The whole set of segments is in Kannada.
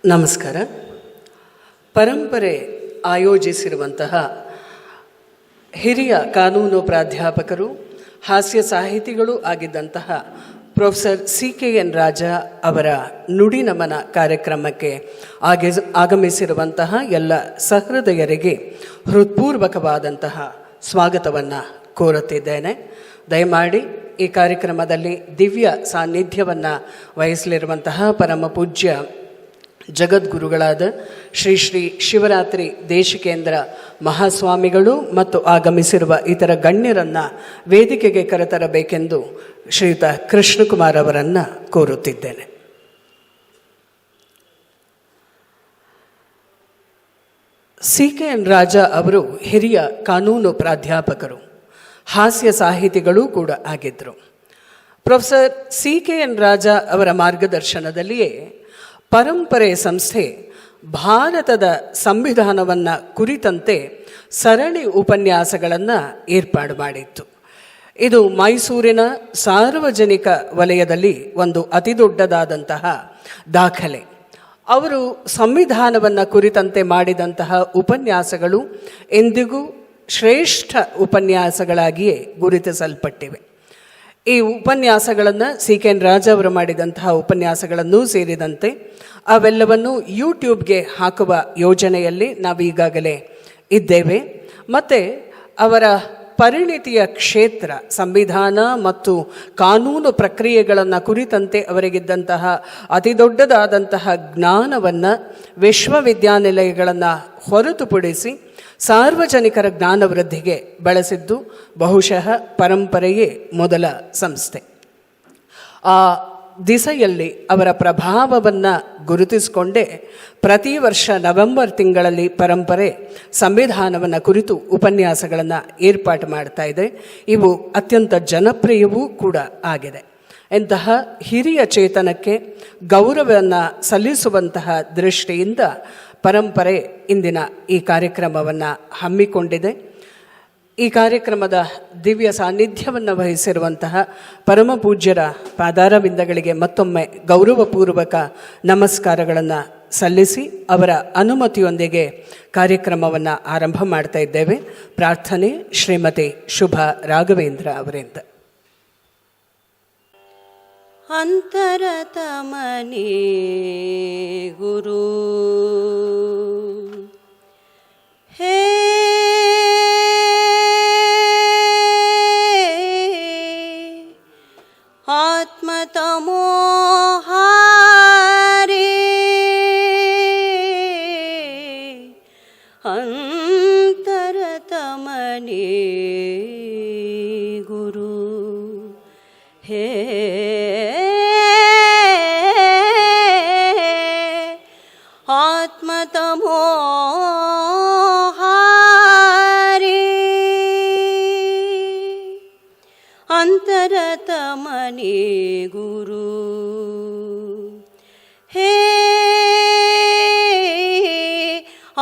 ನಮಸ್ಕಾರ. ಪರಂಪರೆ ಆಯೋಜಿಸಿರುವಂತಹ ಹಿರಿಯ ಕಾನೂನು ಪ್ರಾಧ್ಯಾಪಕರು, ಹಾಸ್ಯ ಸಾಹಿತಿಗಳು ಆಗಿದ್ದಂತಹ ಪ್ರೊಫೆಸರ್ CKN ರಾಜ ಅವರ ನುಡಿ ನಮನ ಕಾರ್ಯಕ್ರಮಕ್ಕೆ ಆಗಮಿಸಿರುವಂತಹ ಎಲ್ಲ ಸಹೃದಯರಿಗೆ ಹೃತ್ಪೂರ್ವಕವಾದಂತಹ ಸ್ವಾಗತವನ್ನು ಕೋರುತ್ತಿದ್ದೇನೆ. ದಯಮಾಡಿ ಈ ಕಾರ್ಯಕ್ರಮದಲ್ಲಿ ದಿವ್ಯ ಸಾನ್ನಿಧ್ಯವನ್ನು ವಹಿಸಲಿರುವಂತಹ ಪರಮ ಪೂಜ್ಯ ಜಗದ್ಗುರುಗಳಾದ ಶ್ರೀ ಶ್ರೀ ಶಿವರಾತ್ರಿ ದೇಶಿಕೇಂದ್ರ ಮಹಾಸ್ವಾಮಿಗಳು ಮತ್ತು ಆಗಮಿಸಿರುವ ಇತರ ಗಣ್ಯರನ್ನು ವೇದಿಕೆಗೆ ಕರೆತರಬೇಕೆಂದು ಶ್ರೀಯುತ ಕೃಷ್ಣಕುಮಾರ್ ಅವರನ್ನು ಕೋರುತ್ತಿದ್ದೇನೆ. CKN ರಾಜ ಅವರು ಹಿರಿಯ ಕಾನೂನು ಪ್ರಾಧ್ಯಾಪಕರು, ಹಾಸ್ಯ ಸಾಹಿತಿಗಳೂ ಕೂಡ ಆಗಿದ್ದರು. ಪ್ರೊಫೆಸರ್ CKN ರಾಜ ಅವರ ಮಾರ್ಗದರ್ಶನದಲ್ಲಿಯೇ ಪರಂಪರೆ ಸಂಸ್ಥೆ ಭಾರತದ ಸಂವಿಧಾನವನ್ನು ಕುರಿತಂತೆ ಸರಣಿ ಉಪನ್ಯಾಸಗಳನ್ನು ಏರ್ಪಾಡು ಮಾಡಿತ್ತು. ಇದು ಮೈಸೂರಿನ ಸಾರ್ವಜನಿಕ ವಲಯದಲ್ಲಿ ಒಂದು ಅತಿದೊಡ್ಡದಾದಂತಹ ದಾಖಲೆ. ಅವರು ಸಂವಿಧಾನವನ್ನು ಕುರಿತಂತೆ ಮಾಡಿದಂತಹ ಉಪನ್ಯಾಸಗಳು ಎಂದಿಗೂ ಶ್ರೇಷ್ಠ ಉಪನ್ಯಾಸಗಳಾಗಿಯೇ ಗುರುತಿಸಲ್ಪಟ್ಟಿವೆ. ಈ ಉಪನ್ಯಾಸಗಳನ್ನು CKN ರಾಜ ಅವರು ಮಾಡಿದಂತಹ ಉಪನ್ಯಾಸಗಳನ್ನೂ ಸೇರಿದಂತೆ ಅವೆಲ್ಲವನ್ನು ಯೂಟ್ಯೂಬ್ಗೆ ಹಾಕುವ ಯೋಜನೆಯಲ್ಲಿ ನಾವೀಗಾಗಲೇ ಇದ್ದೇವೆ. ಮತ್ತು ಅವರ ಪರಿಣಿತಿಯ ಕ್ಷೇತ್ರ ಸಂವಿಧಾನ ಮತ್ತು ಕಾನೂನು ಪ್ರಕ್ರಿಯೆಗಳನ್ನು ಕುರಿತಂತೆ ಅವರಿಗಿದ್ದಂತಹ ಅತಿದೊಡ್ಡದಾದಂತಹ ಜ್ಞಾನವನ್ನು ವಿಶ್ವವಿದ್ಯಾನಿಲಯಗಳನ್ನು ಹೊರತುಪಡಿಸಿ ಸಾರ್ವಜನಿಕರ ಜ್ಞಾನವೃದ್ಧಿಗೆ ಬಳಸಿದ್ದು ಬಹುಶಃ ಪರಂಪರೆಯೇ ಮೊದಲ ಸಂಸ್ಥೆ. ಆ ದಿಸೆಯಲ್ಲಿ ಅವರ ಪ್ರಭಾವವನ್ನು ಗುರುತಿಸಿಕೊಂಡೇ ಪ್ರತಿ ವರ್ಷ ನವೆಂಬರ್ ತಿಂಗಳಲ್ಲಿ ಪರಂಪರೆ ಸಂವಿಧಾನವನ್ನು ಕುರಿತು ಉಪನ್ಯಾಸಗಳನ್ನು ಏರ್ಪಾಟು ಮಾಡ್ತಾ ಇದೆ. ಇವು ಅತ್ಯಂತ ಜನಪ್ರಿಯವೂ ಕೂಡ ಆಗಿದೆ. ಇಂತಹ ಹಿರಿಯ ಚೇತನಕ್ಕೆ ಗೌರವವನ್ನು ಸಲ್ಲಿಸುವಂತಹ ದೃಷ್ಟಿಯಿಂದ ಪರಂಪರೆ ಇಂದಿನ ಈ ಕಾರ್ಯಕ್ರಮವನ್ನು ಹಮ್ಮಿಕೊಂಡಿದೆ. ಈ ಕಾರ್ಯಕ್ರಮದ ದಿವ್ಯ ಸಾನ್ನಿಧ್ಯವನ್ನು ವಹಿಸಿರುವಂತಹ ಪರಮ ಪೂಜ್ಯರ ಪಾದಾರವಿಂದಗಳಿಗೆ ಮತ್ತೊಮ್ಮೆ ಗೌರವಪೂರ್ವಕ ನಮಸ್ಕಾರಗಳನ್ನು ಸಲ್ಲಿಸಿ ಅವರ ಅನುಮತಿಯೊಂದಿಗೆ ಕಾರ್ಯಕ್ರಮವನ್ನು ಆರಂಭ ಮಾಡ್ತಾ ಇದ್ದೇವೆ. ಪ್ರಾರ್ಥನೆ ಶ್ರೀಮತಿ ಶುಭಾ ರಾಘವೇಂದ್ರ ಅವರಿಂದ. ಅಂತರತಮನೇ ಗುರು ಹೇ ಆತ್ಮತಮೋ ಹಾರೇ ಅಂತರತಮನೇ ಗುರು ಹೇ ಆತ್ಮತಮೋ ಹಾರೇ ಅಂತರತಮನೇ ಗುರು ಹೇ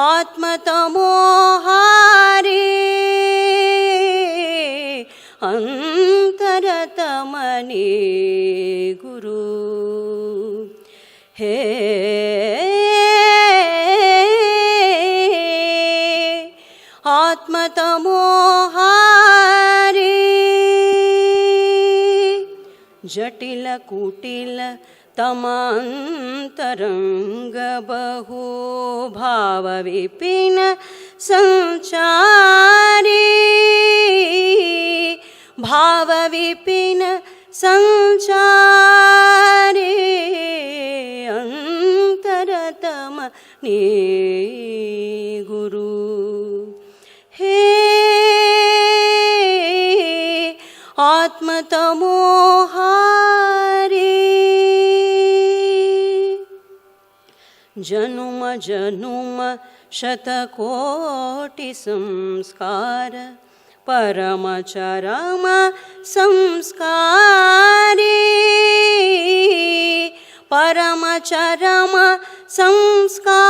ಆತ್ಮತಮೋ ಹಾರೇ ಅಂತರತಮನೇ ಗುರು ಹೇ ಆತ್ಮತಮೋ ಹಾರೇ ಜಟಿಲ ಕುಟಿಲ ತಮಾಂತರಂಗ ಬಹು ಭಾವ ವಿಪಿನ ಸಂಚಾರಿ ಭಾವ ವಿಪಿನ ಸಂಚಾರಿ ಅಂತರತಮ ನೀ ಗುರು ಹೇ ಆತ್ಮತಮೋ ಹಾರೇ ಜನುಮ ಜನುಮ ಶತಕೋಟಿ ಸಂಸ್ಕಾರ ಪರಮ ಚರಮ ಸಂಸ್ಕಾರಿ ಪರಮ ಚರಮ ಸಂಸ್ಕಾರಿ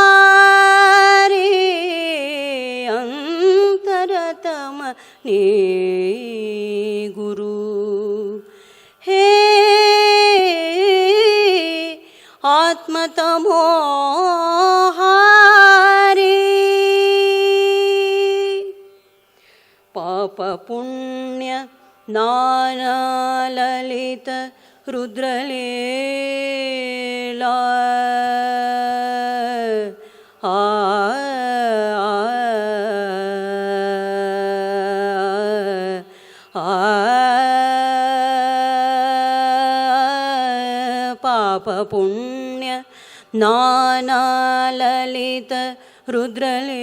ಅಂತರತಮ ನೀ ಗುರು ಹೇ ಆತ್ಮತಮೋಹಾರಿ ಪಾಪ ಪುಣ್ಯ ನಾನಾ ಲಲಿತ ರುದ್ರಲೀಲಾ ಪಾಪ ಪುಣ್ಯ ನಾನಾ ಲಲಿತ ರುದ್ರಲೀಲಾ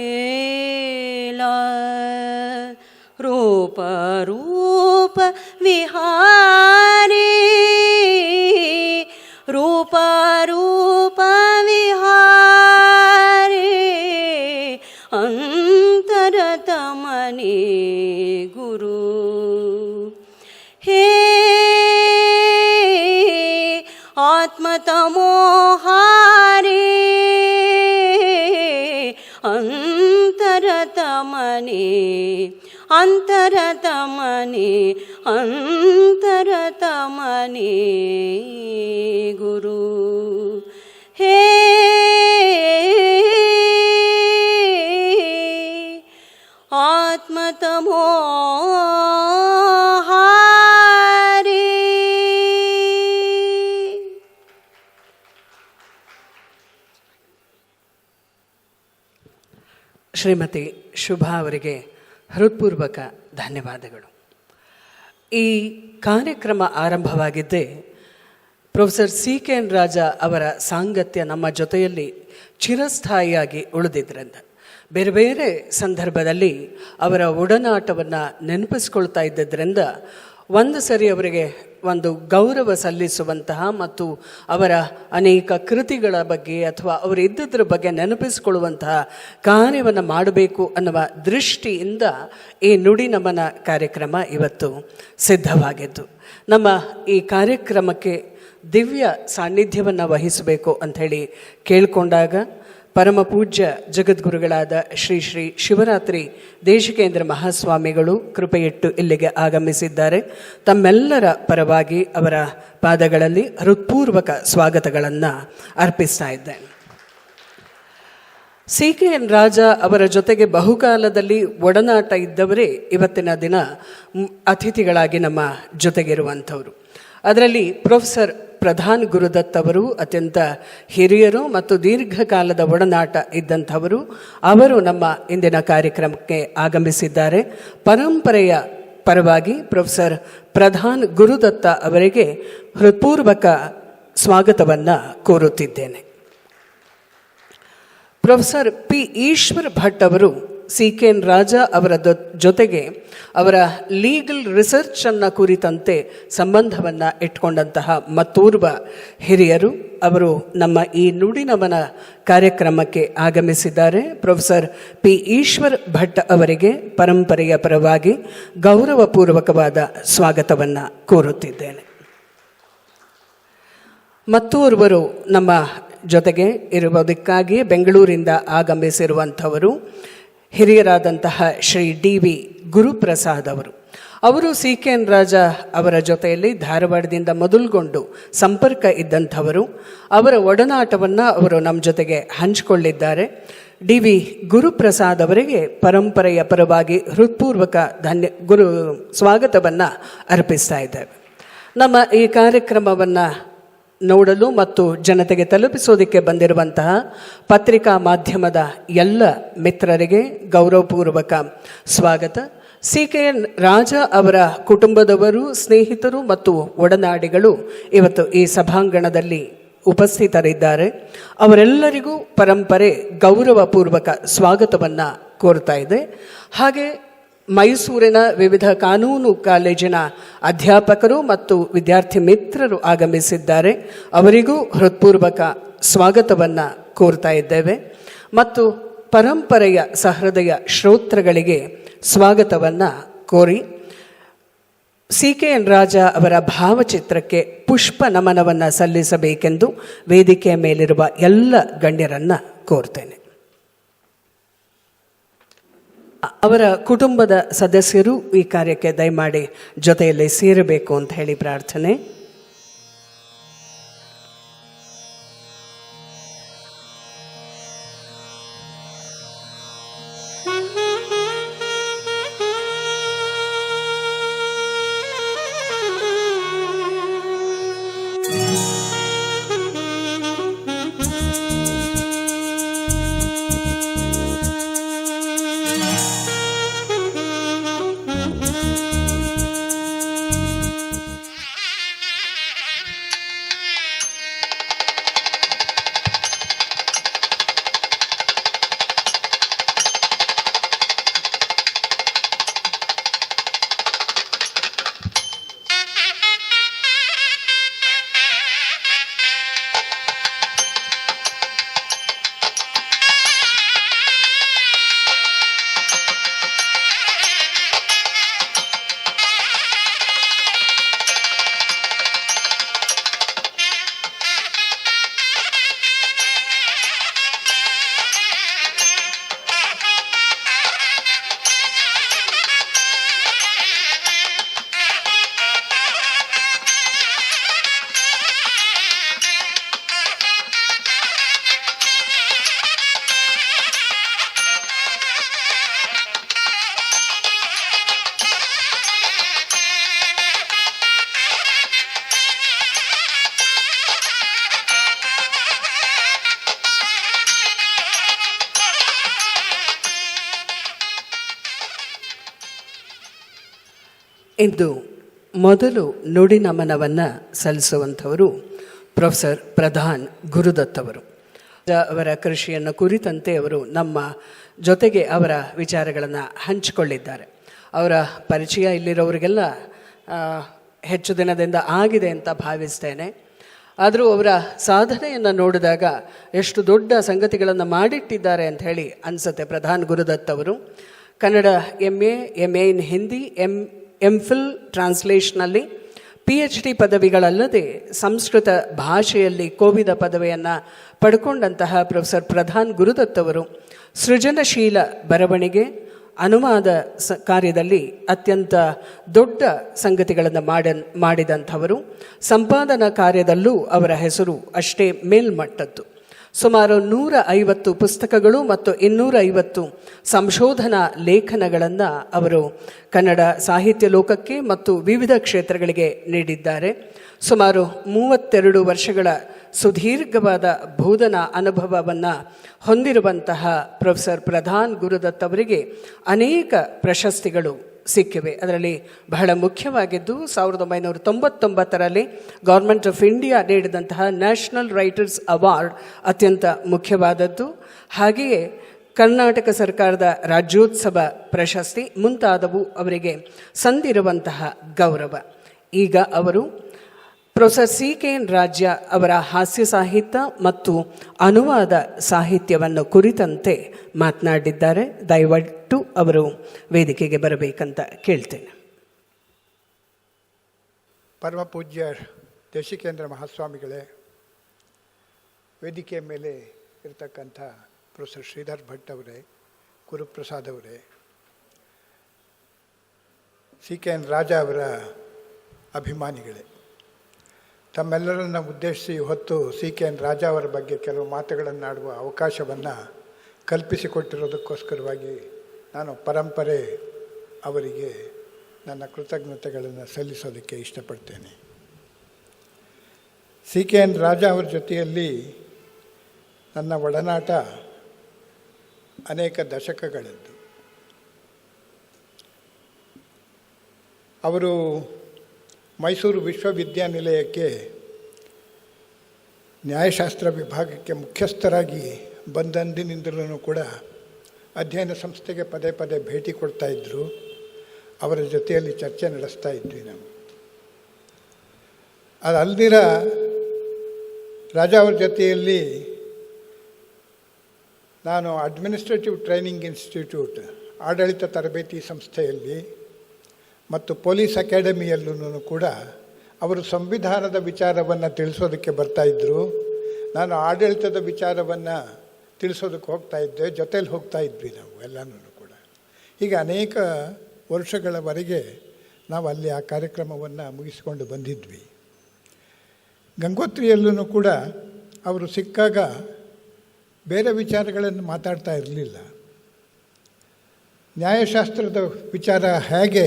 ರೂಪ ರೂಪ ವಿಹಾರಿ ರೂಪ ರೂಪ ವಿಹಾರಿ ಅಂತರತಮನಿ ಗುರು ಹೇ ಆತ್ಮತಮೋಹಾರಿ ಅಂತರತಮನಿ ಅಂತರತಮನಿ ಅಂತರತಮನಿ ಗುರು ಹೇ ಆತ್ಮತಮೋಹಾರಿ ಶ್ರೀಮತಿ ಶುಭಾ ಅವರಿಗೆ ಹೃತ್ಪೂರ್ವಕ ಧನ್ಯವಾದಗಳು. ಈ ಕಾರ್ಯಕ್ರಮ ಆರಂಭವಾಗಿದ್ದೇ ಪ್ರೊಫೆಸರ್ CKN ರಾಜ ಅವರ ಸಾಂಗತ್ಯ ನಮ್ಮ ಜೊತೆಯಲ್ಲಿ ಚಿರಸ್ಥಾಯಿಯಾಗಿ ಉಳಿದಿದ್ದರಿಂದ ಬೇರೆ ಬೇರೆ ಸಂದರ್ಭದಲ್ಲಿ ಅವರ ಒಡನಾಟವನ್ನು ನೆನಪಿಸ್ಕೊಳ್ತಾ ಇದ್ದಿದ್ದರಿಂದ ಒಂದು ಸರಿ ಅವರಿಗೆ ಒಂದು ಗೌರವ ಸಲ್ಲಿಸುವಂತಹ ಮತ್ತು ಅವರ ಅನೇಕ ಕೃತಿಗಳ ಬಗ್ಗೆ ಅಥವಾ ಅವರು ಇದ್ದದ್ರ ಬಗ್ಗೆ ನೆನಪಿಸಿಕೊಳ್ಳುವಂತಹ ಕಾರ್ಯವನ್ನು ಮಾಡಬೇಕು ಅನ್ನುವ ದೃಷ್ಟಿಯಿಂದ ಈ ನುಡಿ ನಮನ ಕಾರ್ಯಕ್ರಮ ಇವತ್ತು ಸಿದ್ಧವಾಗಿದ್ದು, ನಮ್ಮ ಈ ಕಾರ್ಯಕ್ರಮಕ್ಕೆ ದಿವ್ಯ ಸಾನ್ನಿಧ್ಯವನ್ನು ವಹಿಸಬೇಕು ಅಂಥೇಳಿ ಕೇಳಿಕೊಂಡಾಗ ಪರಮ ಪೂಜ್ಯ ಜಗದ್ಗುರುಗಳಾದ ಶ್ರೀ ಶ್ರೀ ಶಿವರಾತ್ರಿ ದೇಶಿಕೇಂದ್ರ ಮಹಾಸ್ವಾಮಿಗಳು ಕೃಪೆಯಿಟ್ಟು ಇಲ್ಲಿಗೆ ಆಗಮಿಸಿದ್ದಾರೆ. ತಮ್ಮೆಲ್ಲರ ಪರವಾಗಿ ಅವರ ಪಾದಗಳಲ್ಲಿ ಹೃತ್ಪೂರ್ವಕ ಸ್ವಾಗತಗಳನ್ನು ಅರ್ಪಿಸ್ತಾ ಇದ್ದೇನೆ. CKN ರಾಜ ಅವರ ಜೊತೆಗೆ ಬಹುಕಾಲದಲ್ಲಿ ಒಡನಾಟ ಇದ್ದವರೇ ಇವತ್ತಿನ ದಿನ ಅತಿಥಿಗಳಾಗಿ ನಮ್ಮ ಜೊತೆಗಿರುವಂಥವರು. ಅದರಲ್ಲಿ ಪ್ರೊಫೆಸರ್ ಪ್ರಧಾನ್ ಗುರುದತ್ ಅವರು ಅತ್ಯಂತ ಹಿರಿಯರು ಮತ್ತು ದೀರ್ಘಕಾಲದ ಒಡನಾಟ ಇದ್ದಂಥವರು. ಅವರು ನಮ್ಮ ಇಂದಿನ ಕಾರ್ಯಕ್ರಮಕ್ಕೆ ಆಗಮಿಸಿದ್ದಾರೆ. ಪರಂಪರೆಯ ಪರವಾಗಿ ಪ್ರೊಫೆಸರ್ ಪ್ರಧಾನ್ ಗುರುದತ್ತ ಅವರಿಗೆ ಹೃತ್ಪೂರ್ವಕ ಸ್ವಾಗತವನ್ನು ಕೋರುತ್ತಿದ್ದೇನೆ. Professor P. ಈಶ್ವರ್ ಭಟ್ ಅವರು CKN ರಾಜ ಅವರ ಜೊತೆಗೆ ಅವರ ಲೀಗಲ್ ರಿಸರ್ಚನ್ನು ಕುರಿತಂತೆ ಸಂಬಂಧವನ್ನು ಇಟ್ಕೊಂಡಂತಹ ಮತ್ತೋರ್ವ ಹಿರಿಯರು. ಅವರು ನಮ್ಮ ಈ ನುಡಿನಮನ ಕಾರ್ಯಕ್ರಮಕ್ಕೆ ಆಗಮಿಸಿದ್ದಾರೆ. Professor P. ಈಶ್ವರ್ ಭಟ್ ಅವರಿಗೆ ಪರಂಪರೆಯ ಪರವಾಗಿ ಗೌರವಪೂರ್ವಕವಾದ ಸ್ವಾಗತವನ್ನು ಕೋರುತ್ತಿದ್ದೇನೆ. ಮತ್ತೋರ್ವರು ನಮ್ಮ ಜೊತೆಗೆ ಇರುವುದಕ್ಕಾಗಿ ಬೆಂಗಳೂರಿಂದ ಆಗಮಿಸಿರುವಂಥವರು ಹಿರಿಯರಾದಂತಹ ಶ್ರೀ DV ಗುರುಪ್ರಸಾದ್ ಅವರು. ಅವರು CKN ರಾಜ ಅವರ ಜೊತೆಯಲ್ಲಿ ಧಾರವಾಡದಿಂದ ಮೊದಲುಗೊಂಡು ಸಂಪರ್ಕ ಇದ್ದಂಥವರು. ಅವರ ಒಡನಾಟವನ್ನು ಅವರು ನಮ್ಮ ಜೊತೆಗೆ ಹಂಚಿಕೊಳ್ಳಿದ್ದಾರೆ. DV ಗುರುಪ್ರಸಾದ್ ಅವರಿಗೆ ಪರಂಪರೆಯ ಪರವಾಗಿ ಹೃತ್ಪೂರ್ವಕ ಸ್ವಾಗತವನ್ನು ಅರ್ಪಿಸ್ತಾ ಇದ್ದೇವೆ. ನಮ್ಮ ಈ ಕಾರ್ಯಕ್ರಮವನ್ನು ನೋಡಲು ಮತ್ತು ಜನತೆಗೆ ತಲುಪಿಸೋದಕ್ಕೆ ಬಂದಿರುವಂತಹ ಪತ್ರಿಕಾ ಮಾಧ್ಯಮದ ಎಲ್ಲ ಮಿತ್ರರಿಗೆ ಗೌರವಪೂರ್ವಕ ಸ್ವಾಗತ. CKN ರಾಜ ಅವರ ಕುಟುಂಬದವರು, ಸ್ನೇಹಿತರು ಮತ್ತು ಒಡನಾಡಿಗಳು ಇವತ್ತು ಈ ಸಭಾಂಗಣದಲ್ಲಿ ಉಪಸ್ಥಿತರಿದ್ದಾರೆ. ಅವರೆಲ್ಲರಿಗೂ ಪರಂಪರೆ ಗೌರವಪೂರ್ವಕ ಸ್ವಾಗತವನ್ನು ಕೋರ್ತಾ ಇದೆ. ಹಾಗೆ ಮೈಸೂರಿನ ವಿವಿಧ ಕಾನೂನು ಕಾಲೇಜಿನ ಅಧ್ಯಾಪಕರು ಮತ್ತು ವಿದ್ಯಾರ್ಥಿ ಮಿತ್ರರು ಆಗಮಿಸಿದ್ದಾರೆ. ಅವರಿಗೂ ಹೃತ್ಪೂರ್ವಕ ಸ್ವಾಗತವನ್ನು ಕೋರ್ತಾ ಇದ್ದೇವೆ. ಮತ್ತು ಪರಂಪರೆಯ ಸಹೃದಯ ಶ್ರೋತೃಗಳಿಗೆ ಸ್ವಾಗತವನ್ನು ಕೋರಿ CKN ರಾಜ ಅವರ ಭಾವಚಿತ್ರಕ್ಕೆ ಪುಷ್ಪ ನಮನವನ್ನು ಸಲ್ಲಿಸಬೇಕೆಂದು ವೇದಿಕೆಯ ಮೇಲಿರುವ ಎಲ್ಲ ಗಣ್ಯರನ್ನು ಕೋರ್ತೇನೆ. ಅವರ ಕುಟುಂಬದ ಸದಸ್ಯರು ಈ ಕಾರ್ಯಕ್ಕೆ ದಯಮಾಡಿ ಜೊತೆಯಲ್ಲಿ ಸೇರಬೇಕು ಅಂತ ಹೇಳಿ ಪ್ರಾರ್ಥನೆ. ಇಂದು ಮೊದಲು ನುಡಿ ನಮನವನ್ನು ಸಲ್ಲಿಸುವಂಥವರು ಪ್ರೊಫೆಸರ್ ಪ್ರಧಾನ್ ಗುರುದತ್ ಅವರು. ಅವರ ಕೃಷಿಯನ್ನು ಕುರಿತಂತೆ ಅವರು ನಮ್ಮ ಜೊತೆಗೆ ಅವರ ವಿಚಾರಗಳನ್ನು ಹಂಚಿಕೊಳ್ಳಿದ್ದಾರೆ. ಅವರ ಪರಿಚಯ ಇಲ್ಲಿರೋರಿಗೆಲ್ಲ ಹೆಚ್ಚು ದಿನದಿಂದ ಆಗಿದೆ ಅಂತ ಭಾವಿಸ್ತೇನೆ. ಆದರೂ ಅವರ ಸಾಧನೆಯನ್ನು ನೋಡಿದಾಗ ಎಷ್ಟು ದೊಡ್ಡ ಸಂಗತಿಗಳನ್ನು ಮಾಡಿಟ್ಟಿದ್ದಾರೆ ಅಂತ ಹೇಳಿ ಅನಿಸುತ್ತೆ. ಪ್ರಧಾನ್ ಗುರುದತ್ ಅವರು ಕನ್ನಡ MA ಇನ್ ಹಿಂದಿ, MPhil ಟ್ರಾನ್ಸ್ಲೇಷನಲ್ಲಿ PhD ಪದವಿಗಳಲ್ಲದೆ ಸಂಸ್ಕೃತ ಭಾಷೆಯಲ್ಲಿ ಕೋವಿದ ಪದವಿಯನ್ನು ಪಡ್ಕೊಂಡಂತಹ ಪ್ರೊಫೆಸರ್ ಪ್ರಧಾನ್ ಗುರುದತ್ ಅವರು ಸೃಜನಶೀಲ ಬರವಣಿಗೆ, ಅನುವಾದ ಕಾರ್ಯದಲ್ಲಿ ಅತ್ಯಂತ ದೊಡ್ಡ ಸಂಗತಿಗಳನ್ನು ಮಾಡಿದಂಥವರು. ಸಂಪಾದನಾ ಕಾರ್ಯದಲ್ಲೂ ಅವರ ಹೆಸರು ಅಷ್ಟೇ ಮೇಲ್ಮಟ್ಟದ್ದು. ಸುಮಾರು 150 ಪುಸ್ತಕಗಳು ಮತ್ತು 250 ಸಂಶೋಧನಾ ಲೇಖನಗಳನ್ನು ಅವರು ಕನ್ನಡ ಸಾಹಿತ್ಯ ಲೋಕಕ್ಕೆ ಮತ್ತು ವಿವಿಧ ಕ್ಷೇತ್ರಗಳಿಗೆ ನೀಡಿದ್ದಾರೆ. ಸುಮಾರು 32 ವರ್ಷಗಳ ಸುದೀರ್ಘವಾದ ಬೋಧನಾ ಅನುಭವವನ್ನು ಹೊಂದಿರುವಂತಹ ಪ್ರೊಫೆಸರ್ ಪ್ರಧಾನ್ ಗುರುದತ್ ಅವರಿಗೆ ಅನೇಕ ಪ್ರಶಸ್ತಿಗಳು ಸಿಕ್ಕಿವೆ. ಅದರಲ್ಲಿ ಬಹಳ ಮುಖ್ಯವಾಗಿದ್ದು 1999ರಲ್ಲಿ ಗೌರ್ಮೆಂಟ್ ಆಫ್ ಇಂಡಿಯಾ ನೀಡಿದಂತಹ ನ್ಯಾಷನಲ್ ರೈಟರ್ಸ್ ಅವಾರ್ಡ್ ಅತ್ಯಂತ ಮುಖ್ಯವಾದದ್ದು. ಹಾಗೆಯೇ ಕರ್ನಾಟಕ ಸರ್ಕಾರದ ರಾಜ್ಯೋತ್ಸವ ಪ್ರಶಸ್ತಿ ಮುಂತಾದವು ಅವರಿಗೆ ಸಂದಿರುವಂತಹ ಗೌರವ. ಈಗ ಅವರು ಪ್ರೊಫೆಸರ್ CKN ರಾಜ್ಯ ಅವರ ಹಾಸ್ಯ ಸಾಹಿತ್ಯ ಮತ್ತು ಅನುವಾದ ಸಾಹಿತ್ಯವನ್ನು ಕುರಿತಂತೆ ಮಾತನಾಡಿದ್ದಾರೆ. ದಯವಿಟ್ಟು ಅವರು ವೇದಿಕೆಗೆ ಬರಬೇಕಂತ ಕೇಳ್ತೇನೆ. ಪರಮ ಪೂಜ್ಯ ದೇಶಿಕೇಂದ್ರ ಮಹಾಸ್ವಾಮಿಗಳೇ, ವೇದಿಕೆಯ ಮೇಲೆ ಇರತಕ್ಕಂಥ ಪ್ರೊಫೆಸರ್ ಶ್ರೀಧರ್ ಭಟ್ ಅವರೇ, ಗುರುಪ್ರಸಾದ್ ಅವರೇ, CKN ರಾಜ ಅವರ ಅಭಿಮಾನಿಗಳೇ, ತಮ್ಮೆಲ್ಲರನ್ನ ಉದ್ದೇಶಿಸಿ ಹೊತ್ತು CKN ರಾಜ ಅವರ ಬಗ್ಗೆ ಕೆಲವು ಮಾತುಗಳನ್ನಾಡುವ ಅವಕಾಶವನ್ನು ಕಲ್ಪಿಸಿಕೊಟ್ಟಿರೋದಕ್ಕೋಸ್ಕರವಾಗಿ ನಾನು ಪರಂಪರೆ ಅವರಿಗೆ ನನ್ನ ಕೃತಜ್ಞತೆಗಳನ್ನು ಸಲ್ಲಿಸೋದಕ್ಕೆ ಇಷ್ಟಪಡ್ತೇನೆ. CKN ರಾಜ ಅವರ ಜೊತೆಯಲ್ಲಿ ನನ್ನ ಒಡನಾಟ ಅನೇಕ ದಶಕಗಳದ್ದು. ಅವರು ಮೈಸೂರು ವಿಶ್ವವಿದ್ಯಾನಿಲಯಕ್ಕೆ ನ್ಯಾಯಶಾಸ್ತ್ರ ವಿಭಾಗಕ್ಕೆ ಮುಖ್ಯಸ್ಥರಾಗಿ ಬಂದಂದಿನಿಂದಲೂ ಕೂಡ ಅಧ್ಯಯನ ಸಂಸ್ಥೆಗೆ ಪದೇ ಪದೇ ಭೇಟಿ ಕೊಡ್ತಾಯಿದ್ರು. ಅವರ ಜೊತೆಯಲ್ಲಿ ಚರ್ಚೆ ನಡೆಸ್ತಾ ಇದ್ವಿ ನಾವು. ಅದಲ್ದಿರ ರಾಜಾ ಅವ್ರ ಜೊತೆಯಲ್ಲಿ ನಾನು ಅಡ್ಮಿನಿಸ್ಟ್ರೇಟಿವ್ ಟ್ರೈನಿಂಗ್ ಇನ್ಸ್ಟಿಟ್ಯೂಟ್ ಆಡಳಿತ ತರಬೇತಿ ಸಂಸ್ಥೆಯಲ್ಲಿ ಮತ್ತು ಪೊಲೀಸ್ ಅಕಾಡೆಮಿಯಲ್ಲೂ ಕೂಡ ಅವರು ಸಂವಿಧಾನದ ವಿಚಾರವನ್ನು ತಿಳಿಸೋದಕ್ಕೆ ಬರ್ತಾಯಿದ್ರು. ನಾನು ಆಡಳಿತದ ವಿಚಾರವನ್ನು ತಿಳಿಸೋದಕ್ಕೆ ಹೋಗ್ತಾಯಿದ್ದೆ, ಜೊತೇಲಿ ಹೋಗ್ತಾ ಇದ್ವಿ ನಾವು ಎಲ್ಲನೂ ಕೂಡ. ಹೀಗೆ ಅನೇಕ ವರ್ಷಗಳವರೆಗೆ ನಾವು ಅಲ್ಲಿ ಆ ಕಾರ್ಯಕ್ರಮವನ್ನು ಮುಗಿಸಿಕೊಂಡು ಬಂದಿದ್ವಿ. ಗಂಗೋತ್ರಿಯಲ್ಲೂ ಕೂಡ ಅವರು ಸಿಕ್ಕಾಗ ಬೇರೆ ವಿಚಾರಗಳನ್ನು ಮಾತಾಡ್ತಾ ಇರಲಿಲ್ಲ. ನ್ಯಾಯಶಾಸ್ತ್ರದ ವಿಚಾರ ಹೇಗೆ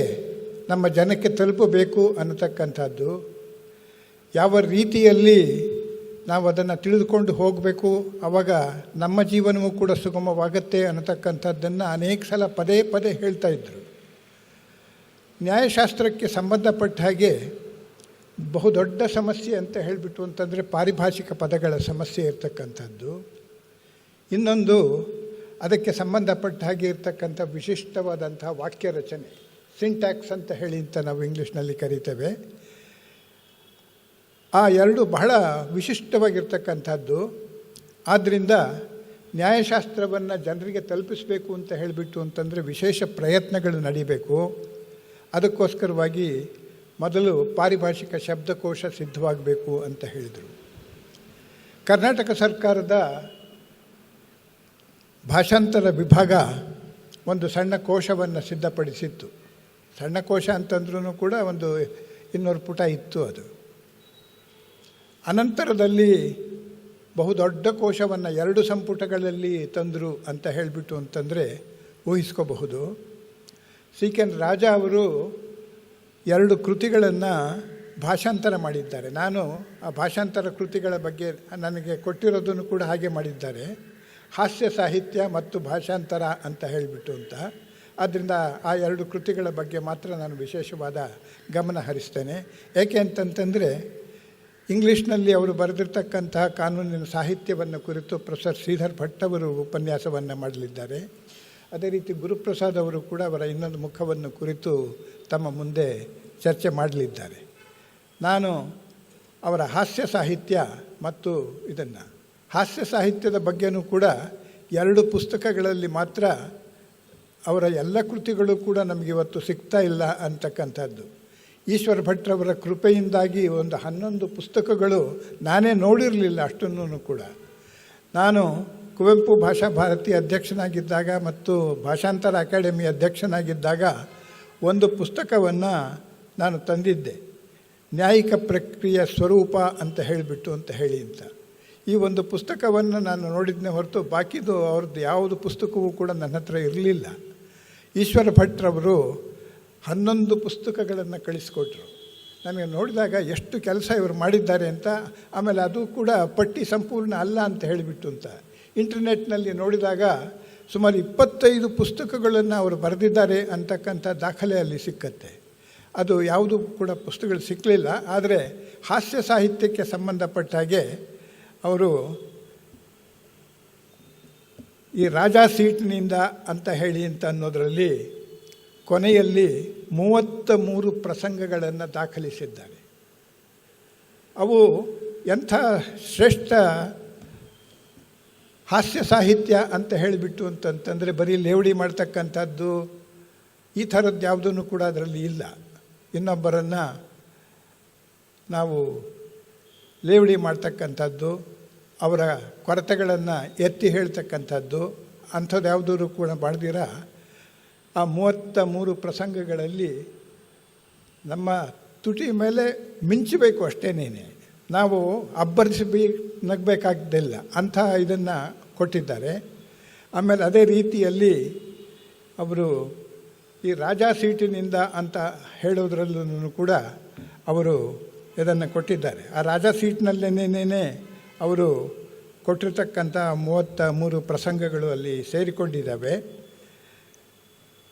ನಮ್ಮ ಜನಕ್ಕೆ ತಲುಪಬೇಕು ಅನ್ನತಕ್ಕಂಥದ್ದು, ಯಾವ ರೀತಿಯಲ್ಲಿ ನಾವು ಅದನ್ನು ತಿಳಿದುಕೊಂಡು ಹೋಗಬೇಕು, ಆವಾಗ ನಮ್ಮ ಜೀವನವೂ ಕೂಡ ಸುಗಮವಾಗತ್ತೆ ಅನ್ನತಕ್ಕಂಥದ್ದನ್ನು ಅನೇಕ ಸಲ ಪದೇ ಪದೇ ಹೇಳ್ತಾಯಿದ್ರು. ನ್ಯಾಯಶಾಸ್ತ್ರಕ್ಕೆ ಸಂಬಂಧಪಟ್ಟ ಹಾಗೆ ಬಹುದೊಡ್ಡ ಸಮಸ್ಯೆ ಅಂತ ಹೇಳಿಬಿಟ್ಟು ಅಂತಂದರೆ ಪಾರಿಭಾಷಿಕ ಪದಗಳ ಸಮಸ್ಯೆ ಇರ್ತಕ್ಕಂಥದ್ದು. ಇನ್ನೊಂದು ಅದಕ್ಕೆ ಸಂಬಂಧಪಟ್ಟ ಹಾಗೆ ಇರ್ತಕ್ಕಂಥ ವಿಶಿಷ್ಟವಾದಂಥ ವಾಕ್ಯ ರಚನೆ, ಸಿಂಟ್ಯಾಕ್ಸ್ ಅಂತ ಹೇಳಿ ಅಂತ ನಾವು ಇಂಗ್ಲೀಷ್ನಲ್ಲಿ ಕರಿತೇವೆ. ಆ ಎರಡು ಬಹಳ ವಿಶಿಷ್ಟವಾಗಿರ್ತಕ್ಕಂಥದ್ದು. ಆದ್ದರಿಂದ ನ್ಯಾಯಶಾಸ್ತ್ರವನ್ನು ಜನರಿಗೆ ತಲುಪಿಸಬೇಕು ಅಂತ ಹೇಳಿಬಿಟ್ಟು ಅಂತಂದರೆ ವಿಶೇಷ ಪ್ರಯತ್ನಗಳು ನಡೀಬೇಕು. ಅದಕ್ಕೋಸ್ಕರವಾಗಿ ಮೊದಲು ಪಾರಿಭಾಷಿಕ ಶಬ್ದಕೋಶ ಸಿದ್ಧವಾಗಬೇಕು ಅಂತ ಹೇಳಿದರು. ಕರ್ನಾಟಕ ಸರ್ಕಾರದ ಭಾಷಾಂತರ ವಿಭಾಗ ಒಂದು ಸಣ್ಣ ಕೋಶವನ್ನು ಸಿದ್ಧಪಡಿಸಿತ್ತು. ಸಣ್ಣ ಕೋಶ ಅಂತಂದ್ರೂ ಕೂಡ ಒಂದು 200 ಪುಟ ಇತ್ತು ಅದು. ಅನಂತರದಲ್ಲಿ ಬಹುದೊಡ್ಡ ಕೋಶವನ್ನು 2 ಸಂಪುಟಗಳಲ್ಲಿ ತಂದರು ಅಂತ ಹೇಳಿಬಿಟ್ಟು ಅಂತಂದರೆ ಊಹಿಸ್ಕೋಬಹುದು. ಸಿ.ಕೆ. ರಾಜ ಅವರು 2 ಕೃತಿಗಳನ್ನು ಭಾಷಾಂತರ ಮಾಡಿದ್ದಾರೆ. ನಾನು ಆ ಭಾಷಾಂತರ ಕೃತಿಗಳ ಬಗ್ಗೆ ನನಗೆ ಕೊಟ್ಟಿರೋದನ್ನು ಕೂಡ ಹಾಗೆ ಮಾಡಿದ್ದಾರೆ. ಹಾಸ್ಯ ಸಾಹಿತ್ಯ ಮತ್ತು ಭಾಷಾಂತರ ಅಂತ ಹೇಳಿಬಿಟ್ಟು ಅಂತ. ಆದ್ದರಿಂದ ಆ 2 ಕೃತಿಗಳ ಬಗ್ಗೆ ಮಾತ್ರ ನಾನು ವಿಶೇಷವಾದ ಗಮನ ಹರಿಸ್ತೇನೆ. ಏಕೆ ಅಂತಂತಂದರೆ ಇಂಗ್ಲೀಷ್ನಲ್ಲಿ ಅವರು ಬರೆದಿರ್ತಕ್ಕಂತಹ ಕಾನೂನಿನ ಸಾಹಿತ್ಯವನ್ನು ಕುರಿತು ಪ್ರೊಫೆಸರ್ ಶ್ರೀಧರ್ ಭಟ್ ಅವರು ಉಪನ್ಯಾಸವನ್ನು ಮಾಡಲಿದ್ದಾರೆ. ಅದೇ ರೀತಿ ಗುರುಪ್ರಸಾದ್ ಅವರು ಕೂಡ ಅವರ ಇನ್ನೊಂದು ಮುಖವನ್ನು ಕುರಿತು ತಮ್ಮ ಮುಂದೆ ಚರ್ಚೆ ಮಾಡಲಿದ್ದಾರೆ. ನಾನು ಅವರ ಹಾಸ್ಯ ಸಾಹಿತ್ಯ ಮತ್ತು ಹಾಸ್ಯ ಸಾಹಿತ್ಯದ ಬಗ್ಗೆನೂ ಕೂಡ 2 ಪುಸ್ತಕಗಳಲ್ಲಿ ಮಾತ್ರ ಅವರ ಎಲ್ಲ ಕೃತಿಗಳು ಕೂಡ ನಮಗಿವತ್ತು ಸಿಗ್ತಾ ಇಲ್ಲ ಅಂತಕ್ಕಂಥದ್ದು. ಈಶ್ವರ ಭಟ್ರವರ ಕೃಪೆಯಿಂದಾಗಿ ಒಂದು 11 ಪುಸ್ತಕಗಳು ನಾನೇ ನೋಡಿರಲಿಲ್ಲ ಅಷ್ಟನ್ನೂ ಕೂಡ. ನಾನು ಕುವೆಂಪು ಭಾಷಾ ಭಾರತಿ ಅಧ್ಯಕ್ಷನಾಗಿದ್ದಾಗ ಮತ್ತು ಭಾಷಾಂತರ ಅಕಾಡೆಮಿ ಅಧ್ಯಕ್ಷನಾಗಿದ್ದಾಗ ಒಂದು ಪುಸ್ತಕವನ್ನು ನಾನು ತಂದಿದ್ದೆ, ನ್ಯಾಯಿಕ ಪ್ರಕ್ರಿಯೆ ಸ್ವರೂಪ ಅಂತ ಹೇಳಿಬಿಟ್ಟು ಅಂತ ಹೇಳಿ ಅಂತ. ಈ ಒಂದು ಪುಸ್ತಕವನ್ನು ನಾನು ನೋಡಿದ್ನೇ ಹೊರತು ಬಾಕಿದು ಅವ್ರದ್ದು ಯಾವುದು ಪುಸ್ತಕವೂ ಕೂಡ ನನ್ನ ಹತ್ರ ಇರಲಿಲ್ಲ. ಈಶ್ವರ ಭಟ್ರವರು 11 ಪುಸ್ತಕಗಳನ್ನು ಕಳಿಸ್ಕೊಟ್ರು. ನನಗೆ ನೋಡಿದಾಗ ಎಷ್ಟು ಕೆಲಸ ಇವರು ಮಾಡಿದ್ದಾರೆ ಅಂತ. ಆಮೇಲೆ ಅದು ಕೂಡ ಪಟ್ಟಿ ಸಂಪೂರ್ಣ ಅಲ್ಲ ಅಂತ ಹೇಳಿಬಿಟ್ಟು ಅಂತ. ಇಂಟರ್ನೆಟ್ನಲ್ಲಿ ನೋಡಿದಾಗ ಸುಮಾರು 25 ಪುಸ್ತಕಗಳನ್ನು ಅವರು ಬರೆದಿದ್ದಾರೆ ಅಂತಕ್ಕಂಥ ದಾಖಲೆ ಅಲ್ಲಿ ಸಿಕ್ಕತ್ತೆ. ಅದು ಯಾವುದೂ ಕೂಡ ಪುಸ್ತಕಗಳು ಸಿಕ್ಕಲಿಲ್ಲ. ಆದರೆ ಹಾಸ್ಯ ಸಾಹಿತ್ಯಕ್ಕೆ ಸಂಬಂಧಪಟ್ಟ ಹಾಗೆ ಅವರು ಈ ರಾಜಾ ಸೀಟ್ನಿಂದ ಅಂತ ಹೇಳಿ ಅಂತ ಅನ್ನೋದರಲ್ಲಿ ಕೊನೆಯಲ್ಲಿ 33 ಪ್ರಸಂಗಗಳನ್ನು ದಾಖಲಿಸಿದ್ದಾರೆ. ಅವು ಎಂಥ ಶ್ರೇಷ್ಠ ಹಾಸ್ಯ ಸಾಹಿತ್ಯ ಅಂತ ಹೇಳಿಬಿಟ್ಟು ಅಂತಂತಂದರೆ ಬರೀ ಲೇವಡಿ ಮಾಡ್ತಕ್ಕಂಥದ್ದು ಈ ಥರದ್ದು ಯಾವುದೂ ಕೂಡ ಅದರಲ್ಲಿ ಇಲ್ಲ. ಇನ್ನೊಬ್ಬರನ್ನು ನಾವು ಲೇವಡಿ ಮಾಡ್ತಕ್ಕಂಥದ್ದು, ಅವರ ಕೊರತೆಗಳನ್ನು ಎತ್ತಿ ಹೇಳ್ತಕ್ಕಂಥದ್ದು ಅಂಥದ್ದು ಯಾವುದೂ ಕೂಡ ಮಾಡ್ದಿರ ಆ 33 ಪ್ರಸಂಗಗಳಲ್ಲಿ ನಮ್ಮ ತುಟಿ ಮೇಲೆ ಮಿಂಚಬೇಕು ಅಷ್ಟೇನೇನೆ, ನಾವು ಅಬ್ಬರಿಸಿ ನಗಬೇಕಾಗ್ದಿಲ್ಲ ಅಂಥ ಇದನ್ನು ಕೊಟ್ಟಿದ್ದಾರೆ. ಆಮೇಲೆ ಅದೇ ರೀತಿಯಲ್ಲಿ ಅವರು ಈ ರಾಜಾ ಸೀಟಿನಿಂದ ಅಂತ ಹೇಳೋದ್ರಲ್ಲೂ ಕೂಡ ಅವರು ಇದನ್ನು ಕೊಟ್ಟಿದ್ದಾರೆ. ಆ ರಾಜಾ ಸೀಟ್ನಲ್ಲೇನೇ ಅವರು ಕೊಟ್ಟಿರ್ತಕ್ಕಂಥ 33 ಪ್ರಸಂಗಗಳು ಅಲ್ಲಿ ಸೇರಿಕೊಂಡಿದ್ದಾವೆ.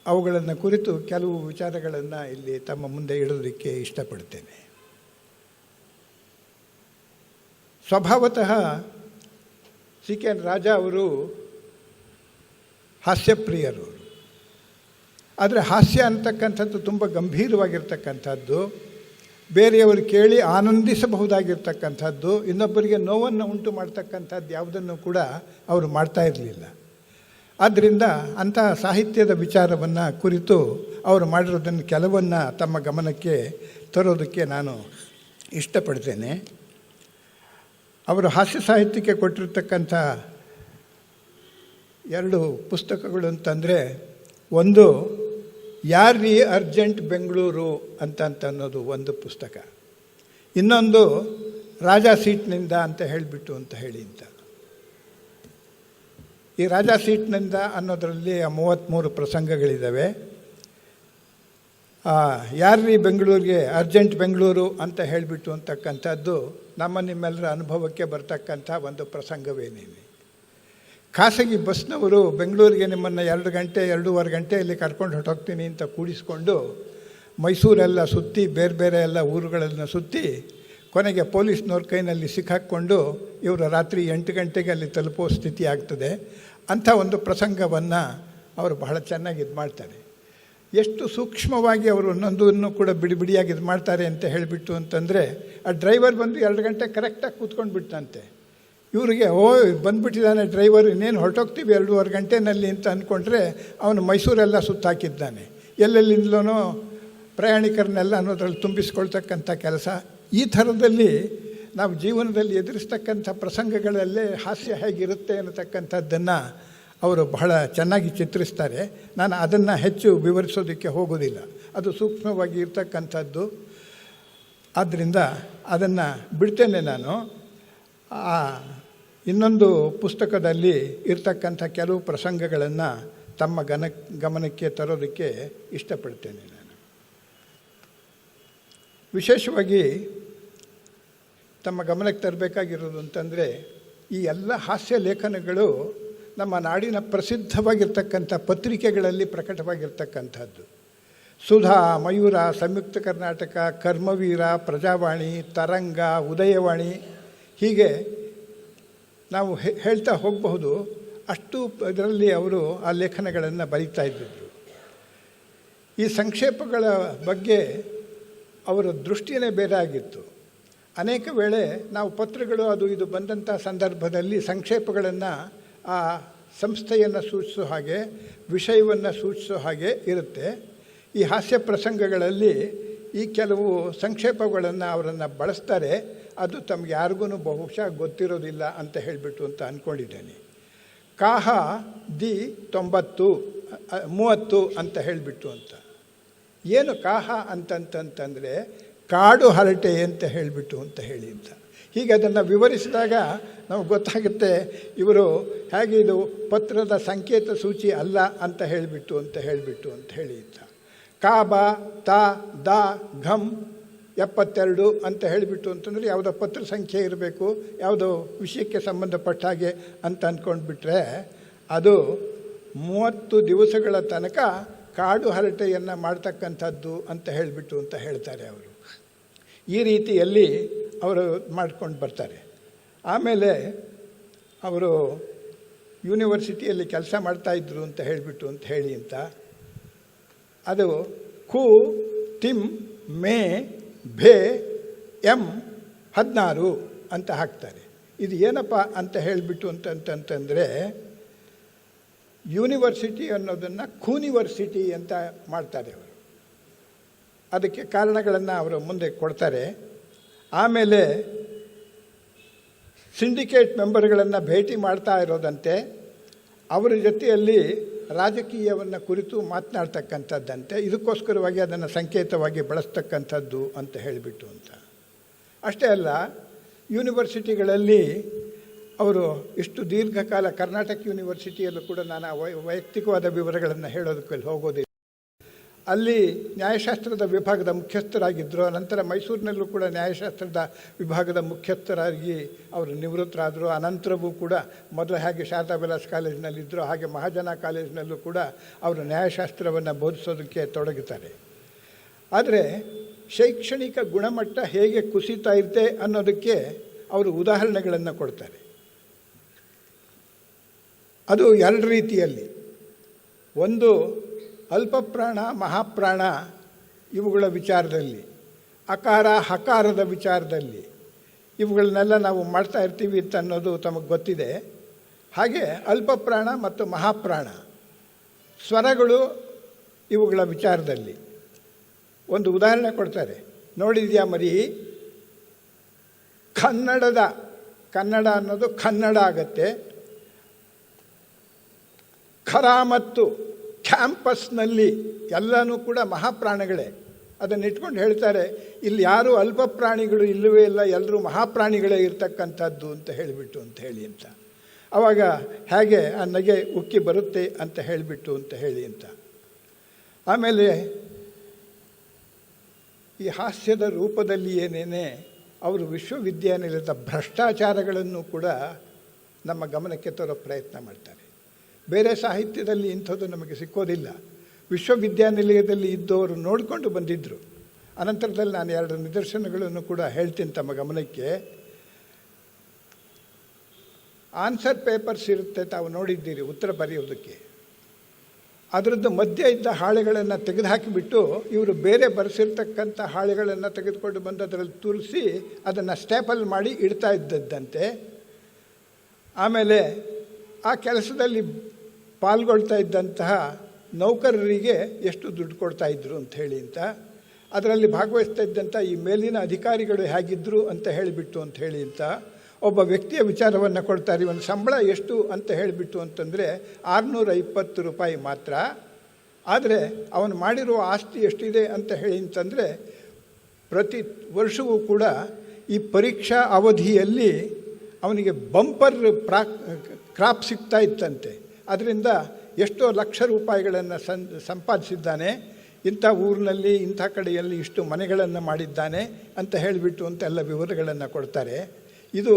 ಅವುಗಳನ್ನು ಕುರಿತು ಕೆಲವು ವಿಚಾರಗಳನ್ನು ಇಲ್ಲಿ ತಮ್ಮ ಮುಂದೆ ಇಡೋದಕ್ಕೆ ಇಷ್ಟಪಡ್ತೇನೆ. ಸ್ವಭಾವತಃ ಸಿ.ಕೆ. ರಾಜ ಅವರು ಹಾಸ್ಯಪ್ರಿಯರು. ಆದರೆ ಹಾಸ್ಯ ಅಂತಕ್ಕಂಥದ್ದು ತುಂಬ ಗಂಭೀರವಾಗಿರ್ತಕ್ಕಂಥದ್ದು, ಬೇರೆಯವರು ಕೇಳಿ ಆನಂದಿಸಬಹುದಾಗಿರ್ತಕ್ಕಂಥದ್ದು, ಇನ್ನೊಬ್ಬರಿಗೆ ನೋವನ್ನು ಉಂಟು ಮಾಡ್ತಕ್ಕಂಥದ್ದು ಯಾವುದನ್ನು ಕೂಡ ಅವರು ಮಾಡ್ತಾ ಇರಲಿಲ್ಲ. ಆದ್ದರಿಂದ ಅಂತಹ ಸಾಹಿತ್ಯದ ವಿಚಾರವನ್ನು ಕುರಿತು ಅವರು ಮಾಡಿರೋದನ್ನು ಕೆಲವನ್ನು ತಮ್ಮ ಗಮನಕ್ಕೆ ತರೋದಕ್ಕೆ ನಾನು ಇಷ್ಟಪಡ್ತೇನೆ. ಅವರು ಹಾಸ್ಯ ಸಾಹಿತ್ಯಕ್ಕೆ ಕೊಟ್ಟಿರ್ತಕ್ಕಂಥ 2 ಪುಸ್ತಕಗಳು ಅಂತಂದರೆ, ಒಂದು ಯಾರ್ರೀ ಅರ್ಜೆಂಟ್ ಬೆಂಗಳೂರು ಅಂತ ಅನ್ನೋದು ಒಂದು ಪುಸ್ತಕ, ಇನ್ನೊಂದು ರಾಜಾ ಸೀಟ್ನಿಂದ ಅಂತ ಹೇಳಿಬಿಟ್ಟು ಅಂತ ಹೇಳಿ ಅಂತ. ಈ ರಾಜಾ ಸೀಟ್ನಿಂದ ಅನ್ನೋದರಲ್ಲಿ 33 ಪ್ರಸಂಗಗಳಿದ್ದಾವೆ. ಯಾರ್ರೀ ಬೆಂಗಳೂರಿಗೆ ಅರ್ಜೆಂಟ್ ಬೆಂಗಳೂರು ಅಂತ ಹೇಳಿಬಿಟ್ಟು ಅಂತಕ್ಕಂಥದ್ದು ನಿಮ್ಮೆಲ್ಲರ ಅನುಭವಕ್ಕೆ ಬರ್ತಕ್ಕಂಥ ಒಂದು ಪ್ರಸಂಗವೇನೇನೆ. ಖಾಸಗಿ ಬಸ್ನವರು ಬೆಂಗಳೂರಿಗೆ ನಿಮ್ಮನ್ನು 2 ಗಂಟೆ 2.5 ಗಂಟೆಯಲ್ಲಿ ಕರ್ಕೊಂಡು ಹೊರಟೋಗ್ತೀನಿ ಅಂತ ಕೂಡಿಸ್ಕೊಂಡು ಮೈಸೂರೆಲ್ಲ ಸುತ್ತಿ ಬೇರೆ ಬೇರೆ ಎಲ್ಲ ಊರುಗಳನ್ನು ಸುತ್ತಿ ಕೊನೆಗೆ ಪೊಲೀಸ್ನವ್ರ ಕೈನಲ್ಲಿ ಸಿಕ್ಕಾಕ್ಕೊಂಡು ಇವರು ರಾತ್ರಿ 8 ಗಂಟೆಗೆ ಅಲ್ಲಿ ತಲುಪೋ ಸ್ಥಿತಿ ಆಗ್ತದೆ. ಅಂಥ ಒಂದು ಪ್ರಸಂಗವನ್ನು ಅವರು ಬಹಳ ಚೆನ್ನಾಗಿ ಇದು ಮಾಡ್ತಾರೆ. ಎಷ್ಟು ಸೂಕ್ಷ್ಮವಾಗಿ ಅವರು ಒಂದೊಂದನ್ನು ಕೂಡ ಬಿಡಿಯಾಗಿ ಇದು ಮಾಡ್ತಾರೆ ಅಂತ ಹೇಳಿಬಿಟ್ಟು ಅಂತಂದರೆ, ಆ ಡ್ರೈವರ್ ಬಂದು 2 ಗಂಟೆ ಕರೆಕ್ಟಾಗಿ ಕೂತ್ಕೊಂಡು ಬಿಟ್ಟಂತೆ. ಇವರಿಗೆ ಬಂದುಬಿಟ್ಟಿದ್ದಾನೆ ಡ್ರೈವರ್, ಇನ್ನೇನು ಹೊರಟೋಗ್ತೀವಿ 2.5 ಗಂಟೆನಲ್ಲಿ ಅಂತ ಅಂದ್ಕೊಂಡ್ರೆ ಅವನು ಮೈಸೂರೆಲ್ಲ ಸುತ್ತಾಕಿದ್ದಾನೆ. ಎಲ್ಲೆಲ್ಲಿಂದಲೂ ಪ್ರಯಾಣಿಕರನ್ನೆಲ್ಲ ಅನ್ನೋದ್ರಲ್ಲಿ ತುಂಬಿಸ್ಕೊಳ್ತಕ್ಕಂಥ ಕೆಲಸ. ಈ ಥರದಲ್ಲಿ ನಾವು ಜೀವನದಲ್ಲಿ ಎದುರಿಸ್ತಕ್ಕಂಥ ಪ್ರಸಂಗಗಳಲ್ಲೇ ಹಾಸ್ಯ ಹೇಗಿರುತ್ತೆ ಅನ್ನತಕ್ಕಂಥದ್ದನ್ನು ಅವರು ಬಹಳ ಚೆನ್ನಾಗಿ ಚಿತ್ರಿಸ್ತಾರೆ. ನಾನು ಅದನ್ನು ಹೆಚ್ಚು ವಿವರಿಸೋದಕ್ಕೆ ಹೋಗೋದಿಲ್ಲ, ಅದು ಸೂಕ್ಷ್ಮವಾಗಿ ಇರ್ತಕ್ಕಂಥದ್ದು. ಆದ್ದರಿಂದ ಅದನ್ನು ಬಿಡ್ತೇನೆ ನಾನು. ಇನ್ನೊಂದು ಪುಸ್ತಕದಲ್ಲಿ ಇರ್ತಕ್ಕಂಥ ಕೆಲವು ಪ್ರಸಂಗಗಳನ್ನು ತಮ್ಮ ಗಮನಕ್ಕೆ ತರೋದಕ್ಕೆ ಇಷ್ಟಪಡ್ತೇನೆ ನಾನು. ವಿಶೇಷವಾಗಿ ತಮ್ಮ ಗಮನಕ್ಕೆ ತರಬೇಕಾಗಿರೋದು ಅಂತಂದರೆ, ಈ ಎಲ್ಲ ಹಾಸ್ಯ ಲೇಖನಗಳು ನಮ್ಮ ನಾಡಿನ ಪ್ರಸಿದ್ಧವಾಗಿರ್ತಕ್ಕಂಥ ಪತ್ರಿಕೆಗಳಲ್ಲಿ ಪ್ರಕಟವಾಗಿರ್ತಕ್ಕಂಥದ್ದು. ಸುಧಾ, ಮಯೂರ, ಸಂಯುಕ್ತ ಕರ್ನಾಟಕ, ಕರ್ಮವೀರ, ಪ್ರಜಾವಾಣಿ, ತರಂಗ, ಉದಯವಾಣಿ, ಹೀಗೆ ನಾವು ಹೇಳ್ತಾ ಹೋಗಬಹುದು. ಅಷ್ಟು ಇದರಲ್ಲಿ ಅವರು ಆ ಲೇಖನಗಳನ್ನು ಬರೀತಾ ಇದ್ದಿದ್ರು. ಈ ಸಂಕ್ಷೇಪಗಳ ಬಗ್ಗೆ ಅವರ ದೃಷ್ಟಿಯೇ ಬೇರೆ ಆಗಿತ್ತು. ಅನೇಕ ವೇಳೆ ನಾವು ಪತ್ರಗಳು ಅದು ಇದು ಬಂದಂಥ ಸಂದರ್ಭದಲ್ಲಿ ಸಂಕ್ಷೇಪಗಳನ್ನು ಆ ಸಂಸ್ಥೆಯನ್ನು ಸೂಚಿಸೋ ಹಾಗೆ, ವಿಷಯವನ್ನು ಸೂಚಿಸೋ ಹಾಗೆ ಇರುತ್ತೆ. ಈ ಹಾಸ್ಯ ಪ್ರಸಂಗಗಳಲ್ಲಿ ಈ ಕೆಲವು ಸಂಕ್ಷೇಪಗಳನ್ನು ಅವರನ್ನು ಬಳಸ್ತಾರೆ. ಅದು ತಮಗೆ ಯಾರಿಗೂ ಬಹುಶಃ ಗೊತ್ತಿರೋದಿಲ್ಲ ಅಂತ ಹೇಳಿಬಿಟ್ಟು ಅಂತ ಅಂದ್ಕೊಂಡಿದ್ದೇನೆ. ಕಾಹ ದಿ 30 ಅಂತ ಹೇಳಿಬಿಟ್ಟು ಅಂತ. ಏನು ಕಾಹ ಅಂತಂತಂದರೆ ಕಾಡು ಹರಟೆ ಅಂತ ಹೇಳಿಬಿಟ್ಟು ಅಂತ ಹೇಳಿ ಅಂತ. ಹೀಗೆ ಅದನ್ನು ವಿವರಿಸಿದಾಗ ನಮಗೆ ಗೊತ್ತಾಗುತ್ತೆ ಇವರು ಹೇಗೆ ಇದು ಪತ್ರದ ಸಂಕೇತ ಸೂಚಿ ಅಲ್ಲ ಅಂತ ಹೇಳಿಬಿಟ್ಟು ಅಂತ ಹೇಳಿ ಅಂತ. ಕಾಬ ತ ದ ಘಮ್ 72 ಅಂತ ಹೇಳಿಬಿಟ್ಟು ಅಂತಂದರೆ ಯಾವುದೋ ಪತ್ರ ಸಂಖ್ಯೆ ಇರಬೇಕು, ಯಾವುದೋ ವಿಷಯಕ್ಕೆ ಸಂಬಂಧಪಟ್ಟ ಹಾಗೆ ಅಂತ ಅಂದ್ಕೊಂಡ್ಬಿಟ್ರೆ ಅದು 30 ದಿವಸಗಳ ತನಕ ಕಾಡು ಹರಟೆಯನ್ನು ಮಾಡ್ತಕ್ಕಂಥದ್ದು ಅಂತ ಹೇಳಿಬಿಟ್ಟು ಅಂತ ಹೇಳ್ತಾರೆ ಅವರು. ಈ ರೀತಿಯಲ್ಲಿ ಅವರು ಮಾಡ್ಕೊಂಡು ಬರ್ತಾರೆ. ಆಮೇಲೆ ಅವರು ಯೂನಿವರ್ಸಿಟಿಯಲ್ಲಿ ಕೆಲಸ ಮಾಡ್ತಾಯಿದ್ರು ಅಂತ ಹೇಳಿಬಿಟ್ಟು ಅಂತ ಹೇಳಿ ಅಂತ. ಅದು ಕು ತಿಮ್ ಮೇ ಭೇ ಎಂ 16 ಅಂತ ಹಾಕ್ತಾರೆ. ಇದು ಏನಪ್ಪ ಅಂತ ಹೇಳಿಬಿಟ್ಟು ಅಂತಂತಂದರೆ, ಯೂನಿವರ್ಸಿಟಿ ಅನ್ನೋದನ್ನು ಕೂನಿವರ್ಸಿಟಿ ಅಂತ ಮಾಡ್ತಾರೆ ಅವರು. ಅದಕ್ಕೆ ಕಾರಣಗಳನ್ನು ಅವರು ಮುಂದೆ ಕೊಡ್ತಾರೆ. ಆಮೇಲೆ ಸಿಂಡಿಕೇಟ್ ಮೆಂಬರ್ಗಳನ್ನು ಭೇಟಿ ಮಾಡ್ತಾ ಇರೋದಂತೆ, ಅವರ ಜೊತೆಯಲ್ಲಿ ರಾಜಕೀಯವನ್ನು ಕುರಿತು ಮಾತನಾಡ್ತಕ್ಕಂಥದ್ದಂತೆ. ಇದಕ್ಕೋಸ್ಕರವಾಗಿ ಅದನ್ನು ಸಂಕೇತವಾಗಿ ಬಳಸ್ತಕ್ಕಂಥದ್ದು ಅಂತ ಹೇಳಿಬಿಟ್ಟು ಅಂತ. ಅಷ್ಟೇ ಅಲ್ಲ, ಯೂನಿವರ್ಸಿಟಿಗಳಲ್ಲಿ ಅವರು ಇಷ್ಟು ದೀರ್ಘಕಾಲ, ಕರ್ನಾಟಕ ಯೂನಿವರ್ಸಿಟಿಯಲ್ಲೂ ಕೂಡ ನಾನು ವೈಯಕ್ತಿಕವಾದ ವಿವರಗಳನ್ನು ಹೇಳೋದಕ್ಕೆ ಹೋಗೋದಿಲ್ಲ. ಅಲ್ಲಿ ನ್ಯಾಯಶಾಸ್ತ್ರದ ವಿಭಾಗದ ಮುಖ್ಯಸ್ಥರಾಗಿದ್ದರು. ನಂತರ ಮೈಸೂರಿನಲ್ಲೂ ಕೂಡ ನ್ಯಾಯಶಾಸ್ತ್ರದ ವಿಭಾಗದ ಮುಖ್ಯಸ್ಥರಾಗಿ ಅವರು ನಿವೃತ್ತರಾದರು. ಅನಂತರವೂ ಕೂಡ ಮೊದಲು ಹಾಗೆ ಶಾರದಾ ವಿಲಾಸ್ ಕಾಲೇಜಿನಲ್ಲಿದ್ದರು, ಹಾಗೆ ಮಹಾಜನ ಕಾಲೇಜಿನಲ್ಲೂ ಕೂಡ ಅವರು ನ್ಯಾಯಶಾಸ್ತ್ರವನ್ನು ಬೋಧಿಸೋದಕ್ಕೆ ತೊಡಗುತ್ತಾರೆ. ಆದರೆ ಶೈಕ್ಷಣಿಕ ಗುಣಮಟ್ಟ ಹೇಗೆ ಕುಸಿತಾ ಇರುತ್ತೆ ಅನ್ನೋದಕ್ಕೆ ಅವರು ಉದಾಹರಣೆಗಳನ್ನು ಕೊಡ್ತಾರೆ. ಅದು 2 ರೀತಿಯಲ್ಲಿ. ಒಂದು ಅಲ್ಪಪ್ರಾಣ ಮಹಾಪ್ರಾಣ ಇವುಗಳ ವಿಚಾರದಲ್ಲಿ, ಅಕಾರ ಹಕಾರದ ವಿಚಾರದಲ್ಲಿ, ಇವುಗಳನ್ನೆಲ್ಲ ನಾವು ಮಾಡ್ತಾ ಇರ್ತೀವಿ ಅಂತ ಅನ್ನೋದು ತಮಗೆ ಗೊತ್ತಿದೆ. ಹಾಗೆ ಅಲ್ಪಪ್ರಾಣ ಮತ್ತು ಮಹಾಪ್ರಾಣ ಸ್ವರಗಳು ಇವುಗಳ ವಿಚಾರದಲ್ಲಿ ಒಂದು ಉದಾಹರಣೆ ಕೊಡ್ತಾರೆ. ನೋಡಿದ್ಯಾ ಮರಿ, ಕನ್ನಡ ಅನ್ನೋದು ಕನ್ನಡ ಆಗತ್ತೆ. ಖರ ಮತ್ತು ಕ್ಯಾಂಪಸ್ನಲ್ಲಿ ಎಲ್ಲನೂ ಕೂಡ ಮಹಾಪ್ರಾಣಿಗಳೇ. ಅದನ್ನು ಇಟ್ಕೊಂಡು ಹೇಳ್ತಾರೆ, ಇಲ್ಲಿ ಯಾರೂ ಅಲ್ಪ ಪ್ರಾಣಿಗಳು ಇಲ್ಲವೇ ಇಲ್ಲ, ಎಲ್ಲರೂ ಮಹಾಪ್ರಾಣಿಗಳೇ ಇರ್ತಕ್ಕಂಥದ್ದು ಅಂತ ಹೇಳಿಬಿಟ್ಟು ಅಂತ ಹೇಳಿ ಅಂತ. ಆವಾಗ ಹೇಗೆ ಆ ನಗೆ ಉಕ್ಕಿ ಬರುತ್ತೆ ಅಂತ ಹೇಳಿಬಿಟ್ಟು ಅಂತ ಹೇಳಿ ಅಂತ. ಆಮೇಲೆ ಈ ಹಾಸ್ಯದ ರೂಪದಲ್ಲಿ ಏನೇನೆ ಅವರು ವಿಶ್ವವಿದ್ಯಾನಿಲಯದ ಭ್ರಷ್ಟಾಚಾರಗಳನ್ನು ಕೂಡ ನಮ್ಮ ಗಮನಕ್ಕೆ ತರೋ ಪ್ರಯತ್ನ ಮಾಡ್ತಾರೆ. ಬೇರೆ ಸಾಹಿತ್ಯದಲ್ಲಿ ಇಂಥದ್ದು ನಮಗೆ ಸಿಕ್ಕೋದಿಲ್ಲ. ವಿಶ್ವವಿದ್ಯಾನಿಲಯದಲ್ಲಿ ಇದ್ದವರು ನೋಡಿಕೊಂಡು ಬಂದಿದ್ದರು. ಅನಂತರದಲ್ಲಿ ನಾನು 2 ನಿದರ್ಶನಗಳನ್ನು ಕೂಡ ಹೇಳ್ತೀನಿ ತಮ್ಮ ಗಮನಕ್ಕೆ. ಆನ್ಸರ್ ಪೇಪರ್ಸ್ ಇರುತ್ತೆ, ತಾವು ನೋಡಿದ್ದೀರಿ, ಉತ್ತರ ಬರೆಯೋದಕ್ಕೆ. ಅದರದ್ದು ಮಧ್ಯೆ ಇದ್ದ ಹಾಳೆಗಳನ್ನು ತೆಗೆದುಹಾಕಿಬಿಟ್ಟು ಇವರು ಬೇರೆ ಬರೆಸಿರ್ತಕ್ಕಂಥ ಹಾಳೆಗಳನ್ನು ತೆಗೆದುಕೊಂಡು ಬಂದು ಅದರಲ್ಲಿ ತುರಿಸಿ ಅದನ್ನು ಸ್ಟೇಪಲ್ ಮಾಡಿ ಇಡ್ತಾ ಇದ್ದದ್ದಂತೆ. ಆಮೇಲೆ ಆ ಕೆಲಸದಲ್ಲಿ ಪಾಲ್ಗೊಳ್ತಾ ಇದ್ದಂತಹ ನೌಕರರಿಗೆ ಎಷ್ಟು ದುಡ್ಡು ಕೊಡ್ತಾಯಿದ್ರು ಅಂತ ಹೇಳಿ ಅಂತ, ಅದರಲ್ಲಿ ಭಾಗವಹಿಸ್ತಾ ಇದ್ದಂಥ ಈ ಮೇಲಿನ ಅಧಿಕಾರಿಗಳು ಹೇಗಿದ್ದರು ಅಂತ ಹೇಳಿಬಿಟ್ಟು ಅಂತ ಹೇಳಿ ಅಂತ ಒಬ್ಬ ವ್ಯಕ್ತಿಯ ವಿಚಾರವನ್ನು ಕೊಡ್ತಾರೆ. ಇವನ ಸಂಬಳ ಎಷ್ಟು ಅಂತ ಹೇಳಿಬಿಟ್ಟು ಅಂತಂದರೆ 620 ರೂಪಾಯಿ ಮಾತ್ರ. ಆದರೆ ಅವನು ಮಾಡಿರುವ ಆಸ್ತಿ ಎಷ್ಟಿದೆ ಅಂತ ಹೇಳಿ ಅಂತಂದರೆ ಪ್ರತಿ ವರ್ಷವೂ ಕೂಡ ಈ ಪರೀಕ್ಷಾ ಅವಧಿಯಲ್ಲಿ ಅವನಿಗೆ ಬಂಪರ್ ಕ್ರಾಪ್ ಸಿಗ್ತಾ ಇತ್ತಂತೆ. ಅದರಿಂದ ಎಷ್ಟೋ ಲಕ್ಷ ರೂಪಾಯಿಗಳನ್ನು ಸಂಪಾದಿಸಿದ್ದಾನೆ. ಇಂಥ ಊರಿನಲ್ಲಿ ಇಂಥ ಕಡೆಯಲ್ಲಿ ಇಷ್ಟು ಮನೆಗಳನ್ನು ಮಾಡಿದ್ದಾನೆ ಅಂತ ಹೇಳಿಬಿಟ್ಟು ಅಂತ ಎಲ್ಲ ವಿವರಗಳನ್ನು ಕೊಡ್ತಾರೆ. ಇದು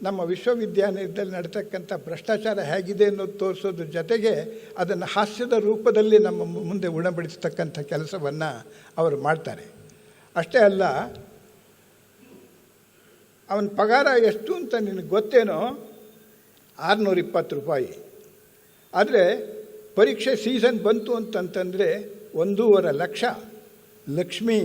ನಮ್ಮ ವಿಶ್ವವಿದ್ಯಾನಿಲಯದಲ್ಲಿ ನಡೀತಕ್ಕಂಥ ಭ್ರಷ್ಟಾಚಾರ ಹೇಗಿದೆ ಅನ್ನೋದು ತೋರಿಸೋದ್ರ ಜೊತೆಗೆ ಅದನ್ನು ಹಾಸ್ಯದ ರೂಪದಲ್ಲಿ ನಮ್ಮ ಮುಂದೆ ಉಣಬಡಿಸ್ತಕ್ಕಂಥ ಕೆಲಸವನ್ನು ಅವರು ಮಾಡ್ತಾರೆ. ಅಷ್ಟೇ ಅಲ್ಲ, ಅವನ ಪಗಾರ ಎಷ್ಟು ಅಂತ ನಿನಗೆ ಗೊತ್ತೇನೋ? 620 ರೂಪಾಯಿ. ಆದರೆ ಪರೀಕ್ಷೆ ಸೀಸನ್ ಬಂತು ಅಂತಂತಂದರೆ 1.5 ಲಕ್ಷ ಲಕ್ಷ್ಮಿ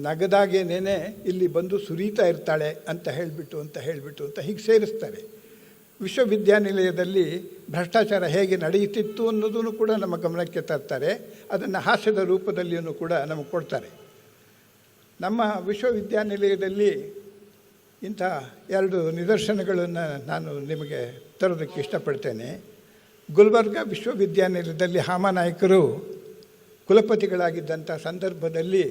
ನಗದಾಗೇನೇ ಇಲ್ಲಿ ಬಂದು ಸುರಿತಾ ಇರ್ತಾಳೆ ಅಂತ ಹೇಳಿಬಿಟ್ಟು ಹೀಗೆ ಸೇರಿಸ್ತಾರೆ. ವಿಶ್ವವಿದ್ಯಾನಿಲಯದಲ್ಲಿ ಭ್ರಷ್ಟಾಚಾರ ಹೇಗೆ ನಡೆಯುತ್ತಿತ್ತು ಅನ್ನೋದನ್ನು ಕೂಡ ನಮ್ಮ ಗಮನಕ್ಕೆ ತರ್ತಾರೆ. ಅದನ್ನು ಹಾಸ್ಯದ ರೂಪದಲ್ಲಿಯೂ ಕೂಡ ನಮಗೆ ಕೊಡ್ತಾರೆ. ನಮ್ಮ ವಿಶ್ವವಿದ್ಯಾನಿಲಯದಲ್ಲಿ ಇಂಥ 2 ನಿದರ್ಶನಗಳನ್ನು ನಾನು ನಿಮಗೆ ತರೋದಕ್ಕೆ ಇಷ್ಟಪಡ್ತೇನೆ. ಗುಲ್ಬರ್ಗ ವಿಶ್ವವಿದ್ಯಾನಿಲಯದಲ್ಲಿ ಹಾಮಾನಾಯಕರು ಕುಲಪತಿಗಳಾಗಿದ್ದಂಥ ಸಂದರ್ಭದಲ್ಲಿ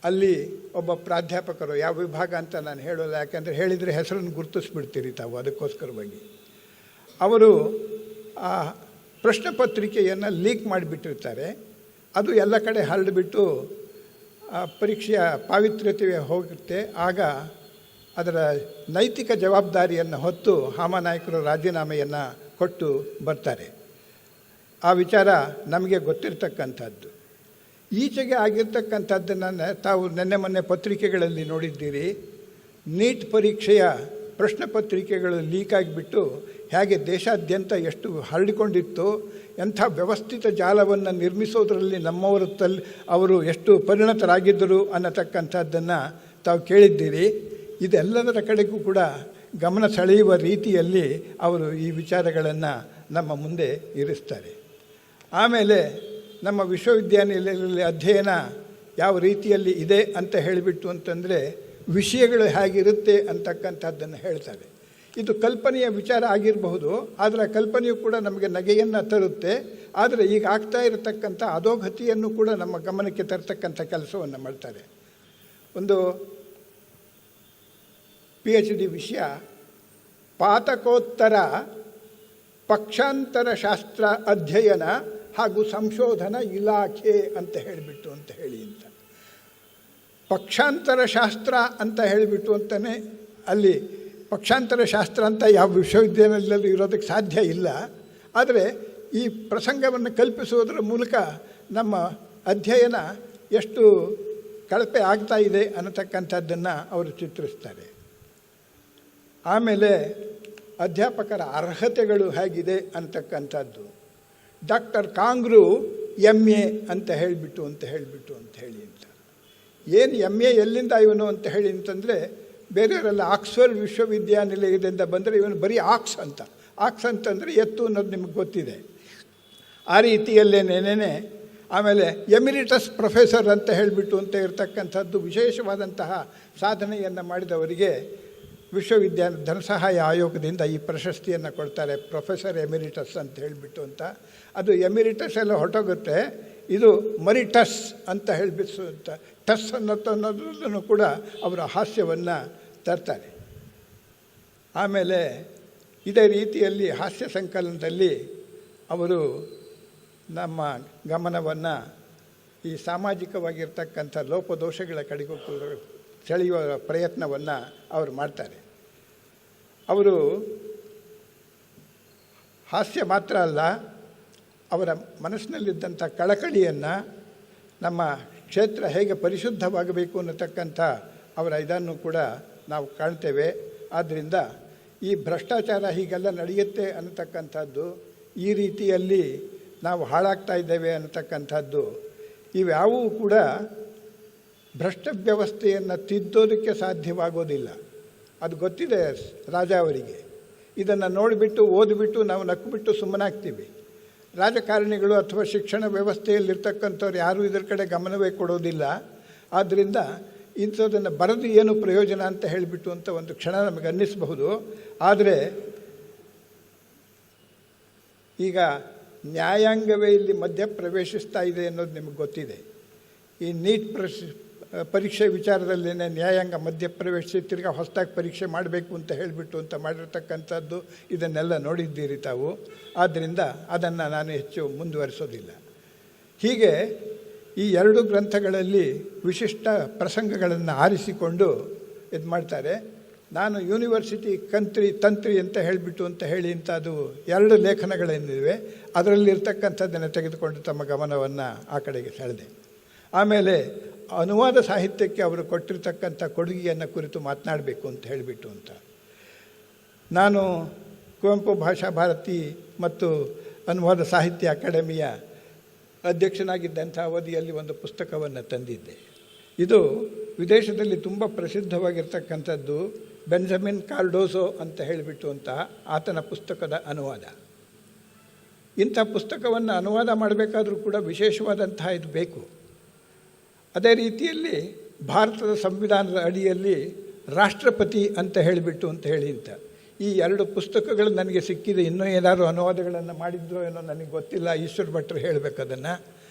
ಅಲ್ಲಿ ಒಬ್ಬ ಪ್ರಾಧ್ಯಾಪಕರು, ಯಾವ ವಿಭಾಗ ಅಂತ ನಾನು ಹೇಳೋಲ್ಲ, ಯಾಕೆಂದರೆ ಹೇಳಿದರೆ ಹೆಸರನ್ನು ಗುರುತಿಸ್ಬಿಡ್ತೀರಿ ತಾವು, ಅದಕ್ಕೋಸ್ಕರವಾಗಿ ಅವರು ಆ ಪ್ರಶ್ನೆ ಪತ್ರಿಕೆಯನ್ನು ಲೀಕ್ ಮಾಡಿಬಿಟ್ಟಿರ್ತಾರೆ. ಅದು ಎಲ್ಲ ಕಡೆ ಹರಡಿಬಿಟ್ಟು ಪರೀಕ್ಷೆಯ ಪಾವಿತ್ರ್ಯತೆ ಹೋಗುತ್ತೆ. ಆಗ ಅದರ ನೈತಿಕ ಜವಾಬ್ದಾರಿಯನ್ನು ಹೊತ್ತು ಹಾಮಾನಾಯಕರು ರಾಜೀನಾಮೆಯನ್ನು ಕೊಟ್ಟು ಬರ್ತಾರೆ. ಆ ವಿಚಾರ ನಮಗೆ ಗೊತ್ತಿರ್ತಕ್ಕಂಥದ್ದು. ಈಚೆಗೆ ಆಗಿರ್ತಕ್ಕಂಥದ್ದನ್ನು ತಾವು ಮೊನ್ನೆ ಪತ್ರಿಕೆಗಳಲ್ಲಿ ನೋಡಿದ್ದೀರಿ. ನೀಟ್ ಪರೀಕ್ಷೆಯ ಪ್ರಶ್ನೆ ಪತ್ರಿಕೆಗಳು ಲೀಕ್ ಆಗಿಬಿಟ್ಟು ಹೇಗೆ ದೇಶಾದ್ಯಂತ ಎಷ್ಟು ಹರಡಿಕೊಂಡಿತ್ತು, ಎಂಥ ವ್ಯವಸ್ಥಿತ ಜಾಲವನ್ನು ನಿರ್ಮಿಸೋದರಲ್ಲಿ ಅವರು ಎಷ್ಟು ಪರಿಣತರಾಗಿದ್ದರು ಅನ್ನತಕ್ಕಂಥದ್ದನ್ನು ತಾವು ಕೇಳಿದ್ದೀರಿ. ಇದೆಲ್ಲದರ ಕಡೆಗೂ ಕೂಡ ಗಮನ ಸೆಳೆಯುವ ರೀತಿಯಲ್ಲಿ ಅವರು ಈ ವಿಚಾರಗಳನ್ನು ನಮ್ಮ ಮುಂದೆ ಇರಿಸ್ತಾರೆ. ಆಮೇಲೆ ನಮ್ಮ ವಿಶ್ವವಿದ್ಯಾನಿಲಯದಲ್ಲಿ ಅಧ್ಯಯನ ಯಾವ ರೀತಿಯಲ್ಲಿ ಇದೆ ಅಂತ ಹೇಳಿಬಿಟ್ಟು ಅಂತಂದರೆ ವಿಷಯಗಳು ಹೇಗಿರುತ್ತೆ ಅಂತಕ್ಕಂಥದ್ದನ್ನು ಹೇಳ್ತಾರೆ. ಇದು ಕಲ್ಪನೆಯ ವಿಚಾರ ಆಗಿರಬಹುದು, ಆದರೆ ಕಲ್ಪನೆಯು ಕೂಡ ನಮಗೆ ನಗೆಯನ್ನು ತರುತ್ತೆ. ಆದರೆ ಈಗ ಆಗ್ತಾ ಇರತಕ್ಕಂಥ ಅಧೋಗತಿಯನ್ನು ಕೂಡ ನಮ್ಮ ಗಮನಕ್ಕೆ ತರ್ತಕ್ಕಂಥ ಕೆಲಸವನ್ನು ಮಾಡ್ತಾರೆ. ಒಂದು PhD ವಿಷಯ ಪಾತಕೋತ್ತರ ಪಕ್ಷಾಂತರ ಶಾಸ್ತ್ರ ಅಧ್ಯಯನ ಹಾಗೂ ಸಂಶೋಧನಾ ಇಲಾಖೆ ಅಂತ ಹೇಳಿಬಿಟ್ಟು ಅಂತ ಪಕ್ಷಾಂತರ ಶಾಸ್ತ್ರ ಅಂತ ಹೇಳಿಬಿಟ್ಟು ಅಂತಲೇ ಅಲ್ಲಿ ಪಕ್ಷಾಂತರ ಶಾಸ್ತ್ರ ಅಂತ ಯಾವ ವಿಶ್ವವಿದ್ಯಾನಿಲಯದಲ್ಲಿ ಇರೋದಕ್ಕೆ ಸಾಧ್ಯ ಇಲ್ಲ. ಆದರೆ ಈ ಪ್ರಸಂಗವನ್ನು ಕಲ್ಪಿಸುವುದರ ಮೂಲಕ ನಮ್ಮ ಅಧ್ಯಯನ ಎಷ್ಟು ಕಳಪೆ ಆಗ್ತಾ ಇದೆ ಅನ್ನತಕ್ಕಂಥದ್ದನ್ನು ಅವರು ಚಿತ್ರಿಸ್ತಾರೆ. ಆಮೇಲೆ ಅಧ್ಯಾಪಕರ ಅರ್ಹತೆಗಳು ಹೇಗಿದೆ ಅಂತಕ್ಕಂಥದ್ದು. ಡಾಕ್ಟರ್ ಕಾಂಗ್ರು MA ಅಂತ ಹೇಳಿಬಿಟ್ಟು ಅಂತ ಏನು MA ಎಲ್ಲಿಂದ ಇವನು ಅಂತ ಹೇಳಿ ಅಂತಂದರೆ ಬೇರೆಯವರೆಲ್ಲ ಆಕ್ಸ್ಫರ್ಡ್ ವಿಶ್ವವಿದ್ಯಾನಿಲಯದಿಂದ ಬಂದರೆ ಇವನು ಬರೀ ಆಕ್ಸ್ ಅಂತಂದರೆ ಎತ್ತು ಅನ್ನೋದು ನಿಮಗೆ ಗೊತ್ತಿದೆ. ಆ ರೀತಿಯಲ್ಲೇನೇನೆ ಆಮೇಲೆ ಎಮಿರಿಟಸ್ ಪ್ರೊಫೆಸರ್ ಅಂತ ಹೇಳಿಬಿಟ್ಟು ಅಂತ ಇರತಕ್ಕಂಥದ್ದು ವಿಶೇಷವಾದಂತಹ ಸಾಧನೆಯನ್ನು ಮಾಡಿದವರಿಗೆ ಧನಸಹಾಯ ಆಯೋಗದಿಂದ ಈ ಪ್ರಶಸ್ತಿಯನ್ನು ಕೊಡ್ತಾರೆ, ಪ್ರೊಫೆಸರ್ ಎಮಿರಿಟಸ್ ಅಂತ ಹೇಳಿಬಿಟ್ಟು ಅಂತ. ಅದು ಎಮಿರಿಟಸ್ ಎಲ್ಲ ಹೊರಟೋಗುತ್ತೆ, ಇದು ಮರಿಟಸ್ ಅಂತ ಹೇಳಿಬಿಟ್ಟು ಅಂತ ಟಸ್ ಅನ್ನೋದನ್ನು ಕೂಡ ಅವರ ಹಾಸ್ಯವನ್ನು ತರ್ತಾರೆ. ಆಮೇಲೆ ಇದೇ ರೀತಿಯಲ್ಲಿ ಹಾಸ್ಯ ಸಂಕಲನದಲ್ಲಿ ಅವರು ನಮ್ಮ ಗಮನವನ್ನು ಈ ಸಾಮಾಜಿಕವಾಗಿರ್ತಕ್ಕಂಥ ಲೋಪದೋಷಗಳ ಕಡೆಗೂ ಸೆಳೆಯುವ ಪ್ರಯತ್ನವನ್ನು ಅವರು ಮಾಡ್ತಾರೆ. ಅವರು ಹಾಸ್ಯ ಮಾತ್ರ ಅಲ್ಲ, ಅವರ ಮನಸ್ಸಿನಲ್ಲಿದ್ದಂಥ ಕಳಕಳಿಯನ್ನು, ನಮ್ಮ ಕ್ಷೇತ್ರ ಹೇಗೆ ಪರಿಶುದ್ಧವಾಗಬೇಕು ಅನ್ನತಕ್ಕಂಥ ಅವರ ಇದನ್ನು ಕೂಡ ನಾವು ಕಾಣ್ತೇವೆ. ಆದ್ದರಿಂದ ಈ ಭ್ರಷ್ಟಾಚಾರ ಹೀಗೆಲ್ಲ ನಡೆಯುತ್ತೆ ಅನ್ನತಕ್ಕಂಥದ್ದು, ಈ ರೀತಿಯಲ್ಲಿ ನಾವು ಹಾಳಾಗ್ತಾ ಇದ್ದೇವೆ ಅನ್ನತಕ್ಕಂಥದ್ದು, ಇವ್ಯಾವೂ ಕೂಡ ಭ್ರಷ್ಟ ವ್ಯವಸ್ಥೆಯನ್ನು ತಿದ್ದೋದಕ್ಕೆ ಸಾಧ್ಯವಾಗೋದಿಲ್ಲ. ಅದು ಗೊತ್ತಿದೆ ರಾಜ ಅವರಿಗೆ. ಇದನ್ನು ನೋಡಿಬಿಟ್ಟು ಓದಿಬಿಟ್ಟು ನಾವು ನಕ್ಕುಬಿಟ್ಟು ಸುಮ್ಮನಾಗ್ತೀವಿ. ರಾಜಕಾರಣಿಗಳು ಅಥವಾ ಶಿಕ್ಷಣ ವ್ಯವಸ್ಥೆಯಲ್ಲಿರ್ತಕ್ಕಂಥವ್ರು ಯಾರೂ ಇದರ ಕಡೆ ಗಮನವೇ ಕೊಡೋದಿಲ್ಲ. ಆದ್ದರಿಂದ ಇಂಥದ್ದನ್ನು ಬರೆದು ಏನು ಪ್ರಯೋಜನ ಅಂತ ಹೇಳಿಬಿಟ್ಟು ಅಂತ ಒಂದು ಕ್ಷಣ ನಮಗೆ ಅನ್ನಿಸಬಹುದು. ಆದರೆ ಈಗ ನ್ಯಾಯಾಂಗವೇ ಇಲ್ಲಿ ಮಧ್ಯ ಪ್ರವೇಶಿಸ್ತಾ ಇದೆ ಅನ್ನೋದು ನಿಮಗೆ ಗೊತ್ತಿದೆ. ಈ ನೀಟ್ ಪರೀಕ್ಷೆ ವಿಚಾರದಲ್ಲೇ ನ್ಯಾಯಾಂಗ ಮಧ್ಯ ಪ್ರವೇಶಿಸಿ ತಿರ್ಗಾ ಹೊಸದಾಗಿ ಪರೀಕ್ಷೆ ಮಾಡಬೇಕು ಅಂತ ಹೇಳಿಬಿಟ್ಟು ಅಂತ ಮಾಡಿರ್ತಕ್ಕಂಥದ್ದು ಇದನ್ನೆಲ್ಲ ನೋಡಿದ್ದೀರಿ ತಾವು. ಆದ್ದರಿಂದ ಅದನ್ನು ನಾನು ಹೆಚ್ಚು ಮುಂದುವರಿಸೋದಿಲ್ಲ. ಹೀಗೆ ಈ ಎರಡು ಗ್ರಂಥಗಳಲ್ಲಿ ವಿಶಿಷ್ಟ ಪ್ರಸಂಗಗಳನ್ನು ಆರಿಸಿಕೊಂಡು ಇದು ಮಾಡ್ತಾರೆ. ನಾನು ಯೂನಿವರ್ಸಿಟಿ ತಂತ್ರಿ ಅಂತ ಹೇಳಿಬಿಟ್ಟು ಅಂತ ಹೇಳಿ ಇಂಥ ಅದು 2 ಲೇಖನಗಳೇನಿವೆ ಅದರಲ್ಲಿರ್ತಕ್ಕಂಥದ್ದನ್ನು ತೆಗೆದುಕೊಂಡು ತಮ್ಮ ಗಮನವನ್ನು ಆ ಕಡೆಗೆ ಸೆಳೆದೆ. ಆಮೇಲೆ ಅನುವಾದ ಸಾಹಿತ್ಯಕ್ಕೆ ಅವರು ಕೊಟ್ಟಿರ್ತಕ್ಕಂಥ ಕೊಡುಗೆಯನ್ನು ಕುರಿತು ಮಾತನಾಡಬೇಕು ಅಂತ ಹೇಳಿಬಿಟ್ಟು ಅಂತ ನಾನು ಕುವೆಂಪು ಭಾಷಾ ಭಾರತಿ ಮತ್ತು ಅನುವಾದ ಸಾಹಿತ್ಯ ಅಕಾಡೆಮಿಯ ಅಧ್ಯಕ್ಷನಾಗಿದ್ದಂಥ ಅವಧಿಯಲ್ಲಿ ಒಂದು ಪುಸ್ತಕವನ್ನು ತಂದಿದ್ದೆ. ಇದು ವಿದೇಶದಲ್ಲಿ ತುಂಬ ಪ್ರಸಿದ್ಧವಾಗಿರ್ತಕ್ಕಂಥದ್ದು ಬೆಂಜಮಿನ್ ಕಾರ್ಡೋಸೋ ಅಂತ ಹೇಳಿಬಿಟ್ಟು ಅಂತ ಆತನ ಪುಸ್ತಕದ ಅನುವಾದ. ಇಂಥ ಪುಸ್ತಕವನ್ನು ಅನುವಾದ ಮಾಡಬೇಕಾದ್ರೂ ಕೂಡ ವಿಶೇಷವಾದಂತಹ ಇದು ಬೇಕು. ಅದೇ ರೀತಿಯಲ್ಲಿ ಭಾರತದ ಸಂವಿಧಾನದ ಅಡಿಯಲ್ಲಿ ರಾಷ್ಟ್ರಪತಿ ಅಂತ ಹೇಳಿಬಿಟ್ಟು ಅಂತ ಹೇಳಿ ಅಂತ ಈ 2 ಪುಸ್ತಕಗಳು ನನಗೆ ಸಿಕ್ಕಿದೆ. ಇನ್ನೂ ಏನಾದರೂ ಅನುವಾದಗಳನ್ನು ಮಾಡಿದ್ರೋ ಏನೋ ನನಗೆ ಗೊತ್ತಿಲ್ಲ, ಈಶ್ವರ ಭಟ್ರು ಹೇಳಬೇಕದನ್ನು.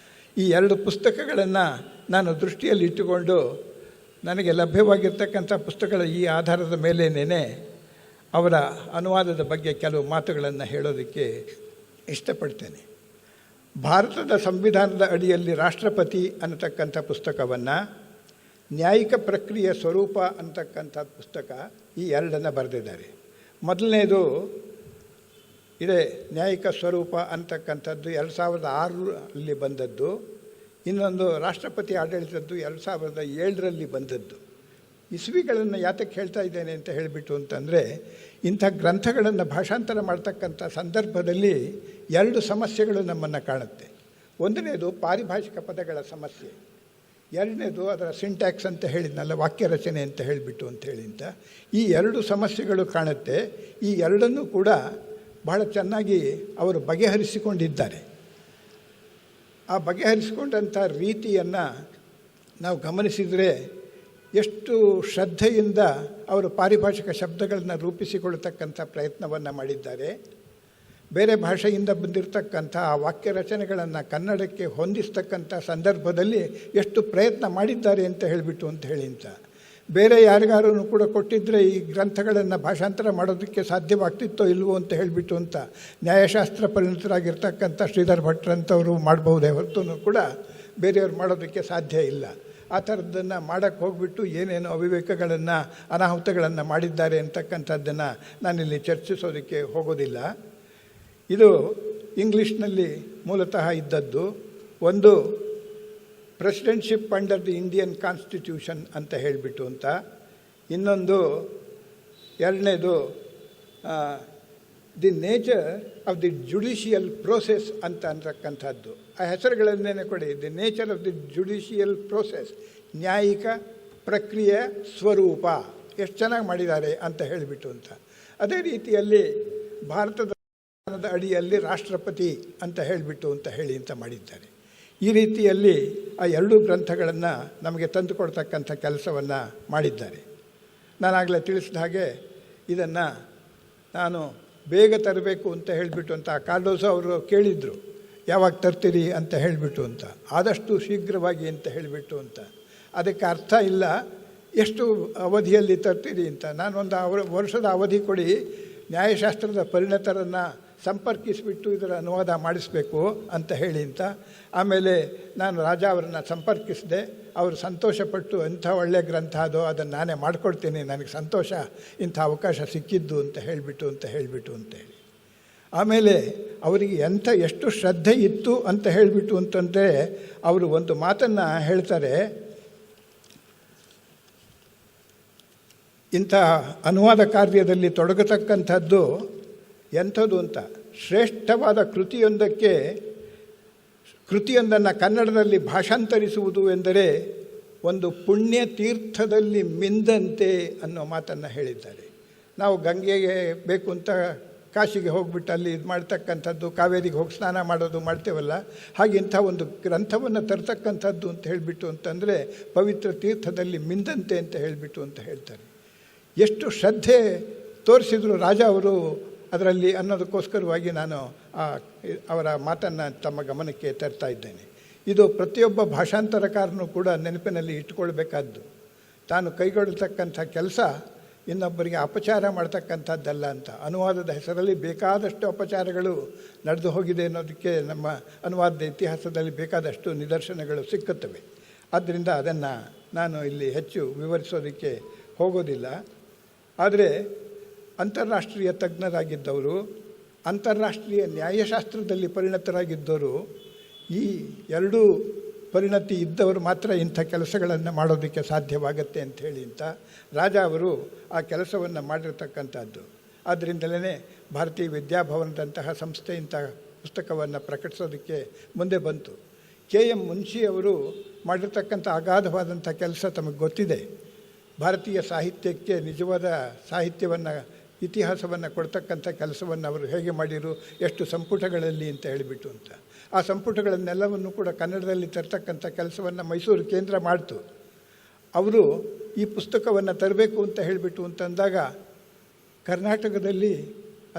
ಈ 2 ಪುಸ್ತಕಗಳನ್ನು ನಾನು ದೃಷ್ಟಿಯಲ್ಲಿ ಇಟ್ಟುಕೊಂಡು ನನಗೆ ಲಭ್ಯವಾಗಿರ್ತಕ್ಕಂಥ ಪುಸ್ತಕಗಳ ಈ ಆಧಾರದ ಮೇಲೇನೇ ಅವರ ಅನುವಾದದ ಬಗ್ಗೆ ಕೆಲವು ಮಾತುಗಳನ್ನು ಹೇಳೋದಕ್ಕೆ ಇಷ್ಟಪಡ್ತೇನೆ. ಭಾರತದ ಸಂವಿಧಾನದ ಅಡಿಯಲ್ಲಿ ರಾಷ್ಟ್ರಪತಿ ಅನ್ನತಕ್ಕಂಥ ಪುಸ್ತಕವನ್ನು, ನ್ಯಾಯಿಕ ಪ್ರಕ್ರಿಯೆ ಸ್ವರೂಪ ಅಂತಕ್ಕಂಥ ಪುಸ್ತಕ, ಈ 2 ಬರೆದಿದ್ದಾರೆ. ಮೊದಲನೇದು ಇದೇ ನ್ಯಾಯಿಕ ಸ್ವರೂಪ ಅಂತಕ್ಕಂಥದ್ದು 2006 ಬಂದದ್ದು. ಇನ್ನೊಂದು ರಾಷ್ಟ್ರಪತಿ ಆಡಳಿತದ್ದು 2007 ಬಂದದ್ದು. ಇಸ್ವಿಗಳನ್ನು ಯಾತಕ್ಕೆ ಹೇಳ್ತಾ ಇದ್ದೇನೆ ಅಂತ ಹೇಳಿಬಿಟ್ಟು ಅಂತಂದರೆ, ಇಂಥ ಗ್ರಂಥಗಳನ್ನು ಭಾಷಾಂತರ ಮಾಡ್ತಕ್ಕಂಥ ಸಂದರ್ಭದಲ್ಲಿ 2 ಸಮಸ್ಯೆಗಳು ನಮ್ಮನ್ನು ಕಾಣುತ್ತೆ. ಒಂದನೇದು ಪಾರಿಭಾಷಿಕ ಪದಗಳ ಸಮಸ್ಯೆ, ಎರಡನೇದು ಅದರ ಸಿಂಟ್ಯಾಕ್ಸ್ ಅಂತ ಹೇಳಿದ್ನಲ್ಲ, ವಾಕ್ಯ ರಚನೆ ಅಂತ ಹೇಳಿಬಿಟ್ಟು ಅಂತ ಹೇಳಿ ಅಂತ ಈ 2 ಸಮಸ್ಯೆಗಳು ಕಾಣುತ್ತೆ. ಈ 2 ಕೂಡ ಬಹಳ ಚೆನ್ನಾಗಿ ಅವರು ಬಗೆಹರಿಸಿಕೊಂಡಿದ್ದಾರೆ. ಆ ಬಗೆಹರಿಸಿಕೊಂಡಂಥ ರೀತಿಯನ್ನು ನಾವು ಗಮನಿಸಿದರೆ ಎಷ್ಟು ಶ್ರದ್ಧೆಯಿಂದ ಅವರು ಪಾರಿಭಾಷಿಕ ಶಬ್ದಗಳನ್ನು ರೂಪಿಸಿಕೊಳ್ಳತಕ್ಕಂಥ ಪ್ರಯತ್ನವನ್ನು ಮಾಡಿದ್ದಾರೆ. ಬೇರೆ ಭಾಷೆಯಿಂದ ಬಂದಿರತಕ್ಕಂಥ ಆ ವಾಕ್ಯ ರಚನೆಗಳನ್ನು ಕನ್ನಡಕ್ಕೆ ಹೊಂದಿಸ್ತಕ್ಕಂಥ ಸಂದರ್ಭದಲ್ಲಿ ಎಷ್ಟು ಪ್ರಯತ್ನ ಮಾಡಿದ್ದಾರೆ ಅಂತ ಹೇಳಿಬಿಟ್ಟು ಅಂತ ಹೇಳಿ ಅಂತ ಬೇರೆ ಯಾರಿಗಾರೂ ಕೂಡ ಕೊಟ್ಟಿದ್ದರೆ ಈ ಗ್ರಂಥಗಳನ್ನು ಭಾಷಾಂತರ ಮಾಡೋದಕ್ಕೆ ಸಾಧ್ಯವಾಗ್ತಿತ್ತೋ ಇಲ್ವೋ ಅಂತ ಹೇಳಿಬಿಟ್ಟು ಅಂತ ನ್ಯಾಯಶಾಸ್ತ್ರ ಪರಿಣಿತರಾಗಿರ್ತಕ್ಕಂಥ ಶ್ರೀಧರ್ ಭಟ್ರಂಥವರು ಮಾಡಬಹುದೇ ಹೊರತು ಕೂಡ ಬೇರೆಯವ್ರು ಮಾಡೋದಕ್ಕೆ ಸಾಧ್ಯ ಇಲ್ಲ. ಆ ಥರದ್ದನ್ನು ಮಾಡೋಕ್ಕೆ ಹೋಗ್ಬಿಟ್ಟು ಏನೇನು ಅವಿವೇಕಗಳನ್ನು ಅನಾಹುತಗಳನ್ನು ಮಾಡಿದ್ದಾರೆ ಅಂತಕ್ಕಂಥದ್ದನ್ನು ನಾನಿಲ್ಲಿ ಚರ್ಚಿಸೋದಕ್ಕೆ ಹೋಗೋದಿಲ್ಲ. ಇದು ಇಂಗ್ಲೀಷ್ನಲ್ಲಿ ಮೂಲತಃ ಇದ್ದದ್ದು. ಒಂದು presidentship under the Indian constitution ಅಂತ ಹೇಳಿಬಿಟ್ಟು ಅಂತ, ಇನ್ನೊಂದು ಎರಡನೇದು the nature of the judicial process ಅಂತ ಅಂತಕ್ಕಂಥದ್ದು. ಆ ಹೆಸರುಗಳನ್ನೇನೆ ಕೊಡಿ. The nature of the judicial process, ನ್ಯಾಯಿಕ ಪ್ರಕ್ರಿಯೆ ಸ್ವರೂಪ, ಎಷ್ಟು ಚೆನ್ನಾಗಿ ಮಾಡಿದ್ದಾರೆ ಅಂತ ಹೇಳಿಬಿಟ್ಟು ಅಂತ. ಅದೇ ರೀತಿಯಲ್ಲಿ ಭಾರತದ ಅಡಿಯಲ್ಲಿ ರಾಷ್ಟ್ರಪತಿ ಅಂತ ಹೇಳಿಬಿಟ್ಟು ಅಂತ ಹೇಳಿ ಅಂತ ಮಾಡಿದ್ದಾರೆ. ಈ ರೀತಿಯಲ್ಲಿ ಆ 2 ಗ್ರಂಥಗಳನ್ನು ನಮಗೆ ತಂದುಕೊಡ್ತಕ್ಕಂಥ ಕೆಲಸವನ್ನು ಮಾಡಿದ್ದಾರೆ. ನಾನಾಗಲೇ ತಿಳಿಸಿದ ಹಾಗೆ ಇದನ್ನು ನಾನು ಬೇಗ ತರಬೇಕು ಅಂತ ಹೇಳಿಬಿಟ್ಟು ಅಂತ ಕಾರ್ಡೋಸೋ ಅವರು ಕೇಳಿದರು, ಯಾವಾಗ ತರ್ತೀರಿ ಅಂತ ಹೇಳಿಬಿಟ್ಟು ಅಂತ. ಆದಷ್ಟು ಶೀಘ್ರವಾಗಿ ಅಂತ ಹೇಳಿಬಿಟ್ಟು ಅಂತ. ಅದಕ್ಕೆ ಅರ್ಥ ಇಲ್ಲ ಎಷ್ಟು ಅವಧಿಯಲ್ಲಿ ತರ್ತೀರಿ ಅಂತ. ನಾನೊಂದು ವರ್ಷದ ಅವಧಿ ಕೊಡಿ, ನ್ಯಾಯಶಾಸ್ತ್ರದ ಪರಿಣತರನ್ನು ಸಂಪರ್ಕಿಸಿಬಿಟ್ಟು ಇದರ ಅನುವಾದ ಮಾಡಿಸಬೇಕು ಅಂತ ಹೇಳಿ ಅಂತ. ಆಮೇಲೆ ನಾನು ರಾಜ ಅವರನ್ನು ಸಂಪರ್ಕಿಸಿದೆ. ಅವರು ಸಂತೋಷಪಟ್ಟು ಇಂಥ ಒಳ್ಳೆಯ ಗ್ರಂಥ ಅದು, ಅದನ್ನು ನಾನೇ ಮಾಡಿಕೊಡ್ತೀನಿ, ನನಗೆ ಸಂತೋಷ ಇಂಥ ಅವಕಾಶ ಸಿಕ್ಕಿದ್ದು ಅಂತ ಹೇಳಿಬಿಟ್ಟು ಅಂತ ಹೇಳಿ. ಆಮೇಲೆ ಅವರಿಗೆ ಎಷ್ಟು ಶ್ರದ್ಧೆ ಇತ್ತು ಅಂತ ಹೇಳಿಬಿಟ್ಟು ಅಂತಂದರೆ ಅವರು ಒಂದು ಮಾತನ್ನು ಹೇಳ್ತಾರೆ, ಇಂಥ ಅನುವಾದ ಕಾರ್ಯದಲ್ಲಿ ತೊಡಗತಕ್ಕಂಥದ್ದು ಎಂಥದ್ದು ಅಂತ. ಶ್ರೇಷ್ಠವಾದ ಕೃತಿಯೊಂದನ್ನು ಕನ್ನಡದಲ್ಲಿ ಭಾಷಾಂತರಿಸುವುದು ಎಂದರೆ ಒಂದು ಪುಣ್ಯ ತೀರ್ಥದಲ್ಲಿ ಮಿಂದಂತೆ ಅನ್ನೋ ಮಾತನ್ನು ಹೇಳಿದ್ದಾರೆ. ನಾವು ಗಂಗೆಗೆ ಬೇಕು ಅಂತ ಕಾಶಿಗೆ ಹೋಗ್ಬಿಟ್ಟು ಅಲ್ಲಿ ಇದು ಮಾಡ್ತಕ್ಕಂಥದ್ದು, ಕಾವೇರಿಗೆ ಹೋಗಿ ಸ್ನಾನ ಮಾಡೋದು ಮಾಡ್ತೇವಲ್ಲ, ಹಾಗೆ ಇಂಥ ಒಂದು ಗ್ರಂಥವನ್ನು ತರ್ತಕ್ಕಂಥದ್ದು ಅಂತ ಹೇಳಿಬಿಟ್ಟು ಅಂತಂದರೆ ಪವಿತ್ರ ತೀರ್ಥದಲ್ಲಿ ಮಿಂದಂತೆ ಅಂತ ಹೇಳಿಬಿಟ್ಟು ಅಂತ ಹೇಳ್ತಾರೆ. ಎಷ್ಟು ಶ್ರದ್ಧೆ ತೋರಿಸಿದ್ರು ರಾಜ ಅವರು ಅದರಲ್ಲಿ ಅನ್ನೋದಕ್ಕೋಸ್ಕರವಾಗಿ ನಾನು ಅವರ ಮಾತನ್ನು ತಮ್ಮ ಗಮನಕ್ಕೆ ತರ್ತಾ ಇದ್ದೇನೆ. ಇದು ಪ್ರತಿಯೊಬ್ಬ ಭಾಷಾಂತರಕಾರನೂ ಕೂಡ ನೆನಪಿನಲ್ಲಿ ಇಟ್ಕೊಳ್ಬೇಕಾದ್ದು. ತಾನು ಕೈಗೊಳ್ಳತಕ್ಕಂಥ ಕೆಲಸ ಇನ್ನೊಬ್ಬರಿಗೆ ಅಪಚಾರ ಮಾಡ್ತಕ್ಕಂಥದ್ದಲ್ಲ ಅಂತ. ಅನುವಾದದ ಹೆಸರಲ್ಲಿ ಬೇಕಾದಷ್ಟು ಅಪಚಾರಗಳು ನಡೆದು ಹೋಗಿದೆ ಅನ್ನೋದಕ್ಕೆ ನಮ್ಮ ಅನುವಾದದ ಇತಿಹಾಸದಲ್ಲಿ ಬೇಕಾದಷ್ಟು ನಿದರ್ಶನಗಳು ಸಿಕ್ಕುತ್ತವೆ. ಆದ್ದರಿಂದ ಅದನ್ನು ನಾನು ಇಲ್ಲಿ ಹೆಚ್ಚು ವಿವರಿಸೋದಕ್ಕೆ ಹೋಗೋದಿಲ್ಲ. ಆದರೆ ಅಂತಾರಾಷ್ಟ್ರೀಯ ತಜ್ಞರಾಗಿದ್ದವರು, ಅಂತಾರಾಷ್ಟ್ರೀಯ ನ್ಯಾಯಶಾಸ್ತ್ರದಲ್ಲಿ ಪರಿಣತರಾಗಿದ್ದವರು, ಈ ಎರಡೂ ಪರಿಣತಿ ಇದ್ದವರು ಮಾತ್ರ ಇಂಥ ಕೆಲಸಗಳನ್ನು ಮಾಡೋದಕ್ಕೆ ಸಾಧ್ಯವಾಗತ್ತೆ ಅಂಥೇಳಿ ಅಂತ ರಾಜ ಅವರು ಆ ಕೆಲಸವನ್ನು ಮಾಡಿರ್ತಕ್ಕಂಥದ್ದು. ಆದ್ದರಿಂದಲೇ ಭಾರತೀಯ ವಿದ್ಯಾಭವನದಂತಹ ಸಂಸ್ಥೆ ಇಂಥ ಪುಸ್ತಕವನ್ನು ಪ್ರಕಟಿಸೋದಕ್ಕೆ ಮುಂದೆ ಬಂತು. KM ಮುನ್ಷಿ ಅವರು ಮಾಡಿರ್ತಕ್ಕಂಥ ಅಗಾಧವಾದಂಥ ಕೆಲಸ ತಮಗೆ ಗೊತ್ತಿದೆ. ಭಾರತೀಯ ಸಾಹಿತ್ಯಕ್ಕೆ ನಿಜವಾದ ಸಾಹಿತ್ಯವನ್ನು, ಇತಿಹಾಸವನ್ನು ಕೊಡ್ತಕ್ಕಂಥ ಕೆಲಸವನ್ನು ಅವರು ಹೇಗೆ ಮಾಡಿರು, ಎಷ್ಟು ಸಂಪುಟಗಳಲ್ಲಿ ಅಂತ ಹೇಳಿಬಿಟ್ಟು ಅಂತ. ಆ ಸಂಪುಟಗಳನ್ನೆಲ್ಲವನ್ನು ಕೂಡ ಕನ್ನಡದಲ್ಲಿ ತರ್ತಕ್ಕಂಥ ಕೆಲಸವನ್ನು ಮೈಸೂರು ಕೇಂದ್ರ ಮಾಡ್ತು. ಅವರು ಈ ಪುಸ್ತಕವನ್ನು ತರಬೇಕು ಅಂತ ಹೇಳಿಬಿಟ್ಟು ಅಂತಂದಾಗ ಕರ್ನಾಟಕದಲ್ಲಿ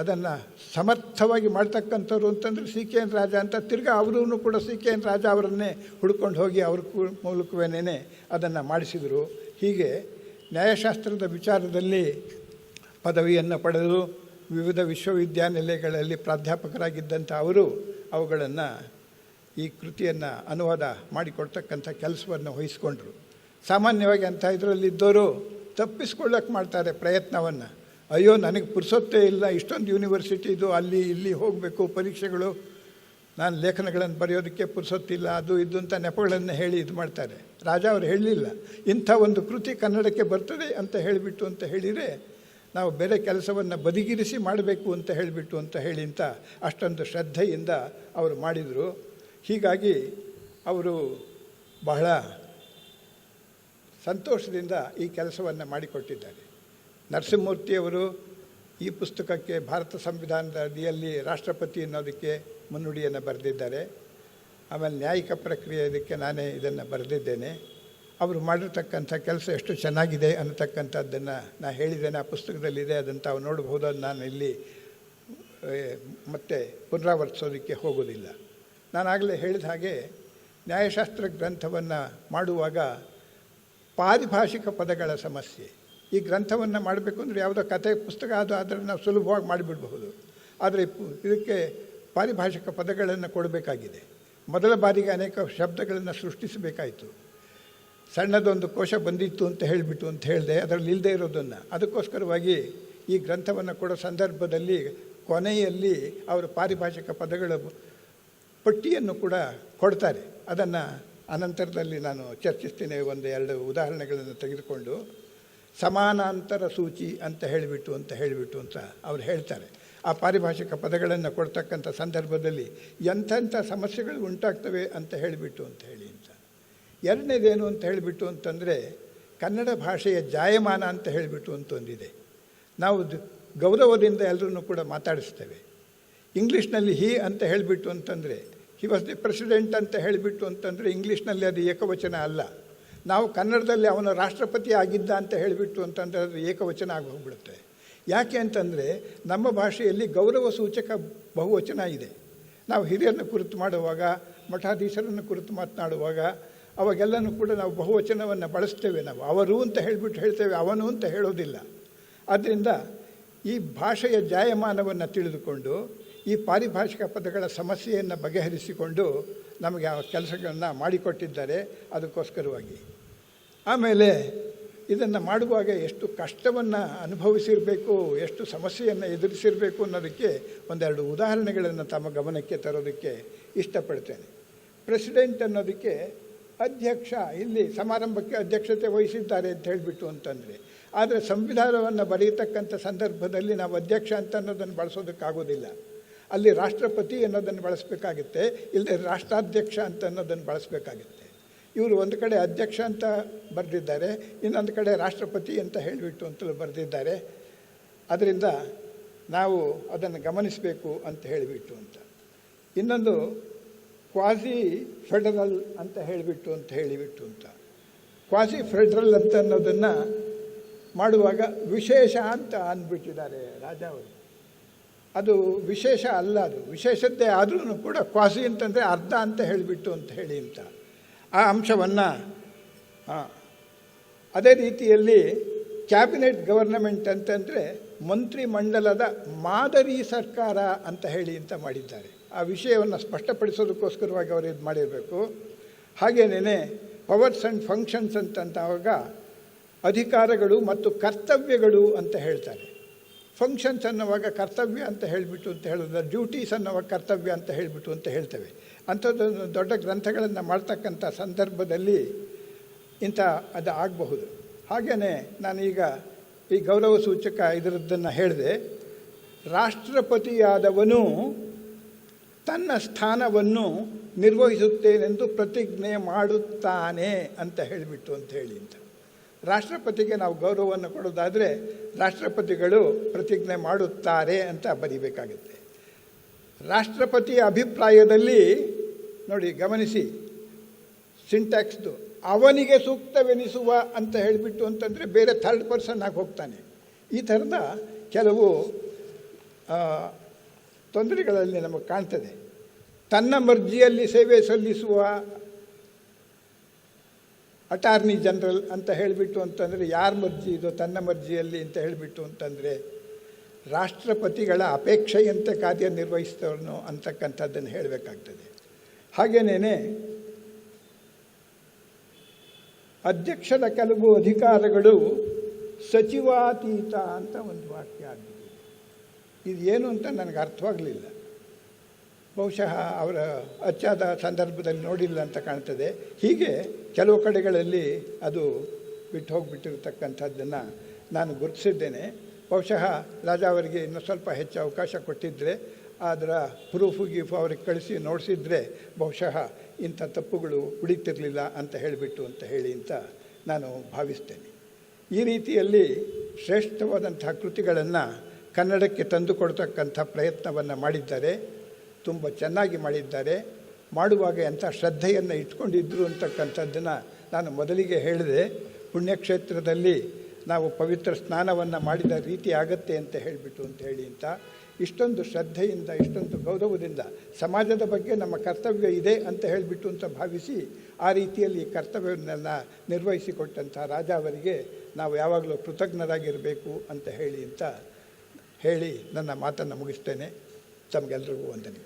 ಅದನ್ನು ಸಮರ್ಥವಾಗಿ ಮಾಡ್ತಕ್ಕಂಥವ್ರು ಅಂತಂದರೆ CKN ರಾಜ ಅಂತ. ತಿರ್ಗಾ ಅವರೂ ಕೂಡ CKN ರಾಜ ಅವರನ್ನೇ ಹುಡ್ಕೊಂಡು ಹೋಗಿ ಅವ್ರ ಮೂಲಕವೇನೇ ಅದನ್ನು ಮಾಡಿಸಿದರು. ಹೀಗೆ ನ್ಯಾಯಶಾಸ್ತ್ರದ ವಿಚಾರದಲ್ಲಿ ಪದವಿಯನ್ನು ಪಡೆದು ವಿವಿಧ ವಿಶ್ವವಿದ್ಯಾನಿಲಯಗಳಲ್ಲಿ ಪ್ರಾಧ್ಯಾಪಕರಾಗಿದ್ದಂಥ ಅವರು ಅವುಗಳನ್ನು, ಈ ಕೃತಿಯನ್ನು ಅನುವಾದ ಮಾಡಿಕೊಡ್ತಕ್ಕಂಥ ಕೆಲಸವನ್ನು ವಹಿಸ್ಕೊಂಡ್ರು. ಸಾಮಾನ್ಯವಾಗಿ ಅಂಥ ಇದರಲ್ಲಿದ್ದವರು ತಪ್ಪಿಸ್ಕೊಳ್ಳೋಕೆ ಮಾಡ್ತಾರೆ ಪ್ರಯತ್ನವನ್ನು. ಅಯ್ಯೋ ನನಗೆ ಪುರ್ಸೊತ್ತೇ ಇಲ್ಲ, ಇಷ್ಟೊಂದು ಯೂನಿವರ್ಸಿಟಿದು ಅಲ್ಲಿ ಇಲ್ಲಿ ಹೋಗಬೇಕು, ಪರೀಕ್ಷೆಗಳು, ನಾನು ಲೇಖನಗಳನ್ನು ಬರೆಯೋದಕ್ಕೆ ಪುರ್ಸೊತ್ತಿಲ್ಲ, ಅದು ಇದು ಅಂತ ನೆಪಗಳನ್ನು ಹೇಳಿ ಇದು ಮಾಡ್ತಾರೆ. ರಾಜ ಅವರು ಹೇಳಲಿಲ್ಲ, ಇಂಥ ಒಂದು ಕೃತಿ ಕನ್ನಡಕ್ಕೆ ಬರ್ತದೆ ಅಂತ ಹೇಳಿಬಿಟ್ಟು ಅಂತ ಹೇಳಿದರೆ ನಾವು ಬೇರೆ ಕೆಲಸವನ್ನು ಬದಿಗಿರಿಸಿ ಮಾಡಬೇಕು ಅಂತ ಹೇಳಿಬಿಟ್ಟು ಅಂತ ಹೇಳಿ ಅಂತ ಅಷ್ಟೊಂದು ಶ್ರದ್ಧೆಯಿಂದ ಅವರು ಮಾಡಿದರು. ಹೀಗಾಗಿ ಅವರು ಬಹಳ ಸಂತೋಷದಿಂದ ಈ ಕೆಲಸವನ್ನು ಮಾಡಿಕೊಟ್ಟಿದ್ದಾರೆ. ನರಸಿಂಹಮೂರ್ತಿಯವರು ಈ ಪುಸ್ತಕಕ್ಕೆ ಭಾರತ ಸಂವಿಧಾನದ ಅಡಿಯಲ್ಲಿ ರಾಷ್ಟ್ರಪತಿ ಅನ್ನೋದಕ್ಕೆ ಮುನ್ನುಡಿಯನ್ನು ಬರೆದಿದ್ದಾರೆ. ಆಮೇಲೆ ನ್ಯಾಯಿಕ ಪ್ರಕ್ರಿಯೆ ಇದಕ್ಕೆ ನಾನೇ ಇದನ್ನು ಬರೆದಿದ್ದೇನೆ. ಅವರು ಮಾಡಿರ್ತಕ್ಕಂಥ ಕೆಲಸ ಎಷ್ಟು ಚೆನ್ನಾಗಿದೆ ಅನ್ನತಕ್ಕಂಥದ್ದನ್ನು ನಾನು ಹೇಳಿದ್ದೇನೆ, ಆ ಪುಸ್ತಕದಲ್ಲಿದೆ, ಅದನ್ನು ತಾವು ನೋಡ್ಬೋದು. ಅದು ನಾನು ಇಲ್ಲಿ ಮತ್ತೆ ಪುನರಾವರ್ತಿಸೋದಕ್ಕೆ ಹೋಗೋದಿಲ್ಲ. ನಾನಾಗಲೇ ಹೇಳಿದ ಹಾಗೆ ನ್ಯಾಯಶಾಸ್ತ್ರ ಗ್ರಂಥವನ್ನು ಮಾಡುವಾಗ ಪಾರಿಭಾಷಿಕ ಪದಗಳ ಸಮಸ್ಯೆ. ಈ ಗ್ರಂಥವನ್ನು ಮಾಡಬೇಕು ಅಂದರೆ ಯಾವುದೋ ಕಥೆ ಪುಸ್ತಕ ಆದರೆ ನಾವು ಸುಲಭವಾಗಿ ಮಾಡಿಬಿಡಬಹುದು. ಆದರೆ ಇದಕ್ಕೆ ಪಾರಿಭಾಷಿಕ ಪದಗಳನ್ನು ಕೊಡಬೇಕಾಗಿದೆ. ಮೊದಲ ಬಾರಿಗೆ ಅನೇಕ ಶಬ್ದಗಳನ್ನು ಸೃಷ್ಟಿಸಬೇಕಾಯಿತು. ಸಣ್ಣದೊಂದು ಕೋಶ ಬಂದಿತ್ತು ಅಂತ ಹೇಳಿಬಿಟ್ಟು ಅಂತ ಹೇಳಿದೆ, ಅದರಲ್ಲಿ ಇಲ್ಲದೆ ಇರೋದನ್ನು. ಅದಕ್ಕೋಸ್ಕರವಾಗಿ ಈ ಗ್ರಂಥವನ್ನು ಕೊಡೋ ಸಂದರ್ಭದಲ್ಲಿ ಕೊನೆಯಲ್ಲಿ ಅವರು ಪಾರಿಭಾಷಿಕ ಪದಗಳ ಪಟ್ಟಿಯನ್ನು ಕೂಡ ಕೊಡ್ತಾರೆ. ಅದನ್ನು ಅನಂತರದಲ್ಲಿ ನಾನು ಚರ್ಚಿಸ್ತೀನಿ. ಒಂದು ಎರಡು ಉದಾಹರಣೆಗಳನ್ನು ತೆಗೆದುಕೊಂಡು ಸಮಾನಾಂತರ ಸೂಚಿ ಅಂತ ಹೇಳಿಬಿಟ್ಟು ಅಂತ ಅವ್ರು ಹೇಳ್ತಾರೆ. ಆ ಪಾರಿಭಾಷಿಕ ಪದಗಳನ್ನು ಕೊಡ್ತಕ್ಕಂಥ ಸಂದರ್ಭದಲ್ಲಿ ಎಂಥೆಂಥ ಸಮಸ್ಯೆಗಳು ಉಂಟಾಗ್ತವೆ ಅಂತ ಹೇಳಿಬಿಟ್ಟು ಅಂತ ಹೇಳಿ ಅಂತ. ಎರಡನೇದೇನು ಅಂತ ಹೇಳಿಬಿಟ್ಟು ಅಂತಂದರೆ ಕನ್ನಡ ಭಾಷೆಯ ಜಾಯಮಾನ ಅಂತ ಹೇಳಿಬಿಟ್ಟು ಅಂತ ಒಂದಿದೆ. ನಾವು ಗೌರವದಿಂದ ಎಲ್ಲರನ್ನೂ ಕೂಡ ಮಾತಾಡಿಸ್ತೇವೆ. ಇಂಗ್ಲೀಷ್ನಲ್ಲಿ ಹಿ ಅಂತ ಹೇಳಿಬಿಟ್ಟು ಅಂತಂದರೆ ಹಿ ವಾಸ್ ದಿ ಪ್ರೆಸಿಡೆಂಟ್ ಅಂತ ಹೇಳಿಬಿಟ್ಟು ಅಂತಂದರೆ ಇಂಗ್ಲೀಷ್ನಲ್ಲಿ ಅದು ಏಕವಚನ ಅಲ್ಲ. ನಾವು ಕನ್ನಡದಲ್ಲಿ ಅವನು ರಾಷ್ಟ್ರಪತಿ ಆಗಿದ್ದ ಅಂತ ಹೇಳಿಬಿಟ್ಟು ಅಂತಂದರೆ ಅದು ಏಕವಚನ ಆಗಿ ಹೋಗ್ಬಿಡುತ್ತೆ. ಯಾಕೆ ಅಂತಂದರೆ ನಮ್ಮ ಭಾಷೆಯಲ್ಲಿ ಗೌರವ ಸೂಚಕ ಬಹುವಚನ ಇದೆ. ನಾವು ಹಿರಿಯರನ್ನು ಕುರಿತು ಮಾಡುವಾಗ, ಮಠಾಧೀಶರನ್ನು ಕುರಿತು ಮಾತನಾಡುವಾಗ ಅವಾಗೆಲ್ಲನೂ ಕೂಡ ನಾವು ಬಹುವಚನವನ್ನು ಬಳಸ್ತೇವೆ. ನಾವು ಅವರು ಅಂತ ಹೇಳಿಬಿಟ್ಟು ಹೇಳ್ತೇವೆ, ಅವನು ಅಂತ ಹೇಳೋದಿಲ್ಲ. ಆದ್ದರಿಂದ ಈ ಭಾಷೆಯ ಜಾಯಮಾನವನ್ನು ತಿಳಿದುಕೊಂಡು ಈ ಪಾರಿಭಾಷಿಕ ಪದಗಳ ಸಮಸ್ಯೆಯನ್ನು ಬಗೆಹರಿಸಿಕೊಂಡು ನಮಗೆ ಆ ಕೆಲಸಗಳನ್ನು ಮಾಡಿಕೊಟ್ಟಿದ್ದಾರೆ. ಅದಕ್ಕೋಸ್ಕರವಾಗಿ ಆಮೇಲೆ ಇದನ್ನು ಮಾಡುವಾಗ ಎಷ್ಟು ಕಷ್ಟವನ್ನು ಅನುಭವಿಸಿರಬೇಕು, ಎಷ್ಟು ಸಮಸ್ಯೆಯನ್ನು ಎದುರಿಸಿರಬೇಕು ಅನ್ನೋದಕ್ಕೆ ಒಂದೆರಡು ಉದಾಹರಣೆಗಳನ್ನು ತಮ್ಮ ಗಮನಕ್ಕೆ ತರೋದಕ್ಕೆ ಇಷ್ಟಪಡ್ತೇನೆ. ಪ್ರೆಸಿಡೆಂಟ್ ಅನ್ನೋದಕ್ಕೆ ಅಧ್ಯಕ್ಷ, ಇಲ್ಲಿ ಸಮಾರಂಭಕ್ಕೆ ಅಧ್ಯಕ್ಷತೆ ವಹಿಸಿದ್ದಾರೆ ಅಂತ ಹೇಳಿಬಿಟ್ಟು ಅಂತಂದರೆ, ಆದರೆ ಸಂವಿಧಾನವನ್ನು ಬರೆಯತಕ್ಕಂಥ ಸಂದರ್ಭದಲ್ಲಿ ನಾವು ಅಧ್ಯಕ್ಷ ಅಂತ ಅನ್ನೋದನ್ನು ಬಳಸೋದಕ್ಕಾಗೋದಿಲ್ಲ. ಅಲ್ಲಿ ರಾಷ್ಟ್ರಪತಿ ಅನ್ನೋದನ್ನು ಬಳಸಬೇಕಾಗುತ್ತೆ, ಇಲ್ಲದೆ ರಾಷ್ಟ್ರಾಧ್ಯಕ್ಷ ಅಂತ ಅನ್ನೋದನ್ನು ಬಳಸಬೇಕಾಗುತ್ತೆ. ಇವರು ಒಂದು ಕಡೆ ಅಧ್ಯಕ್ಷ ಅಂತ ಬರೆದಿದ್ದಾರೆ, ಇನ್ನೊಂದು ಕಡೆ ರಾಷ್ಟ್ರಪತಿ ಅಂತ ಹೇಳಿಬಿಟ್ಟು ಅಂತಲೂ ಬರೆದಿದ್ದಾರೆ. ಅದರಿಂದ ನಾವು ಅದನ್ನು ಗಮನಿಸಬೇಕು ಅಂತ ಹೇಳಿಬಿಟ್ಟು ಅಂತ. ಇನ್ನೊಂದು ಕ್ವಾಸಿ ಫೆಡರಲ್ ಅಂತ ಹೇಳಿಬಿಟ್ಟು ಅಂತ ಕ್ವಾಸಿ ಫೆಡರಲ್ ಅಂತ ಅನ್ನೋದನ್ನು ಮಾಡುವಾಗ ವಿಶೇಷ ಅಂತ ಅಂದ್ಬಿಟ್ಟಿದ್ದಾರೆ ರಾಜ ಅವರು. ಅದು ವಿಶೇಷ ಅಲ್ಲ, ಅದು ವಿಶೇಷತೆ ಆದ್ರೂ ಕೂಡ ಕ್ವಾಸಿ ಅಂತಂದರೆ ಅರ್ಧ ಅಂತ ಹೇಳಿಬಿಟ್ಟು ಅಂತ ಹೇಳಿ ಅಂತ ಆ ಅಂಶವನ್ನು. ಅದೇ ರೀತಿಯಲ್ಲಿ ಕ್ಯಾಬಿನೆಟ್ ಗವರ್ನಮೆಂಟ್ ಅಂತಂದರೆ ಮಂತ್ರಿಮಂಡಲದ ಮಾದರಿ ಸರ್ಕಾರ ಅಂತ ಹೇಳಿ ಅಂತ ಮಾಡಿದ್ದಾರೆ. ಆ ವಿಷಯವನ್ನು ಸ್ಪಷ್ಟಪಡಿಸೋದಕ್ಕೋಸ್ಕರವಾಗಿ ಅವರು ಇದು ಮಾಡಿರಬೇಕು. ಹಾಗೇನೇ ಪವರ್ಸ್ ಆ್ಯಂಡ್ ಫಂಕ್ಷನ್ಸ್ ಅಂತಂತಾವಾಗ ಅಧಿಕಾರಗಳು ಮತ್ತು ಕರ್ತವ್ಯಗಳು ಅಂತ ಹೇಳ್ತಾರೆ. ಫಂಕ್ಷನ್ಸ್ ಅನ್ನುವಾಗ ಕರ್ತವ್ಯ ಅಂತ ಹೇಳಿಬಿಟ್ಟು ಅಂತ ಹೇಳೋದು, ಡ್ಯೂಟೀಸ್ ಅನ್ನುವಾಗ ಕರ್ತವ್ಯ ಅಂತ ಹೇಳಿಬಿಟ್ಟು ಅಂತ ಹೇಳ್ತೇವೆ. ಅಂಥದ್ದೊಂದು ದೊಡ್ಡ ಗ್ರಂಥಗಳನ್ನು ಮಾಡ್ತಕ್ಕಂಥ ಸಂದರ್ಭದಲ್ಲಿ ಅದು ಆಗಬಹುದು. ಹಾಗೆಯೇ ನಾನೀಗ ಈ ಗೌರವ ಸೂಚಕ ಇದರದ್ದನ್ನು ಹೇಳಿದೆ. ರಾಷ್ಟ್ರಪತಿಯಾದವನು ತನ್ನ ಸ್ಥಾನವನ್ನು ನಿರ್ವಹಿಸುತ್ತೇನೆಂದು ಪ್ರತಿಜ್ಞೆ ಮಾಡುತ್ತಾನೆ ಅಂತ ಹೇಳಿಬಿಟ್ಟು ಅಂತ ಹೇಳಿ ಅಂತ. ರಾಷ್ಟ್ರಪತಿಗೆ ನಾವು ಗೌರವವನ್ನು ಕೊಡೋದಾದರೆ ರಾಷ್ಟ್ರಪತಿಗಳು ಪ್ರತಿಜ್ಞೆ ಮಾಡುತ್ತಾರೆ ಅಂತ ಬರೀಬೇಕಾಗುತ್ತೆ. ರಾಷ್ಟ್ರಪತಿಯ ಅಭಿಪ್ರಾಯದಲ್ಲಿ ನೋಡಿ, ಗಮನಿಸಿ ಸಿಂಟ್ಯಾಕ್ಸ್ದು, ಅವನಿಗೆ ಸೂಕ್ತವೆನಿಸುವ ಅಂತ ಹೇಳಿಬಿಟ್ಟು ಅಂತಂದರೆ ಬೇರೆ ಥರ್ಡ್ ಪರ್ಸನ್ ಆಗಿ ಹೋಗ್ತಾನೆ. ಈ ಥರದ ಕೆಲವು ತೊಂದರೆಗಳಲ್ಲಿ ನಮಗೆ ಕಾಣ್ತದೆ. ತನ್ನ ಮರ್ಜಿಯಲ್ಲಿ ಸೇವೆ ಸಲ್ಲಿಸುವ ಅಟಾರ್ನಿ ಜನರಲ್ ಅಂತ ಹೇಳಿಬಿಟ್ಟು ಅಂತಂದರೆ ಯಾರ ಮರ್ಜಿ ಇದು, ತನ್ನ ಮರ್ಜಿಯಲ್ಲಿ ಅಂತ ಹೇಳಿಬಿಟ್ಟು ಅಂತಂದರೆ ರಾಷ್ಟ್ರಪತಿಗಳ ಅಪೇಕ್ಷೆಯಂತೆ ಕಾರ್ಯನಿರ್ವಹಿಸಿದವನು ಅಂತಕ್ಕಂಥದ್ದನ್ನು ಹೇಳಬೇಕಾಗ್ತದೆ. ಹಾಗೇನೇ ಅಧ್ಯಕ್ಷರ ಕೆಲವು ಅಧಿಕಾರಗಳು ಸಚಿವಾತೀತ ಅಂತ ಒಂದು ವಾಕ್ಯ ಆಗಿದೆ. ಇದು ಏನು ಅಂತ ನನಗೆ ಅರ್ಥವಾಗಲಿಲ್ಲ. ಬಹುಶಃ ಅವರ ಅಚ್ಚಾದ ಸಂದರ್ಭದಲ್ಲಿ ನೋಡಿಲ್ಲ ಅಂತ ಕಾಣ್ತದೆ. ಹೀಗೆ ಕೆಲವು ಕಡೆಗಳಲ್ಲಿ ಅದು ಬಿಟ್ಟು ಹೋಗಿಬಿಟ್ಟಿರ್ತಕ್ಕಂಥದ್ದನ್ನು ನಾನು ಗುರುತಿಸಿದ್ದೇನೆ. ಬಹುಶಃ ರಾಜಾ ಅವರಿಗೆ ಇನ್ನೂ ಸ್ವಲ್ಪ ಹೆಚ್ಚು ಅವಕಾಶ ಕೊಟ್ಟಿದ್ದರೆ, ಅದರ ಪ್ರೂಫ್ ಅವ್ರಿಗೆ ಕಳಿಸಿ ನೋಡಿಸಿದ್ರೆ ಬಹುಶಃ ಇಂಥ ತಪ್ಪುಗಳು ಉಳಿತಿರಲಿಲ್ಲ ಅಂತ ಹೇಳಿಬಿಟ್ಟು ಅಂತ ಹೇಳಿ ಅಂತ ನಾನು ಭಾವಿಸ್ತೇನೆ. ಈ ರೀತಿಯಲ್ಲಿ ಶ್ರೇಷ್ಠವಾದಂಥ ಕೃತಿಗಳನ್ನು ಕನ್ನಡಕ್ಕೆ ತಂದುಕೊಡ್ತಕ್ಕಂಥ ಪ್ರಯತ್ನವನ್ನು ಮಾಡಿದ್ದಾರೆ. ತುಂಬ ಚೆನ್ನಾಗಿ ಮಾಡಿದ್ದಾರೆ. ಮಾಡುವಾಗ ಎಂಥ ಶ್ರದ್ಧೆಯನ್ನು ಇಟ್ಕೊಂಡಿದ್ದರು ಅಂತಕ್ಕಂಥದ್ದನ್ನು ನಾನು ಮೊದಲಿಗೆ ಹೇಳಿದೆ. ಪುಣ್ಯಕ್ಷೇತ್ರದಲ್ಲಿ ನಾವು ಪವಿತ್ರ ಸ್ನಾನವನ್ನು ಮಾಡಿದ ರೀತಿ ಆಗತ್ತೆ ಅಂತ ಹೇಳಿಬಿಟ್ಟು ಅಂತ ಹೇಳಿ ಅಂತ ಇಷ್ಟೊಂದು ಶ್ರದ್ಧೆಯಿಂದ, ಇಷ್ಟೊಂದು ಗೌರವದಿಂದ ಸಮಾಜದ ಬಗ್ಗೆ ನಮ್ಮ ಕರ್ತವ್ಯ ಇದೆ ಅಂತ ಹೇಳಿಬಿಟ್ಟು ಅಂತ ಭಾವಿಸಿ ಆ ರೀತಿಯಲ್ಲಿ ಕರ್ತವ್ಯವನ್ನೆಲ್ಲ ನಿರ್ವಹಿಸಿಕೊಟ್ಟಂಥ ರಾಜ ಅವರಿಗೆ ನಾವು ಯಾವಾಗಲೂ ಕೃತಜ್ಞರಾಗಿರಬೇಕು ಅಂತ ಹೇಳಿ ನನ್ನ ಮಾತನ್ನು ಮುಗಿಸ್ತೇನೆ. ತಮಗೆಲ್ಲರಿಗೂ ವಂದನೆ.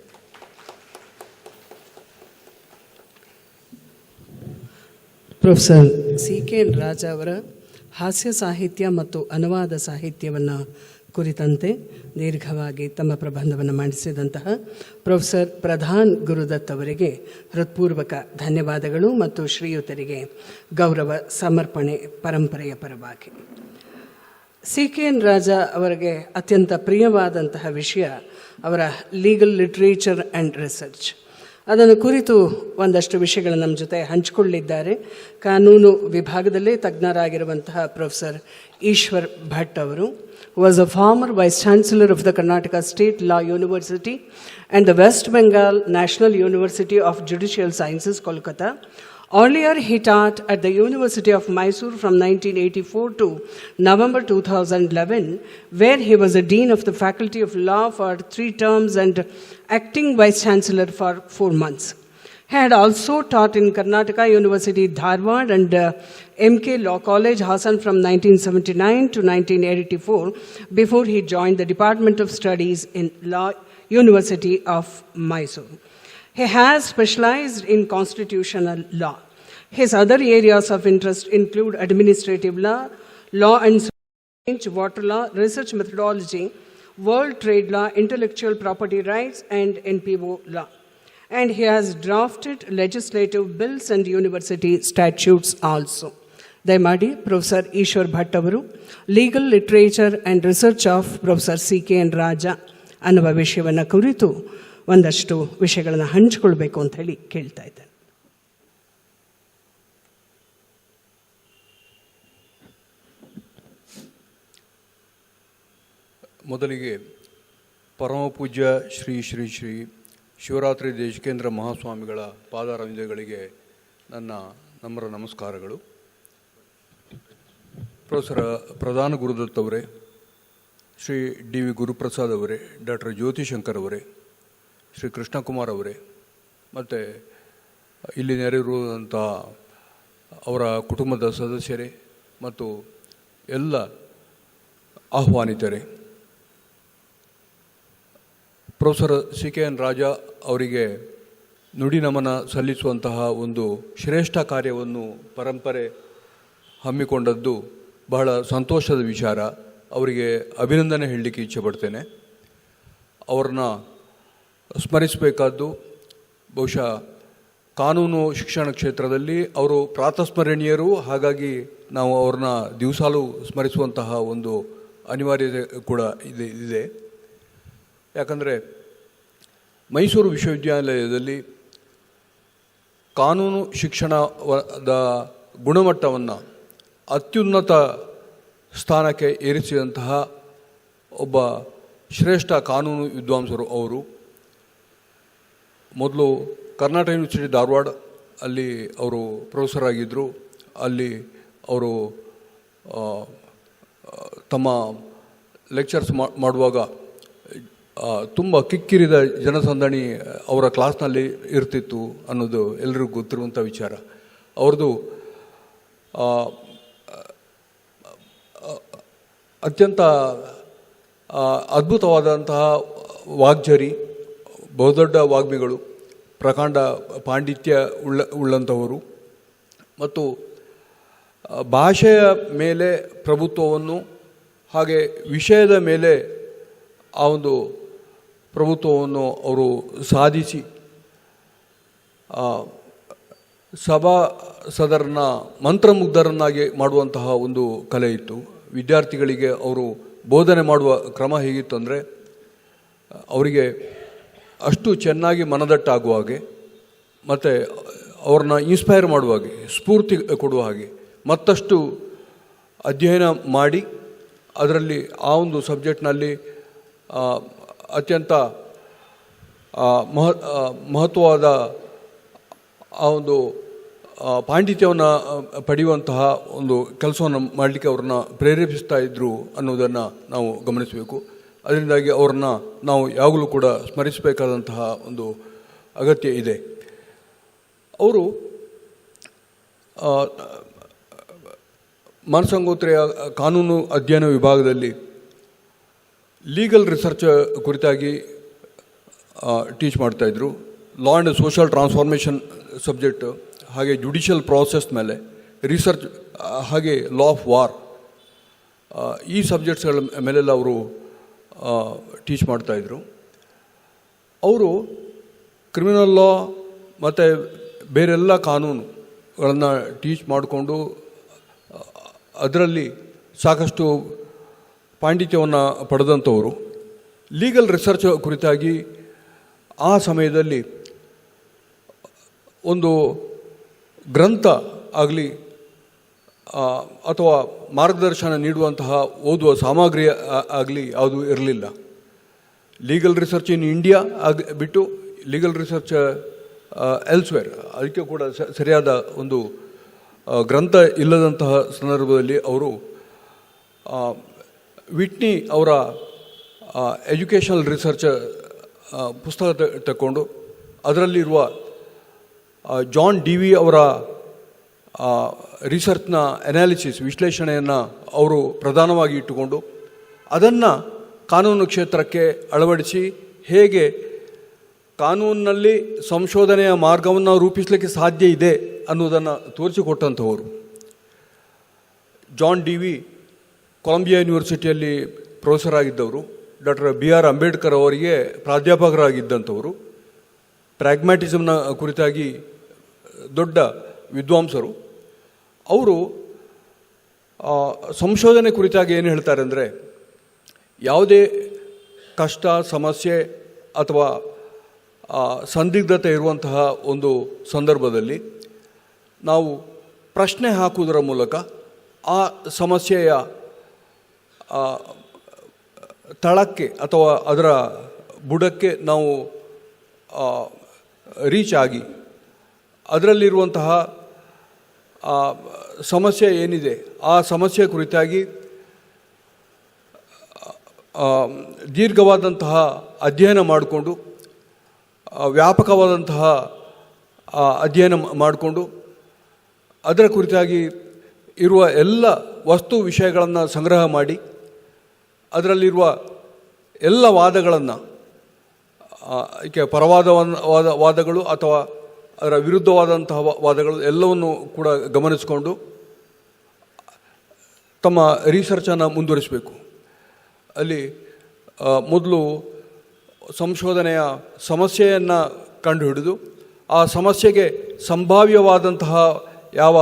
Professor CK. ರಾಜ ಅವರ ಹಾಸ್ಯ ಸಾಹಿತ್ಯ ಮತ್ತು ಅನುವಾದ ಸಾಹಿತ್ಯವನ್ನು ಕುರಿತಂತೆ ದೀರ್ಘವಾಗಿ ತಮ್ಮ ಪ್ರಬಂಧವನ್ನು ಮಂಡಿಸಿದಂತಹ ಪ್ರೊಫೆಸರ್ ಪ್ರಧಾನ್ ಗುರುದತ್ ಅವರಿಗೆ ಹೃತ್ಪೂರ್ವಕ ಧನ್ಯವಾದಗಳು ಮತ್ತು ಶ್ರೀಯುತರಿಗೆ ಗೌರವ ಸಮರ್ಪಣೆ ಪರಂಪರೆಯ ಪರವಾಗಿ. ಸಿ.ಕೆ. ರಾಜ ಅವರಿಗೆ ಅತ್ಯಂತ ಪ್ರಿಯವಾದಂತಹ ವಿಷಯ ಅವರ ಲೀಗಲ್ ಲಿಟ್ರೇಚರ್ ಆ್ಯಂಡ್ ರಿಸರ್ಚ್. ಅದನ್ನು ಕುರಿತು ಒಂದಷ್ಟು ವಿಷಯಗಳನ್ನು ನಮ್ಮ ಜೊತೆ ಹಂಚಿಕೊಳ್ಳಿದ್ದಾರೆ. ಕಾನೂನು ವಿಭಾಗದಲ್ಲೇ ತಜ್ಞರಾಗಿರುವಂತಹ ಪ್ರೊಫೆಸರ್ ಈಶ್ವರ್ ಭಟ್ ಅವರು was a former Vice Chancellor of the Karnataka State Law University and the West Bengal National University of Judicial Sciences, Kolkata. Earlier, he taught at the University of Mysore from 1984 to November 2011, where he was a Dean of the Faculty of Law for 3 terms and acting Vice Chancellor for 4 months. He had also taught in Karnataka University, Dharwad, and MK Law College, Hassan from 1979 to 1984, before he joined the Department of Studies in Law University of Mysore. He has specialized in constitutional law. His other areas of interest include administrative law, law and change, water law, research methodology, world trade law, intellectual property rights, and NPO law. And he has drafted legislative bills and university statutes also. ದಯಮಾಡಿ ಪ್ರೊಫೆಸರ್ ಈಶ್ವರ್ ಭಟ್ ಅವರು legal literature and research of professor CKN Raja ಅನ್ನುವ ವಿಷಯವನ್ನು ಕುರಿತು ಒಂದಷ್ಟು ವಿಷಯಗಳನ್ನು ಹಂಚಿಕೊಳ್ಬೇಕು ಅಂತ ಹೇಳಿ ಕೇಳ್ತಾ ಇದ್ದೇನೆ. ಮೊದಲಿಗೆ ಪರಮ ಪೂಜ್ಯ ಶ್ರೀ ಶ್ರೀ ಶ್ರೀ ಶಿವರಾತ್ರಿ ದೇಶಿಕೇಂದ್ರ ಮಹಾಸ್ವಾಮಿಗಳ ಪಾದಾರವಿಂದಗಳಿಗೆ ನನ್ನ ನಮ್ರ ನಮಸ್ಕಾರಗಳು. ಪ್ರೊಫೆಸರ್ ಪ್ರಧಾನ ಗುರುದತ್ ಅವರೇ, ಶ್ರೀ DV ಗುರುಪ್ರಸಾದ್ ಅವರೇ, ಡಾಕ್ಟರ್ ಜ್ಯೋತಿ ಶಂಕರ್ ಅವರೇ, ಶ್ರೀ ಕೃಷ್ಣಕುಮಾರ್ ಅವರೇ, ಮತ್ತು ಇಲ್ಲಿ ನೆರೆಯಿರುವಂಥ ಅವರ ಕುಟುಂಬದ ಸದಸ್ಯರೇ ಮತ್ತು ಎಲ್ಲ ಆಹ್ವಾನಿತರೇ, ಪ್ರೊಫೆಸರ್ CKN ರಾಜಾ ಅವರಿಗೆ ನುಡಿ ನಮನ ಸಲ್ಲಿಸುವಂತಹ ಒಂದು ಶ್ರೇಷ್ಠ ಕಾರ್ಯವನ್ನು ಪರಂಪರೆ ಹಮ್ಮಿಕೊಂಡದ್ದು ಬಹಳ ಸಂತೋಷದ ವಿಚಾರ. ಅವರಿಗೆ ಅಭಿನಂದನೆ ಹೇಳಲಿಕ್ಕೆ ಇಚ್ಛೆಪಡ್ತೇನೆ. ಅವ್ರನ್ನ ಸ್ಮರಿಸಬೇಕಾದ್ದು ಬಹುಶಃ ಕಾನೂನು ಶಿಕ್ಷಣ ಕ್ಷೇತ್ರದಲ್ಲಿ ಅವರು ಪ್ರಾತಸ್ಮರಣೀಯರು. ಹಾಗಾಗಿ ನಾವು ಅವ್ರನ್ನ ದಿವಸಾಲೂ ಸ್ಮರಿಸುವಂತಹ ಒಂದು ಅನಿವಾರ್ಯತೆ ಕೂಡ ಇದೆ. ಯಾಕಂದರೆ ಮೈಸೂರು ವಿಶ್ವವಿದ್ಯಾಲಯದಲ್ಲಿ ಕಾನೂನು ಶಿಕ್ಷಣದ ಗುಣಮಟ್ಟವನ್ನು ಅತ್ಯುನ್ನತ ಸ್ಥಾನಕ್ಕೆ ಏರಿಸಿದಂತಹ ಒಬ್ಬ ಶ್ರೇಷ್ಠ ಕಾನೂನು ವಿದ್ವಾಂಸರು ಅವರು. ಮೊದಲು ಕರ್ನಾಟಕ ಯೂನಿವರ್ಸಿಟಿ ಧಾರವಾಡ ಅಲ್ಲಿ ಅವರು ಪ್ರೊಫೆಸರ್ ಆಗಿದ್ದರು. ಅಲ್ಲಿ ಅವರು ತಮ್ಮ ಲೆಕ್ಚರ್ಸ್ ಮಾಡುವಾಗ ತುಂಬ ಕಿಕ್ಕಿರಿದ ಜನಸಂದಣಿ ಅವರ ಕ್ಲಾಸ್ನಲ್ಲಿ ಇರ್ತಿತ್ತು ಅನ್ನೋದು ಎಲ್ಲರಿಗೂ ಗೊತ್ತಿರುವಂಥ ವಿಚಾರ. ಅವ್ರದ್ದು ಅತ್ಯಂತ ಅದ್ಭುತವಾದಂತಹ ವಾಗ್ಝರಿ, ಬಹುದೊಡ್ಡ ವಾಗ್ಮಿಗಳು, ಪ್ರಕಾಂಡ ಪಾಂಡಿತ್ಯ ಉಳ್ಳಂಥವರು ಮತ್ತು ಭಾಷೆಯ ಮೇಲೆ ಪ್ರಭುತ್ವವನ್ನು ಹಾಗೆ ವಿಷಯದ ಮೇಲೆ ಆ ಒಂದು ಪ್ರಭುತ್ವವನ್ನು ಅವರು ಸಾಧಿಸಿ ಸಭಾಸದರನ್ನ ಮಂತ್ರಮುಗ್ಧರನ್ನಾಗಿ ಮಾಡುವಂತಹ ಒಂದು ಕಲೆ ಇತ್ತು. ವಿದ್ಯಾರ್ಥಿಗಳಿಗೆ ಅವರು ಬೋಧನೆ ಮಾಡುವ ಕ್ರಮ ಹೇಗಿತ್ತು ಅಂದರೆ, ಅವರಿಗೆ ಅಷ್ಟು ಚೆನ್ನಾಗಿ ಮನದಟ್ಟಾಗುವ ಹಾಗೆ ಮತ್ತು ಅವ್ರನ್ನ ಇನ್ಸ್ಪೈರ್ ಮಾಡುವ ಹಾಗೆ, ಸ್ಫೂರ್ತಿ ಕೊಡುವ ಹಾಗೆ ಮತ್ತಷ್ಟು ಅಧ್ಯಯನ ಮಾಡಿ ಅದರಲ್ಲಿ ಆ ಒಂದು ಸಬ್ಜೆಕ್ಟ್ನಲ್ಲಿ ಅತ್ಯಂತ ಮಹತ್ವವಾದ ಆ ಒಂದು ಪಾಂಡಿತ್ಯವನ್ನು ಪಡೆಯುವಂತಹ ಒಂದು ಕೆಲಸವನ್ನು ಮಾಡಲಿಕ್ಕೆ ಅವ್ರನ್ನ ಪ್ರೇರೇಪಿಸ್ತಾ ಇದ್ದರು ಅನ್ನೋದನ್ನು ನಾವು ಗಮನಿಸಬೇಕು. ಅದರಿಂದಾಗಿ ಅವ್ರನ್ನ ನಾವು ಯಾವಾಗಲೂ ಕೂಡ ಸ್ಮರಿಸಬೇಕಾದಂತಹ ಒಂದು ಅಗತ್ಯ ಇದೆ. ಅವರು ಮಾನಸಂಗೋತ್ರೆಯ ಕಾನೂನು ಅಧ್ಯಯನ ವಿಭಾಗದಲ್ಲಿ ಲೀಗಲ್ ರಿಸರ್ಚ್ ಕುರಿತಾಗಿ ಟೀಚ್ ಮಾಡ್ತಾಯಿದ್ರು. Law and social transformation subject, ಹಾಗೆ ಜುಡಿಷಿಯಲ್ ಪ್ರಾಸೆಸ್ ಮೇಲೆ ರಿಸರ್ಚ್, ಹಾಗೆ ಲಾ ಆಫ್ ವಾರ್, ಈ ಸಬ್ಜೆಕ್ಟ್ಸ್ಗಳ ಮೇಲೆಲ್ಲ ಅವರು ಟೀಚ್ ಮಾಡ್ತಾಯಿದ್ರು. ಅವರು ಕ್ರಿಮಿನಲ್ ಲಾ ಮತ್ತು ಬೇರೆಲ್ಲ ಕಾನೂನುಗಳನ್ನು ಟೀಚ್ ಮಾಡಿಕೊಂಡು ಅದರಲ್ಲಿ ಸಾಕಷ್ಟು ಪಾಂಡಿತ್ಯವನ್ನು ಪಡೆದಂಥವರು. ಲೀಗಲ್ ರಿಸರ್ಚ್ ಕುರಿತಾಗಿ ಆ ಸಮಯದಲ್ಲಿ ಒಂದು ಗ್ರಂಥ ಆಗಲಿ ಅಥವಾ ಮಾರ್ಗದರ್ಶನ ನೀಡುವಂತಹ ಓದುವ ಸಾಮಗ್ರಿ ಆಗಲಿ ಯಾವುದೂ ಇರಲಿಲ್ಲ. ಲೀಗಲ್ ರಿಸರ್ಚ್ ಇನ್ ಇಂಡಿಯಾ ಬಿಟ್ಟು ಲೀಗಲ್ ರಿಸರ್ಚ್ ಎಲ್ಸ್ವೇರ್, ಅದಕ್ಕೆ ಕೂಡ ಸರಿಯಾದ ಒಂದು ಗ್ರಂಥ ಇಲ್ಲದಂತಹ ಸಂದರ್ಭದಲ್ಲಿ ಅವರು ವಿಟ್ನಿ ಅವರ ಎಜುಕೇಷನಲ್ ರಿಸರ್ಚ್ ಪುಸ್ತಕ ತಗೊಂಡು ಅದರಲ್ಲಿರುವ ಜಾನ್ DV ಅವರ ರಿಸರ್ಚ್ನ ಅನಾಲಿಸಿಸ್, ವಿಶ್ಲೇಷಣೆಯನ್ನು ಅವರು ಪ್ರಧಾನವಾಗಿ ಇಟ್ಟುಕೊಂಡು ಅದನ್ನು ಕಾನೂನು ಕ್ಷೇತ್ರಕ್ಕೆ ಅಳವಡಿಸಿ ಹೇಗೆ ಕಾನೂನಿನಲ್ಲಿ ಸಂಶೋಧನೆಯ ಮಾರ್ಗವನ್ನು ರೂಪಿಸಲಿಕ್ಕೆ ಸಾಧ್ಯ ಇದೆ ಅನ್ನೋದನ್ನು ತೋರಿಸಿಕೊಟ್ಟಂಥವರು. ಜಾನ್ ಡಿ ವಿ ಕೊಲಂಬಿಯಾ ಯೂನಿವರ್ಸಿಟಿಯಲ್ಲಿ ಪ್ರೊಫೆಸರ್ ಆಗಿದ್ದವರು, ಡಾಕ್ಟರ್ BR ಅಂಬೇಡ್ಕರ್ ಅವರಿಗೆ ಪ್ರಾಧ್ಯಾಪಕರಾಗಿದ್ದಂಥವರು, ಪ್ರಾಗ್ಮ್ಯಾಟಿಸಮ್ನ ಕುರಿತಾಗಿ ದೊಡ್ಡ ವಿದ್ವಾಂಸರು. ಅವರು ಸಂಶೋಧನೆ ಕುರಿತಾಗಿ ಏನು ಹೇಳ್ತಾರೆ ಅಂದರೆ, ಯಾವುದೇ ಕಷ್ಟ, ಸಮಸ್ಯೆ ಅಥವಾ ಸಂದಿಗ್ಧತೆ ಇರುವಂತಹ ಒಂದು ಸಂದರ್ಭದಲ್ಲಿ ನಾವು ಪ್ರಶ್ನೆ ಹಾಕುವುದರ ಮೂಲಕ ಆ ಸಮಸ್ಯೆಯ ತಳಕ್ಕೆ ಅಥವಾ ಅದರ ಬುಡಕ್ಕೆ ನಾವು ರೀಚ್ ಆಗಿ ಅದರಲ್ಲಿರುವಂತಹ ಸಮಸ್ಯೆ ಏನಿದೆ ಆ ಸಮಸ್ಯೆ ಕುರಿತಾಗಿ ದೀರ್ಘವಾದಂತಹ ಅಧ್ಯಯನ ಮಾಡಿಕೊಂಡು, ವ್ಯಾಪಕವಾದಂತಹ ಅಧ್ಯಯನ ಮಾಡಿಕೊಂಡು ಅದರ ಕುರಿತಾಗಿ ಇರುವ ಎಲ್ಲ ವಸ್ತು ವಿಷಯಗಳನ್ನು ಸಂಗ್ರಹ ಮಾಡಿ ಅದರಲ್ಲಿರುವ ಎಲ್ಲ ವಾದಗಳನ್ನು, ವಾದಗಳು ಅಥವಾ ಅದರ ವಿರುದ್ಧವಾದಂತಹ ವಾದಗಳು ಎಲ್ಲವನ್ನು ಕೂಡ ಗಮನಿಸಿಕೊಂಡು ತಮ್ಮ ರಿಸರ್ಚನ್ನು ಮುಂದುವರಿಸಬೇಕು. ಅಲ್ಲಿ ಮೊದಲು ಸಂಶೋಧನೆಯ ಸಮಸ್ಯೆಯನ್ನು ಕಂಡುಹಿಡಿದು ಆ ಸಮಸ್ಯೆಗೆ ಸಂಭಾವ್ಯವಾದಂತಹ ಯಾವ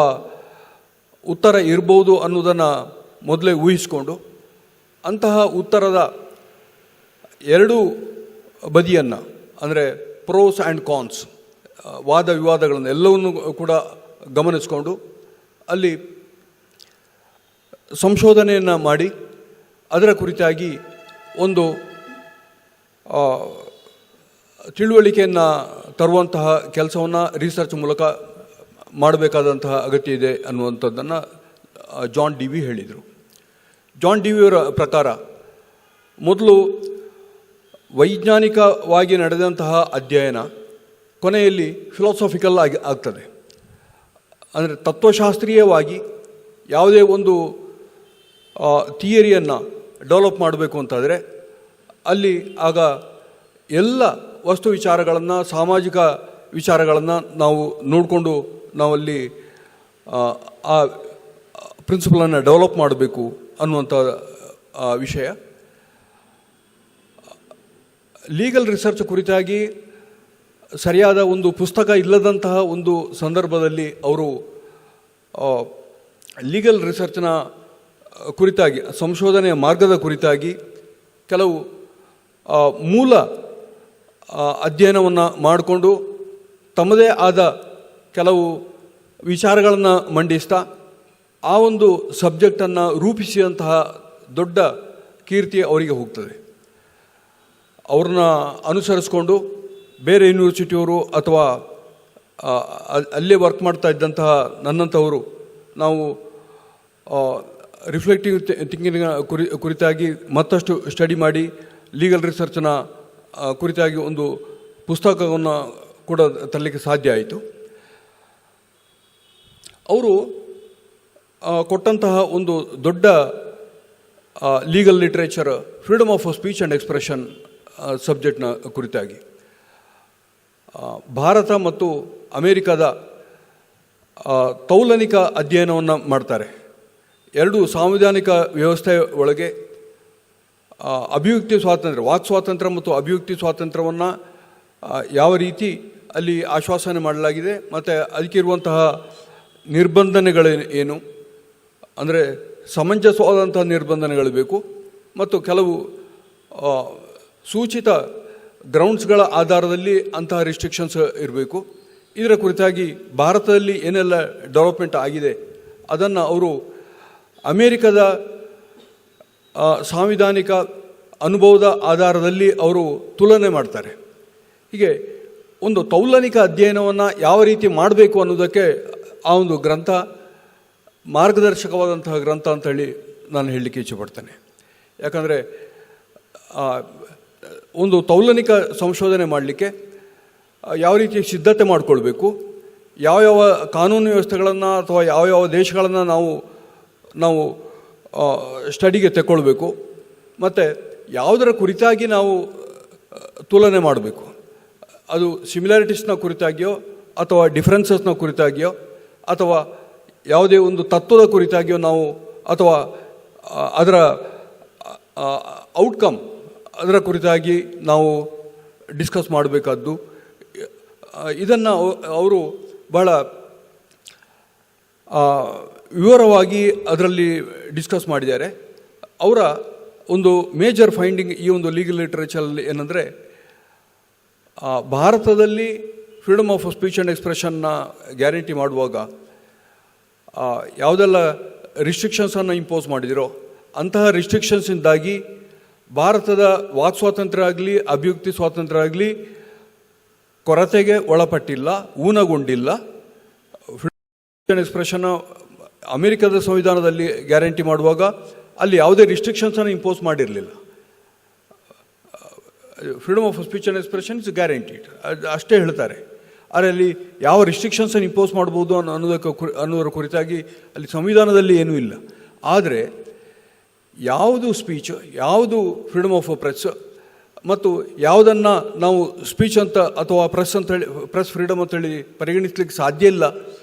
ಉತ್ತರ ಇರ್ಬೋದು ಅನ್ನೋದನ್ನು ಮೊದಲೇ ಊಹಿಸಿಕೊಂಡು ಅಂತಹ ಉತ್ತರದ ಎರಡೂ ಬದಿಯನ್ನು, ಅಂದರೆ ಪ್ರೋಸ್ ಆ್ಯಂಡ್ ಕಾನ್ಸ್, ವಾದ ವಿವಾದಗಳನ್ನು ಎಲ್ಲವನ್ನು ಕೂಡ ಗಮನಿಸಿಕೊಂಡು ಅಲ್ಲಿ ಸಂಶೋಧನೆಯನ್ನು ಮಾಡಿ ಅದರ ಕುರಿತಾಗಿ ಒಂದು ತಿಳುವಳಿಕೆಯನ್ನು ತರುವಂತಹ ಕೆಲಸವನ್ನು ರಿಸರ್ಚ್ ಮೂಲಕ ಮಾಡಬೇಕಾದಂತಹ ಅಗತ್ಯ ಇದೆ ಅನ್ನುವಂಥದ್ದನ್ನು ಜಾನ್ ಡಿ ವಿ ಹೇಳಿದರು. ಜಾನ್ ಡಿ ವಿಯವರ ಪ್ರಕಾರ ಮೊದಲು ವೈಜ್ಞಾನಿಕವಾಗಿ ನಡೆದಂತಹ ಅಧ್ಯಯನ ಕೊನೆಯಲ್ಲಿ ಫಿಲಾಸಫಿಕಲ್ ಆಗ್ತದೆ. ಅಂದರೆ ತತ್ವಶಾಸ್ತ್ರೀಯವಾಗಿ ಯಾವುದೇ ಒಂದು ಥಿಯರಿಯನ್ನು ಡೆವಲಪ್ ಮಾಡಬೇಕು ಅಂತಾದರೆ ಅಲ್ಲಿ ಆಗ ಎಲ್ಲ ವಸ್ತು ವಿಚಾರಗಳನ್ನು, ಸಾಮಾಜಿಕ ವಿಚಾರಗಳನ್ನು ನಾವು ನೋಡಿಕೊಂಡು ನಾವಲ್ಲಿ ಆ ಪ್ರಿನ್ಸಿಪಲನ್ನು ಡೆವಲಪ್ ಮಾಡಬೇಕು ಅನ್ನುವಂಥ ವಿಷಯ. ಲೀಗಲ್ ರಿಸರ್ಚ್ ಕುರಿತಾಗಿ ಸರಿಯಾದ ಒಂದು ಪುಸ್ತಕ ಇಲ್ಲದಂತಹ ಒಂದು ಸಂದರ್ಭದಲ್ಲಿ ಅವರು ಲೀಗಲ್ ರಿಸರ್ಚ್ನ ಕುರಿತಾಗಿ, ಸಂಶೋಧನೆಯ ಮಾರ್ಗದ ಕುರಿತಾಗಿ ಕೆಲವು ಮೂಲ ಅಧ್ಯಯನವನ್ನು ಮಾಡಿಕೊಂಡು ತಮ್ಮದೇ ಆದ ಕೆಲವು ವಿಚಾರಗಳನ್ನು ಮಂಡಿಸ್ತಾ ಆ ಒಂದು ಸಬ್ಜೆಕ್ಟನ್ನು ರೂಪಿಸಿದಂತಹ ದೊಡ್ಡ ಕೀರ್ತಿ ಅವರಿಗೆ ಹೋಗ್ತದೆ. ಅವ್ರನ್ನ ಅನುಸರಿಸ್ಕೊಂಡು ಬೇರೆ ಯೂನಿವರ್ಸಿಟಿಯವರು ಅಥವಾ ಅಲ್ಲೇ ವರ್ಕ್ ಮಾಡ್ತಾ ಇದ್ದಂತಹ ನನ್ನಂಥವರು ನಾವು ರಿಫ್ಲೆಕ್ಟಿವ್ ಥಿಂಕಿಂಗ್ ಕುರಿತಾಗಿ ಮತ್ತಷ್ಟು ಸ್ಟಡಿ ಮಾಡಿ ಲೀಗಲ್ ರಿಸರ್ಚ್ನ ಕುರಿತಾಗಿ ಒಂದು ಪುಸ್ತಕವನ್ನು ಕೂಡ ತರಲಿಕ್ಕೆ ಸಾಧ್ಯ ಆಯಿತು. ಅವರು ಕೊಟ್ಟಂತಹ ಒಂದು ದೊಡ್ಡ legal literature freedom of speech and expression ಸಬ್ಜೆಕ್ಟ್ನ ಕುರಿತಾಗಿ ಭಾರತ ಮತ್ತು ಅಮೇರಿಕಾದ ತೌಲನಿಕ ಅಧ್ಯಯನವನ್ನು ಮಾಡ್ತಾರೆ. ಎರಡು ಸಾಂವಿಧಾನಿಕ ವ್ಯವಸ್ಥೆ ಒಳಗೆ ಅಭಿವ್ಯಕ್ತಿ ಸ್ವಾತಂತ್ರ್ಯ, ವಾಕ್ ಸ್ವಾತಂತ್ರ್ಯ ಮತ್ತು ಅಭಿವ್ಯಕ್ತಿ ಸ್ವಾತಂತ್ರ್ಯವನ್ನು ಯಾವ ರೀತಿ ಅಲ್ಲಿ ಆಶ್ವಾಸನೆ ಮಾಡಲಾಗಿದೆ ಮತ್ತು ಅದಕ್ಕಿರುವಂತಹ ನಿರ್ಬಂಧನೆಗಳು ಏನು, ಅಂದರೆ ಸಮಂಜಸವಾದಂತಹ ನಿರ್ಬಂಧನೆಗಳು ಬೇಕು ಮತ್ತು ಕೆಲವು ಸೂಚಿತ ಗ್ರೌಂಡ್ಸ್ಗಳ ಆಧಾರದಲ್ಲಿ ಅಂತಹ ರಿಸ್ಟ್ರಿಕ್ಷನ್ಸ್ ಇರಬೇಕು. ಇದರ ಕುರಿತಾಗಿ ಭಾರತದಲ್ಲಿ ಏನೆಲ್ಲ ಡೆವಲಪ್ಮೆಂಟ್ ಆಗಿದೆ ಅದನ್ನು ಅವರು ಅಮೇರಿಕದ ಸಾಂವಿಧಾನಿಕ ಅನುಭವದ ಆಧಾರದಲ್ಲಿ ಅವರು ತುಲನೆ ಮಾಡ್ತಾರೆ. ಹೀಗೆ ಒಂದು ತೌಲನಿಕ ಅಧ್ಯಯನವನ್ನು ಯಾವ ರೀತಿ ಮಾಡಬೇಕು ಅನ್ನೋದಕ್ಕೆ ಆ ಒಂದು ಗ್ರಂಥ ಮಾರ್ಗದರ್ಶಕವಾದಂತಹ ಗ್ರಂಥ ಅಂತೇಳಿ ನಾನು ಹೇಳಲಿಕ್ಕೆ ಇಚ್ಛೆಪಡ್ತೇನೆ. ಯಾಕಂದರೆ ಒಂದು ತೌಲನಿಕ ಸಂಶೋಧನೆ ಮಾಡಲಿಕ್ಕೆ ಯಾವ ರೀತಿ ಸಿದ್ಧತೆ ಮಾಡಿಕೊಳ್ಬೇಕು, ಯಾವ್ಯಾವ ಕಾನೂನು ವ್ಯವಸ್ಥೆಗಳನ್ನು ಅಥವಾ ಯಾವ್ಯಾವ ದೇಶಗಳನ್ನು ನಾವು ಸ್ಟಡಿಗೆ ತೆಕ್ಕೊಳ್ಬೇಕು ಮತ್ತು ಯಾವುದರ ಕುರಿತಾಗಿ ನಾವು ತುಲನೆ ಮಾಡಬೇಕು, ಅದು ಸಿಮಿಲಾರಿಟೀಸ್ನ ಕುರಿತಾಗಿಯೋ ಅಥವಾ ಡಿಫ್ರೆನ್ಸಸ್ನ ಕುರಿತಾಗಿಯೋ ಅಥವಾ ಯಾವುದೇ ಒಂದು ತತ್ವದ ಕುರಿತಾಗಿಯೋ ನಾವು ಅಥವಾ ಅದರ ಔಟ್ಕಮ್ ಅದರ ಕುರಿತಾಗಿ ನಾವು ಡಿಸ್ಕಸ್ ಮಾಡಬೇಕಾದ್ದು. ಇದನ್ನು ಅವರು ಬಹಳ ವಿವರವಾಗಿ ಅದರಲ್ಲಿ ಡಿಸ್ಕಸ್ ಮಾಡಿದ್ದಾರೆ. ಅವರ ಒಂದು ಮೇಜರ್ ಫೈಂಡಿಂಗ್ ಈ ಒಂದು ಲೀಗಲ್ ಲಿಟ್ರೇಚರಲ್ಲಿ ಏನಂದರೆ, ಭಾರತದಲ್ಲಿ ಫ್ರೀಡಮ್ ಆಫ್ ಸ್ಪೀಚ್ ಆ್ಯಂಡ್ ಎಕ್ಸ್ಪ್ರೆಷನ್ನ ಗ್ಯಾರಂಟಿ ಮಾಡುವಾಗ ಯಾವುದೆಲ್ಲ ರಿಸ್ಟ್ರಿಕ್ಷನ್ಸನ್ನು ಇಂಪೋಸ್ ಮಾಡಿದಿರೋ ಅಂತಹ ರಿಸ್ಟ್ರಿಕ್ಷನ್ಸಿಂದಾಗಿ ಭಾರತದ ವಾಕ್ ಸ್ವಾತಂತ್ರ್ಯ ಆಗಲಿ ಅಭಿವ್ಯಕ್ತಿ ಸ್ವಾತಂತ್ರ್ಯ ಆಗಲಿ ಕೊರತೆಗೆ ಒಳಪಟ್ಟಿಲ್ಲ, ಊನಗೊಂಡಿಲ್ಲ. ಫ್ರೀಡಮ್ ಎಕ್ಸ್ಪ್ರೆಷನ್ ಅಮೆರಿಕದ ಸಂವಿಧಾನದಲ್ಲಿ ಗ್ಯಾರಂಟಿ ಮಾಡುವಾಗ ಅಲ್ಲಿ ಯಾವುದೇ ರಿಸ್ಟ್ರಿಕ್ಷನ್ಸನ್ನು ಇಂಪೋಸ್ ಮಾಡಿರಲಿಲ್ಲ. Freedom of speech and expression is guaranteed ಅಷ್ಟೇ ಹೇಳ್ತಾರೆ. ಆದರೆ ಅಲ್ಲಿ ಯಾವ ರಿಸ್ಟ್ರಿಕ್ಷನ್ಸನ್ನು ಇಂಪೋಸ್ ಮಾಡ್ಬೋದು ಅನ್ನೋದರ ಕುರಿತಾಗಿ ಅಲ್ಲಿ ಸಂವಿಧಾನದಲ್ಲಿ ಏನೂ ಇಲ್ಲ. ಆದರೆ ಯಾವುದು ಸ್ಪೀಚ್, ಯಾವುದು ಫ್ರೀಡಮ್ ಆಫ್ ಪ್ರೆಸ್ ಮತ್ತು ಯಾವುದನ್ನು ನಾವು ಸ್ಪೀಚ್ ಅಂತ ಅಥವಾ ಪ್ರೆಸ್ ಅಂತೇಳಿ ಪ್ರೆಸ್ ಫ್ರೀಡಮ್ ಅಂತೇಳಿ ಪರಿಗಣಿಸ್ಲಿಕ್ಕೆ ಸಾಧ್ಯ ಇಲ್ಲ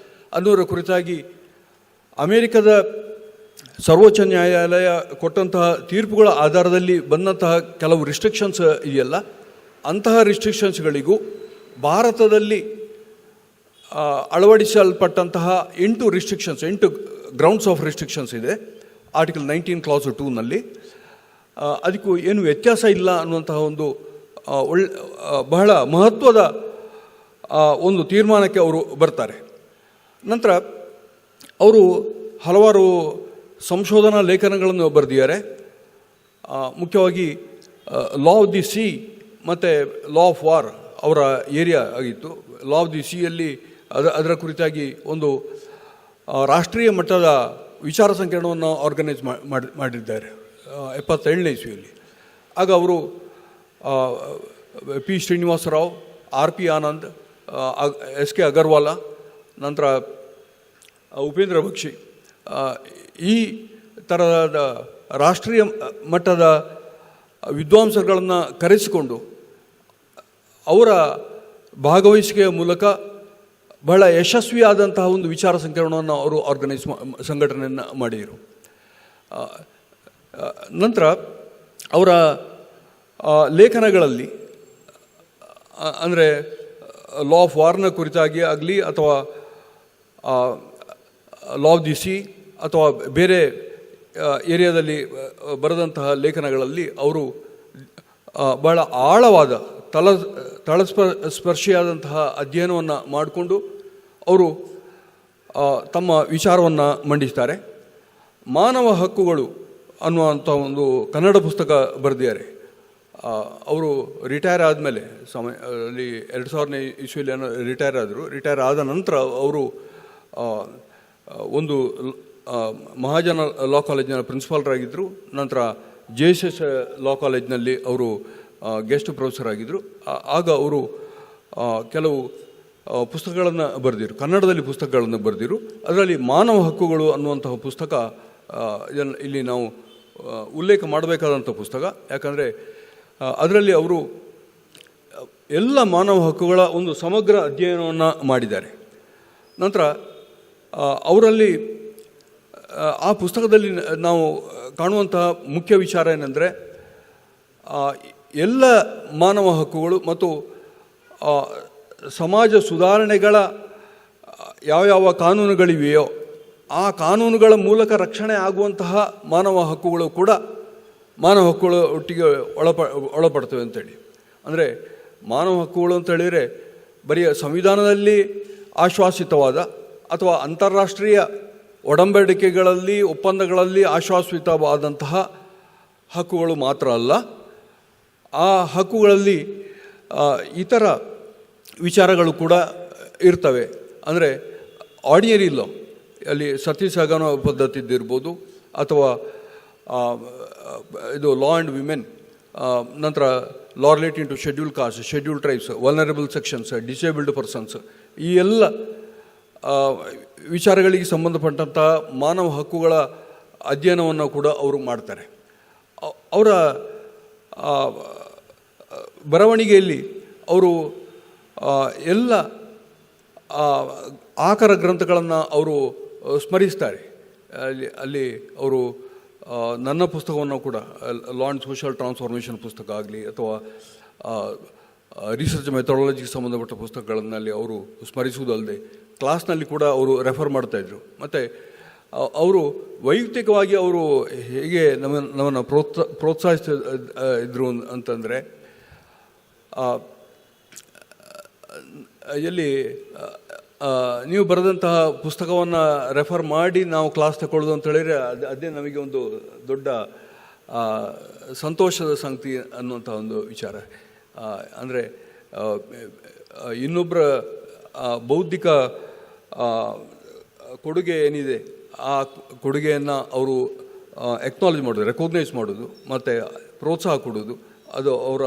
ಅನ್ನೋದರ ಕುರಿತಾಗಿ ಅಮೇರಿಕದ ಸರ್ವೋಚ್ಚ ನ್ಯಾಯಾಲಯ ಕೊಟ್ಟಂತಹ ತೀರ್ಪುಗಳ ಆಧಾರದಲ್ಲಿ ಬಂದಂತಹ ಕೆಲವು ರಿಸ್ಟ್ರಿಕ್ಷನ್ಸ್ ಇದೆಯಲ್ಲ, ಅಂತಹ ರಿಸ್ಟ್ರಿಕ್ಷನ್ಸ್ಗಳಿಗೂ ಭಾರತದಲ್ಲಿ ಅಳವಡಿಸಲ್ಪಟ್ಟಂತಹ 8 ಗ್ರೌಂಡ್ಸ್ ಆಫ್ ರಿಸ್ಟ್ರಿಕ್ಷನ್ಸ್ ಇದೆ ಆರ್ಟಿಕಲ್ 19 ಕ್ಲಾಸ್ 2ನಲ್ಲಿ. ಅದಕ್ಕೂ ಏನು ವ್ಯತ್ಯಾಸ ಇಲ್ಲ ಅನ್ನುವಂತಹ ಒಂದು ಬಹಳ ಮಹತ್ವದ ಒಂದು ತೀರ್ಮಾನಕ್ಕೆ ಅವರು ಬರ್ತಾರೆ. ನಂತರ ಅವರು ಹಲವಾರು ಸಂಶೋಧನಾ ಲೇಖನಗಳನ್ನು ಬರೆದಿದ್ದಾರೆ. ಮುಖ್ಯವಾಗಿ ಲಾ ಆಫ್ ದಿ ಸಿ ಮತ್ತು ಲಾ ಆಫ್ ವಾರ್ ಅವರ ಏರಿಯಾ ಆಗಿತ್ತು. ಲಾ ಆಫ್ ದಿ ಸಿಯಲ್ಲಿ ಅದರ ಕುರಿತಾಗಿ ಒಂದು ರಾಷ್ಟ್ರೀಯ ಮಟ್ಟದ ವಿಚಾರ ಸಂಕಿರಣವನ್ನು ಆರ್ಗನೈಸ್ ಮಾಡಿದ್ದಾರೆ 77ನೇ ಇಸ್ವಿಯಲ್ಲಿ. ಆಗ ಅವರು P Srinivasa Rao, RP Anand, SK Agarwal, ನಂತರ ಉಪೇಂದ್ರ ಬಕ್ಷಿ ಈ ಥರದ ರಾಷ್ಟ್ರೀಯ ಮಟ್ಟದ ವಿದ್ವಾಂಸರುಗಳನ್ನು ಕರೆಸಿಕೊಂಡು ಅವರ ಭಾಗವಹಿಸುವಿಕೆಯ ಮೂಲಕ ಬಹಳ ಯಶಸ್ವಿಯಾದಂತಹ ಒಂದು ವಿಚಾರ ಸಂಕಿರಣವನ್ನು ಅವರು ಸಂಘಟನೆಯನ್ನು ಮಾಡಿದರು. ನಂತರ ಅವರ ಲೇಖನಗಳಲ್ಲಿ ಅಂದರೆ ಲಾ ಆಫ್ ವಾರ್ನ ಕುರಿತಾಗಿ ಆಗಲಿ ಅಥವಾ ಲಾ ಆಫ್ ದಿ ಸಿ ಅಥವಾ ಬೇರೆ ಏರಿಯಾದಲ್ಲಿ ಬರೆದಂತಹ ಲೇಖನಗಳಲ್ಲಿ ಅವರು ಬಹಳ ಆಳವಾದ ತಳಸ್ಪರ್ಶಿಯಾದಂತಹ ಅಧ್ಯಯನವನ್ನು ಮಾಡಿಕೊಂಡು ಅವರು ತಮ್ಮ ವಿಚಾರವನ್ನು ಮಂಡಿಸ್ತಾರೆ. ಮಾನವ ಹಕ್ಕುಗಳು ಅನ್ನುವಂಥ ಒಂದು ಕನ್ನಡ ಪುಸ್ತಕ ಬರೆದಿದ್ದಾರೆ. ಅವರು ರಿಟೈರ್ ಆದಮೇಲೆ ಅಲ್ಲಿ 2000ನೇ ಇಸ್ವಿಯಲ್ಲಿ ರಿಟೈರ್ ಆದರು. ರಿಟೈರ್ ಆದ ನಂತರ ಅವರು ಒಂದು ಮಹಾಜನ ಲಾ ಕಾಲೇಜಿನ ಪ್ರಿನ್ಸಿಪಾಲ್ರಾಗಿದ್ದರು. ನಂತರ JSS ಲಾ ಕಾಲೇಜಿನಲ್ಲಿ ಅವರು ಗೆಸ್ಟ್ ಪ್ರೊಫೆಸರ್ ಆಗಿದ್ದರು. ಆಗ ಅವರು ಕೆಲವು ಪುಸ್ತಕಗಳನ್ನು ಬರೆದಿರು, ಕನ್ನಡದಲ್ಲಿ ಪುಸ್ತಕಗಳನ್ನು ಬರೆದಿರು. ಅದರಲ್ಲಿ ಮಾನವ ಹಕ್ಕುಗಳು ಅನ್ನುವಂತಹ ಪುಸ್ತಕ ಇಲ್ಲಿ ನಾವು ಉಲ್ಲೇಖ ಮಾಡಬೇಕಾದಂಥ ಪುಸ್ತಕ. ಯಾಕಂದರೆ ಅದರಲ್ಲಿ ಅವರು ಎಲ್ಲ ಮಾನವ ಹಕ್ಕುಗಳ ಒಂದು ಸಮಗ್ರ ಅಧ್ಯಯನವನ್ನು ಮಾಡಿದ್ದಾರೆ. ನಂತರ ಅವರಲ್ಲಿ ಆ ಪುಸ್ತಕದಲ್ಲಿ ನಾವು ಕಾಣುವಂತಹ ಮುಖ್ಯ ವಿಚಾರ ಏನೆಂದರೆ, ಎಲ್ಲ ಮಾನವ ಹಕ್ಕುಗಳು ಮತ್ತು ಸಮಾಜ ಸುಧಾರಣೆಗಳ ಯಾವ್ಯಾವ ಕಾನೂನುಗಳಿವೆಯೋ ಆ ಕಾನೂನುಗಳ ಮೂಲಕ ರಕ್ಷಣೆ ಆಗುವಂತಹ ಮಾನವ ಹಕ್ಕುಗಳು ಕೂಡ ಮಾನವ ಹಕ್ಕುಗಳ ಒಟ್ಟಿಗೆ ಒಳಪಡ್ತವೆ ಅಂತೇಳಿ. ಅಂದರೆ ಮಾನವ ಹಕ್ಕುಗಳು ಅಂತೇಳಿದರೆ ಬರೀ ಸಂವಿಧಾನದಲ್ಲಿ ಆಶ್ವಾಸಿತವಾದ ಅಥವಾ ಅಂತಾರಾಷ್ಟ್ರೀಯ ಒಡಂಬಡಿಕೆಗಳಲ್ಲಿ ಒಪ್ಪಂದಗಳಲ್ಲಿ ಆಶ್ವಾಸಿತವಾದಂತಹ ಹಕ್ಕುಗಳು ಮಾತ್ರ ಅಲ್ಲ, ಆ ಹಕ್ಕುಗಳಲ್ಲಿ ಇತರ ವಿಚಾರಗಳು ಕೂಡ ಇರ್ತವೆ. ಅಂದರೆ ಆರ್ಡಿನರಿ ಲಾ, ಅಲ್ಲಿ ಸತಿ ಸಹಗಮನ ಪದ್ಧತಿದ್ದಿರ್ಬೋದು ಅಥವಾ ಇದು ಲಾ ಆ್ಯಂಡ್ ವಿಮೆನ್, ನಂತರ law relating to schedule caste, schedule tribes, vulnerable sections, disabled persons, ಈ ಎಲ್ಲ ವಿಚಾರಗಳಿಗೆ ಸಂಬಂಧಪಟ್ಟಂಥ ಮಾನವ ಹಕ್ಕುಗಳ ಅಧ್ಯಯನವನ್ನು ಕೂಡ ಅವರು ಮಾಡ್ತಾರೆ. ಅವರ ಬರವಣಿಗೆಯಲ್ಲಿ ಅವರು ಎಲ್ಲ ಆಕರ ಗ್ರಂಥಗಳನ್ನು ಅವರು ಸ್ಮರಿಸ್ತಾರೆ. ಅಲ್ಲಿ ಅವರು ನನ್ನ ಪುಸ್ತಕವನ್ನು ಕೂಡ ಲಾ ಆ್ಯಂಡ್ ಸೋಷಿಯಲ್ ಟ್ರಾನ್ಸ್ಫಾರ್ಮೇಷನ್ ಪುಸ್ತಕ ಆಗಲಿ ಅಥವಾ ರಿಸರ್ಚ್ ಮೆಥಡಾಲಜಿಗೆ ಸಂಬಂಧಪಟ್ಟ ಪುಸ್ತಕಗಳಲ್ಲಿ ಅವರು ಸ್ಮರಿಸುವುದಲ್ಲದೆ ಕ್ಲಾಸ್ನಲ್ಲಿ ಕೂಡ ಅವರು ರೆಫರ್ ಮಾಡ್ತಾಯಿದ್ರು. ಮತ್ತು ಅವರು ವೈಯಕ್ತಿಕವಾಗಿ ಅವರು ಹೇಗೆ ನಮ್ಮನ್ನು ಪ್ರೋತ್ಸಾಹಿಸ್ತಾ ಇದ್ರು ಅಂತಂದರೆ, ಎಲ್ಲಿ ನೀವು ಬರೆದಂತಹ ಪುಸ್ತಕವನ್ನು ರೆಫರ್ ಮಾಡಿ ನಾವು ಕ್ಲಾಸ್ ತಗೊಳ್ಳೋದು ಅಂತ ಹೇಳಿದರೆ ಅದೇ ನಮಗೆ ಒಂದು ದೊಡ್ಡ ಸಂತೋಷದ ಸಂಗತಿ ಅನ್ನುವಂಥ ಒಂದು ವಿಚಾರ. ಅಂದರೆ ಇನ್ನೊಬ್ಬರ ಬೌದ್ಧಿಕ ಕೊಡುಗೆ ಏನಿದೆ ಆ ಕೊಡುಗೆಯನ್ನು ಅವರು ಎಕ್ನಾಲೇಜ್ ಮಾಡೋದು, ರೆಕಗ್ನೈಸ್ ಮಾಡೋದು ಮತ್ತು ಪ್ರೋತ್ಸಾಹ ಕೊಡೋದು ಅದು ಅವರ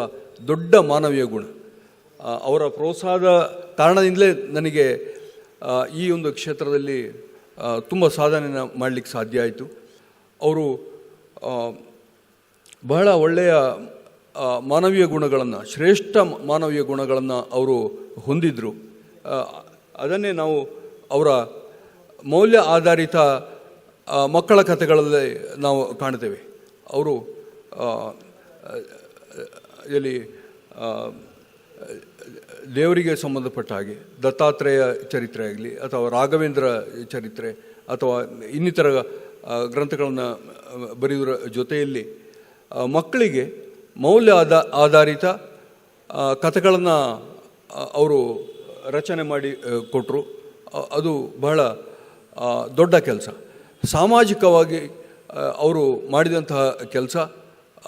ದೊಡ್ಡ ಮಾನವೀಯ ಗುಣ. ಅವರ ಪ್ರೋತ್ಸಾಹದ ಕಾರಣದಿಂದಲೇ ನನಗೆ ಈ ಒಂದು ಕ್ಷೇತ್ರದಲ್ಲಿ ತುಂಬ ಸಾಧನೆಯನ್ನು ಮಾಡಲಿಕ್ಕೆ ಸಾಧ್ಯ ಆಯಿತು. ಅವರು ಬಹಳ ಒಳ್ಳೆಯ ಮಾನವೀಯ ಗುಣಗಳನ್ನು, ಶ್ರೇಷ್ಠ ಮಾನವೀಯ ಗುಣಗಳನ್ನು ಅವರು ಹೊಂದಿದ್ದರು. ಅದನ್ನೇ ನಾವು ಅವರ ಮೌಲ್ಯ ಆಧಾರಿತ ಮಕ್ಕಳ ಕಥೆಗಳಲ್ಲಿ ನಾವು ಕಾಣ್ತೇವೆ. ಅವರು ಎಲ್ಲಿ ದೇವರಿಗೆ ಸಂಬಂಧಪಟ್ಟ ಹಾಗೆ ದತ್ತಾತ್ರೇಯ ಚರಿತ್ರೆ ಆಗಲಿ ಅಥವಾ ರಾಘವೇಂದ್ರ ಚರಿತ್ರೆ ಅಥವಾ ಇನ್ನಿತರ ಗ್ರಂಥಗಳನ್ನು ಬರೆಯುವುದರ ಜೊತೆಯಲ್ಲಿ ಮಕ್ಕಳಿಗೆ ಮೌಲ್ಯ ಆಧಾರಿತ ಕಥೆಗಳನ್ನು ಅವರು ರಚನೆ ಮಾಡಿ ಕೊಟ್ಟರು. ಅದು ಬಹಳ ದೊಡ್ಡ ಕೆಲಸ. ಸಾಮಾಜಿಕವಾಗಿ ಅವರು ಮಾಡಿದಂತಹ ಕೆಲಸ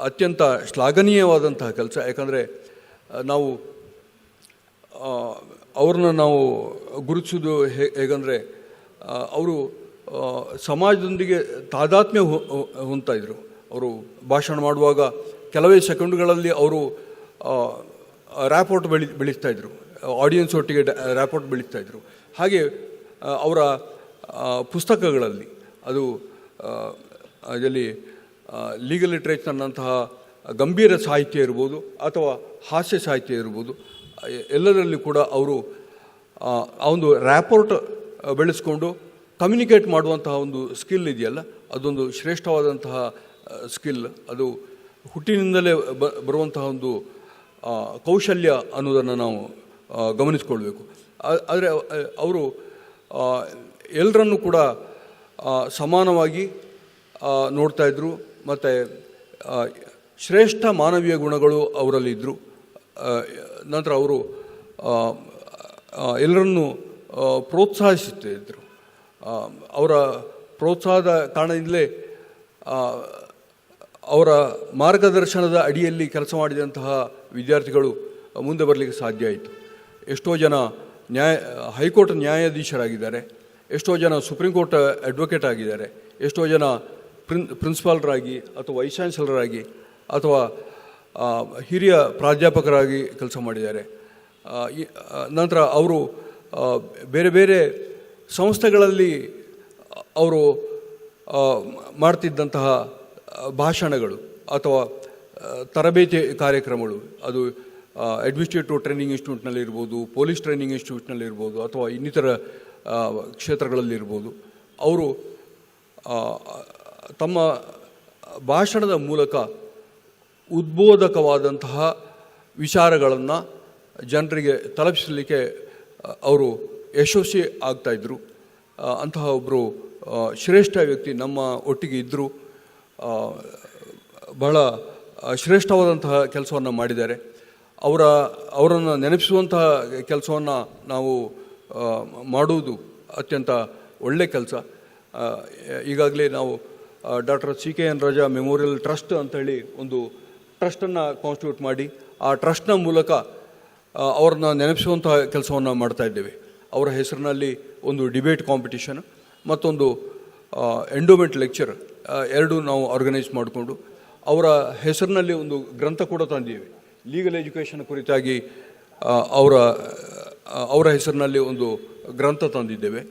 ಅತ್ಯಂತ ಶ್ಲಾಘನೀಯವಾದಂತಹ ಕೆಲಸ. ಯಾಕಂದರೆ ನಾವು ಅವ್ರನ್ನ ನಾವು ಗುರುತಿಸೋದು ಹೇಗಂದರೆ ಅವರು ಸಮಾಜದೊಂದಿಗೆ ತಾದಾತ್ಮ್ಯ ಹೊಂದ್ತಾಯಿದ್ರು. ಅವರು ಭಾಷಣ ಮಾಡುವಾಗ ಕೆಲವೇ ಸೆಕೆಂಡ್ಗಳಲ್ಲಿ ಅವರು ರ್ಯಾಪೋರ್ಟ್ ಬೆಳೀತಾಯಿದ್ರು, ಆಡಿಯನ್ಸ್ ಒಟ್ಟಿಗೆ ರ್ಯಾಪೋರ್ಟ್ ಬೆಳೀತಾಯಿದ್ರು. ಹಾಗೆ ಅವರ ಪುಸ್ತಕಗಳಲ್ಲಿ ಅದು ಅದರಲ್ಲಿ ಲೀಗಲ್ ಲಿಟ್ರೇಚರ್ನಂತಹ ಗಂಭೀರ ಸಾಹಿತ್ಯ ಇರ್ಬೋದು ಅಥವಾ ಹಾಸ್ಯ ಸಾಹಿತ್ಯ ಇರ್ಬೋದು, ಎಲ್ಲದರಲ್ಲಿ ಕೂಡ ಅವರು ಆ ಒಂದು ರ್ಯಾಪೋರ್ಟ್ ಬೆಳೆಸ್ಕೊಂಡು ಕಮ್ಯುನಿಕೇಟ್ ಮಾಡುವಂತಹ ಒಂದು ಸ್ಕಿಲ್ ಇದೆಯಲ್ಲ, ಅದೊಂದು ಶ್ರೇಷ್ಠವಾದಂತಹ ಸ್ಕಿಲ್. ಅದು ಹುಟ್ಟಿನಿಂದಲೇ ಬರುವಂತಹ ಒಂದು ಕೌಶಲ್ಯ ಅನ್ನೋದನ್ನು ನಾವು ಗಮನಿಸ್ಕೊಳ್ಬೇಕು. ಆದರೆ ಅವರು ಎಲ್ಲರನ್ನೂ ಕೂಡ ಸಮಾನವಾಗಿ ನೋಡ್ತಾಯಿದ್ರು ಮತ್ತು ಶ್ರೇಷ್ಠ ಮಾನವೀಯ ಗುಣಗಳು ಅವರಲ್ಲಿದ್ದರು. ನಂತರ ಅವರು ಎಲ್ಲರನ್ನೂ ಪ್ರೋತ್ಸಾಹಿಸುತ್ತಿದ್ದರು. ಅವರ ಪ್ರೋತ್ಸಾಹದ ಕಾರಣದಿಂದಲೇ ಅವರ ಮಾರ್ಗದರ್ಶನದ ಅಡಿಯಲ್ಲಿ ಕೆಲಸ ಮಾಡಿದಂತಹ ವಿದ್ಯಾರ್ಥಿಗಳು ಮುಂದೆ ಬರಲಿಕ್ಕೆ ಸಾಧ್ಯ ಆಯಿತು. ಎಷ್ಟೋ ಜನ ಹೈಕೋರ್ಟ್ ನ್ಯಾಯಾಧೀಶರಾಗಿದ್ದಾರೆ, ಎಷ್ಟೋ ಜನ ಸುಪ್ರೀಂ ಕೋರ್ಟ್ ಅಡ್ವೊಕೇಟ್ ಆಗಿದ್ದಾರೆ, ಎಷ್ಟೋ ಜನ ಪ್ರಿನ್ಸಿಪಾಲ್ರಾಗಿ ಅಥವಾ ವೈಸ್ ಚಾನ್ಸಲರಾಗಿ ಅಥವಾ ಹಿರಿಯ ಪ್ರಾಧ್ಯಾಪಕರಾಗಿ ಕೆಲಸ ಮಾಡಿದ್ದಾರೆ. ನಂತರ ಅವರು ಬೇರೆ ಬೇರೆ ಸಂಸ್ಥೆಗಳಲ್ಲಿ ಅವರು ಮಾಡ್ತಿದ್ದಂತಹ ಭಾಷಣಗಳು ಅಥವಾ ತರಬೇತಿ ಕಾರ್ಯಕ್ರಮಗಳು, ಅದು ಅಡ್ಮಿನಿಸ್ಟ್ರೇಟಿವ್ ಟ್ರೈನಿಂಗ್ ಇನ್ಸ್ಟಿಟ್ಯೂಟ್ನಲ್ಲಿರ್ಬೋದು, ಪೊಲೀಸ್ ಟ್ರೈನಿಂಗ್ ಇನ್ಸ್ಟಿಟ್ಯೂಟ್ನಲ್ಲಿರ್ಬೋದು ಅಥವಾ ಇನ್ನಿತರ ಕ್ಷೇತ್ರಗಳಲ್ಲಿರ್ಬೋದು, ಅವರು ತಮ್ಮ ಭಾಷಣದ ಮೂಲಕ ಉದ್ಬೋಧಕವಾದಂತಹ ವಿಚಾರಗಳನ್ನು ಜನರಿಗೆ ತಲುಪಿಸಲಿಕ್ಕೆ ಅವರು ಯಶಸ್ವಿ ಆಗ್ತಾಯಿದ್ರು. ಅಂತಹ ಒಬ್ಬರು ಶ್ರೇಷ್ಠ ವ್ಯಕ್ತಿ ನಮ್ಮ ಒಟ್ಟಿಗೆ ಇದ್ದರು. ಬಹಳ ಶ್ರೇಷ್ಠವಾದಂತಹ ಕೆಲಸವನ್ನು ಮಾಡಿದ್ದಾರೆ. ಅವರನ್ನು ನೆನಪಿಸುವಂತಹ ಕೆಲಸವನ್ನು ನಾವು ಮಾಡುವುದು ಅತ್ಯಂತ ಒಳ್ಳೆಯ ಕೆಲಸ. ಈಗಾಗಲೇ ನಾವು doctor CKN Raja memorial trust ಅಂಥೇಳಿ ಒಂದು ಟ್ರಸ್ಟನ್ನು ಕಾನ್ಸ್ಟಿಟ್ಯೂಟ್ ಮಾಡಿ ಆ ಟ್ರಸ್ಟ್ನ ಮೂಲಕ ಅವ್ರನ್ನ ನೆನಪಿಸುವಂತಹ ಕೆಲಸವನ್ನು ಮಾಡ್ತಾಯಿದ್ದೇವೆ. ಅವರ ಹೆಸರಿನಲ್ಲಿ ಒಂದು ಡಿಬೇಟ್ ಕಾಂಪಿಟಿಷನ್ ಮತ್ತೊಂದು ಎಂಡೋಮೆಂಟ್ ಲೆಕ್ಚರ್ ಎರಡೂ ನಾವು ಆರ್ಗನೈಸ್ ಮಾಡಿಕೊಂಡು ಅವರ ಹೆಸರಿನಲ್ಲಿ ಒಂದು ಗ್ರಂಥ ಕೂಡ ತಂದಿದ್ದೇವೆ. ಲೀಗಲ್ ಎಜುಕೇಷನ್ ಕುರಿತಾಗಿ ಅವರ ಹೆಸರಿನಲ್ಲಿ ಒಂದು ಗ್ರಂಥ ತಂದಿದ್ದೇವೆ.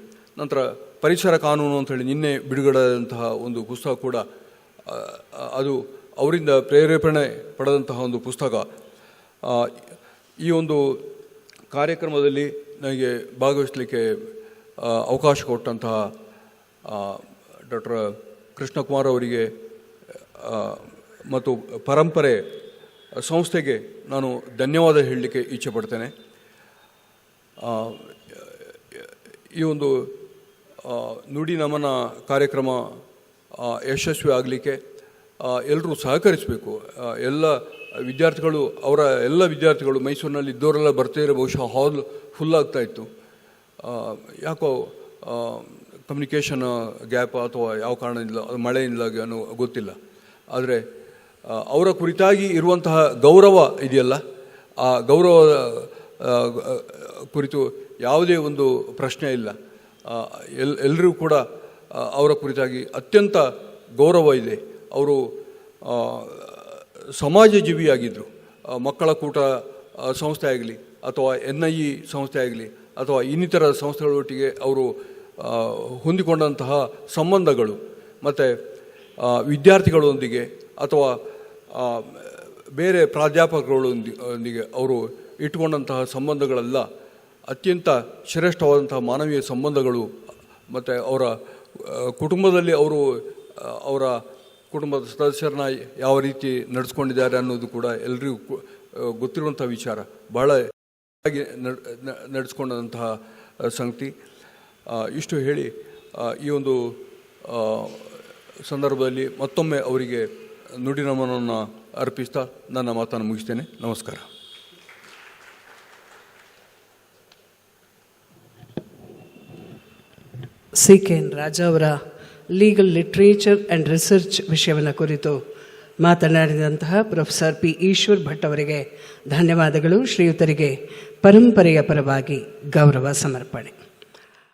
ನಂತರ ಪರಿಸರ ಕಾನೂನು ಅಂಥೇಳಿ ನಿನ್ನೆ ಬಿಡುಗಡೆಯಾದಂತಹ ಒಂದು ಪುಸ್ತಕ ಕೂಡ, ಅದು ಅವರಿಂದ ಪ್ರೇರೇಪಣೆ ಪಡೆದಂತಹ ಒಂದು ಪುಸ್ತಕ. ಈ ಒಂದು ಕಾರ್ಯಕ್ರಮದಲ್ಲಿ ನನಗೆ ಭಾಗವಹಿಸಲಿಕ್ಕೆ ಅವಕಾಶ ಕೊಟ್ಟಂತಹ ಡಾಕ್ಟರ್ ಕೃಷ್ಣಕುಮಾರ್ ಅವರಿಗೆ ಮತ್ತು ಪರಂಪರೆ ಸಂಸ್ಥೆಗೆ ನಾನು ಧನ್ಯವಾದ ಹೇಳಲಿಕ್ಕೆ ಇಚ್ಛೆಪಡ್ತೇನೆ. ಈ ಒಂದು ನುಡಿ ನಮನ ಕಾರ್ಯಕ್ರಮ ಯಶಸ್ವಿ ಆಗಲಿಕ್ಕೆ ಎಲ್ಲರೂ ಸಹಕರಿಸಬೇಕು. ಎಲ್ಲ ವಿದ್ಯಾರ್ಥಿಗಳು ಎಲ್ಲ ವಿದ್ಯಾರ್ಥಿಗಳು ಮೈಸೂರಿನಲ್ಲಿ ಇದ್ದವರೆಲ್ಲ ಬರ್ತಿದ್ರೆ ಬಹುಶಃ ಹಾಲ್ ಫುಲ್ ಆಗ್ತಾಯಿತ್ತು. ಯಾಕೋ ಕಮ್ಯುನಿಕೇಷನ್ ಗ್ಯಾಪ್ ಅಥವಾ ಯಾವ ಕಾರಣದಿಂದ ಮಳೆಯಿಂದಾಗಿ ಅನ್ನೋ ಗೊತ್ತಿಲ್ಲ. ಆದರೆ ಅವರ ಕುರಿತಾಗಿ ಇರುವಂತಹ ಗೌರವ ಇದೆಯಲ್ಲ, ಆ ಗೌರವ ಕುರಿತು ಯಾವುದೇ ಒಂದು ಪ್ರಶ್ನೆ ಇಲ್ಲ. ಎಲ್ಲರಿಗೂ ಕೂಡ ಅವರ ಕುರಿತಾಗಿ ಅತ್ಯಂತ ಗೌರವ ಇದೆ. ಅವರು ಸಮಾಜ ಜೀವಿಯಾಗಿದ್ದರು. ಮಕ್ಕಳ ಕೂಟ ಸಂಸ್ಥೆ ಆಗಲಿ ಅಥವಾ NIE ಸಂಸ್ಥೆ ಆಗಲಿ ಅಥವಾ ಇನ್ನಿತರ ಸಂಸ್ಥೆಗಳೊಟ್ಟಿಗೆ ಅವರು ಹೊಂದಿಕೊಂಡಂತಹ ಸಂಬಂಧಗಳು ಮತ್ತು ವಿದ್ಯಾರ್ಥಿಗಳೊಂದಿಗೆ ಅಥವಾ ಬೇರೆ ಪ್ರಾಧ್ಯಾಪಕಗಳೊಂದಿಗೆ ಅವರು ಇಟ್ಟುಕೊಂಡಂತಹ ಸಂಬಂಧಗಳೆಲ್ಲ ಅತ್ಯಂತ ಶ್ರೇಷ್ಠವಾದಂತಹ ಮಾನವೀಯ ಸಂಬಂಧಗಳು. ಮತ್ತು ಅವರ ಕುಟುಂಬದಲ್ಲಿ ಅವರ ಕುಟುಂಬದ ಸದಸ್ಯರನ್ನ ಯಾವ ರೀತಿ ನಡೆಸ್ಕೊಂಡಿದ್ದಾರೆ ಅನ್ನೋದು ಕೂಡ ಎಲ್ಲರಿಗೂ ಗೊತ್ತಿರುವಂಥ ವಿಚಾರ. ಬಹಳ ನಡೆಸ್ಕೊಂಡಂತಹ ಸಂಗತಿ. ಇಷ್ಟು ಹೇಳಿ ಈ ಒಂದು ಸಂದರ್ಭದಲ್ಲಿ ಮತ್ತೊಮ್ಮೆ ಅವರಿಗೆ ನುಡಿ ನಮನವನ್ನು ಅರ್ಪಿಸ್ತಾ ನನ್ನ ಮಾತನ್ನು ಮುಗಿಸ್ತೇನೆ. ನಮಸ್ಕಾರ. CKN ರಾಜಾ ಅವರ ಲೀಗಲ್ ಲಿಟ್ರೇಚರ್ ಆ್ಯಂಡ್ ರಿಸರ್ಚ್ ವಿಷಯವನ್ನು ಕುರಿತು ಮಾತನಾಡಿದಂತಹ ಪ್ರೊಫೆಸರ್ P. ಈಶ್ವರ್ ಭಟ್ ಅವರಿಗೆ ಧನ್ಯವಾದಗಳು. ಶ್ರೀಯುತರಿಗೆ ಪರಂಪರೆಯ ಪರವಾಗಿ ಗೌರವ ಸಮರ್ಪಣೆ.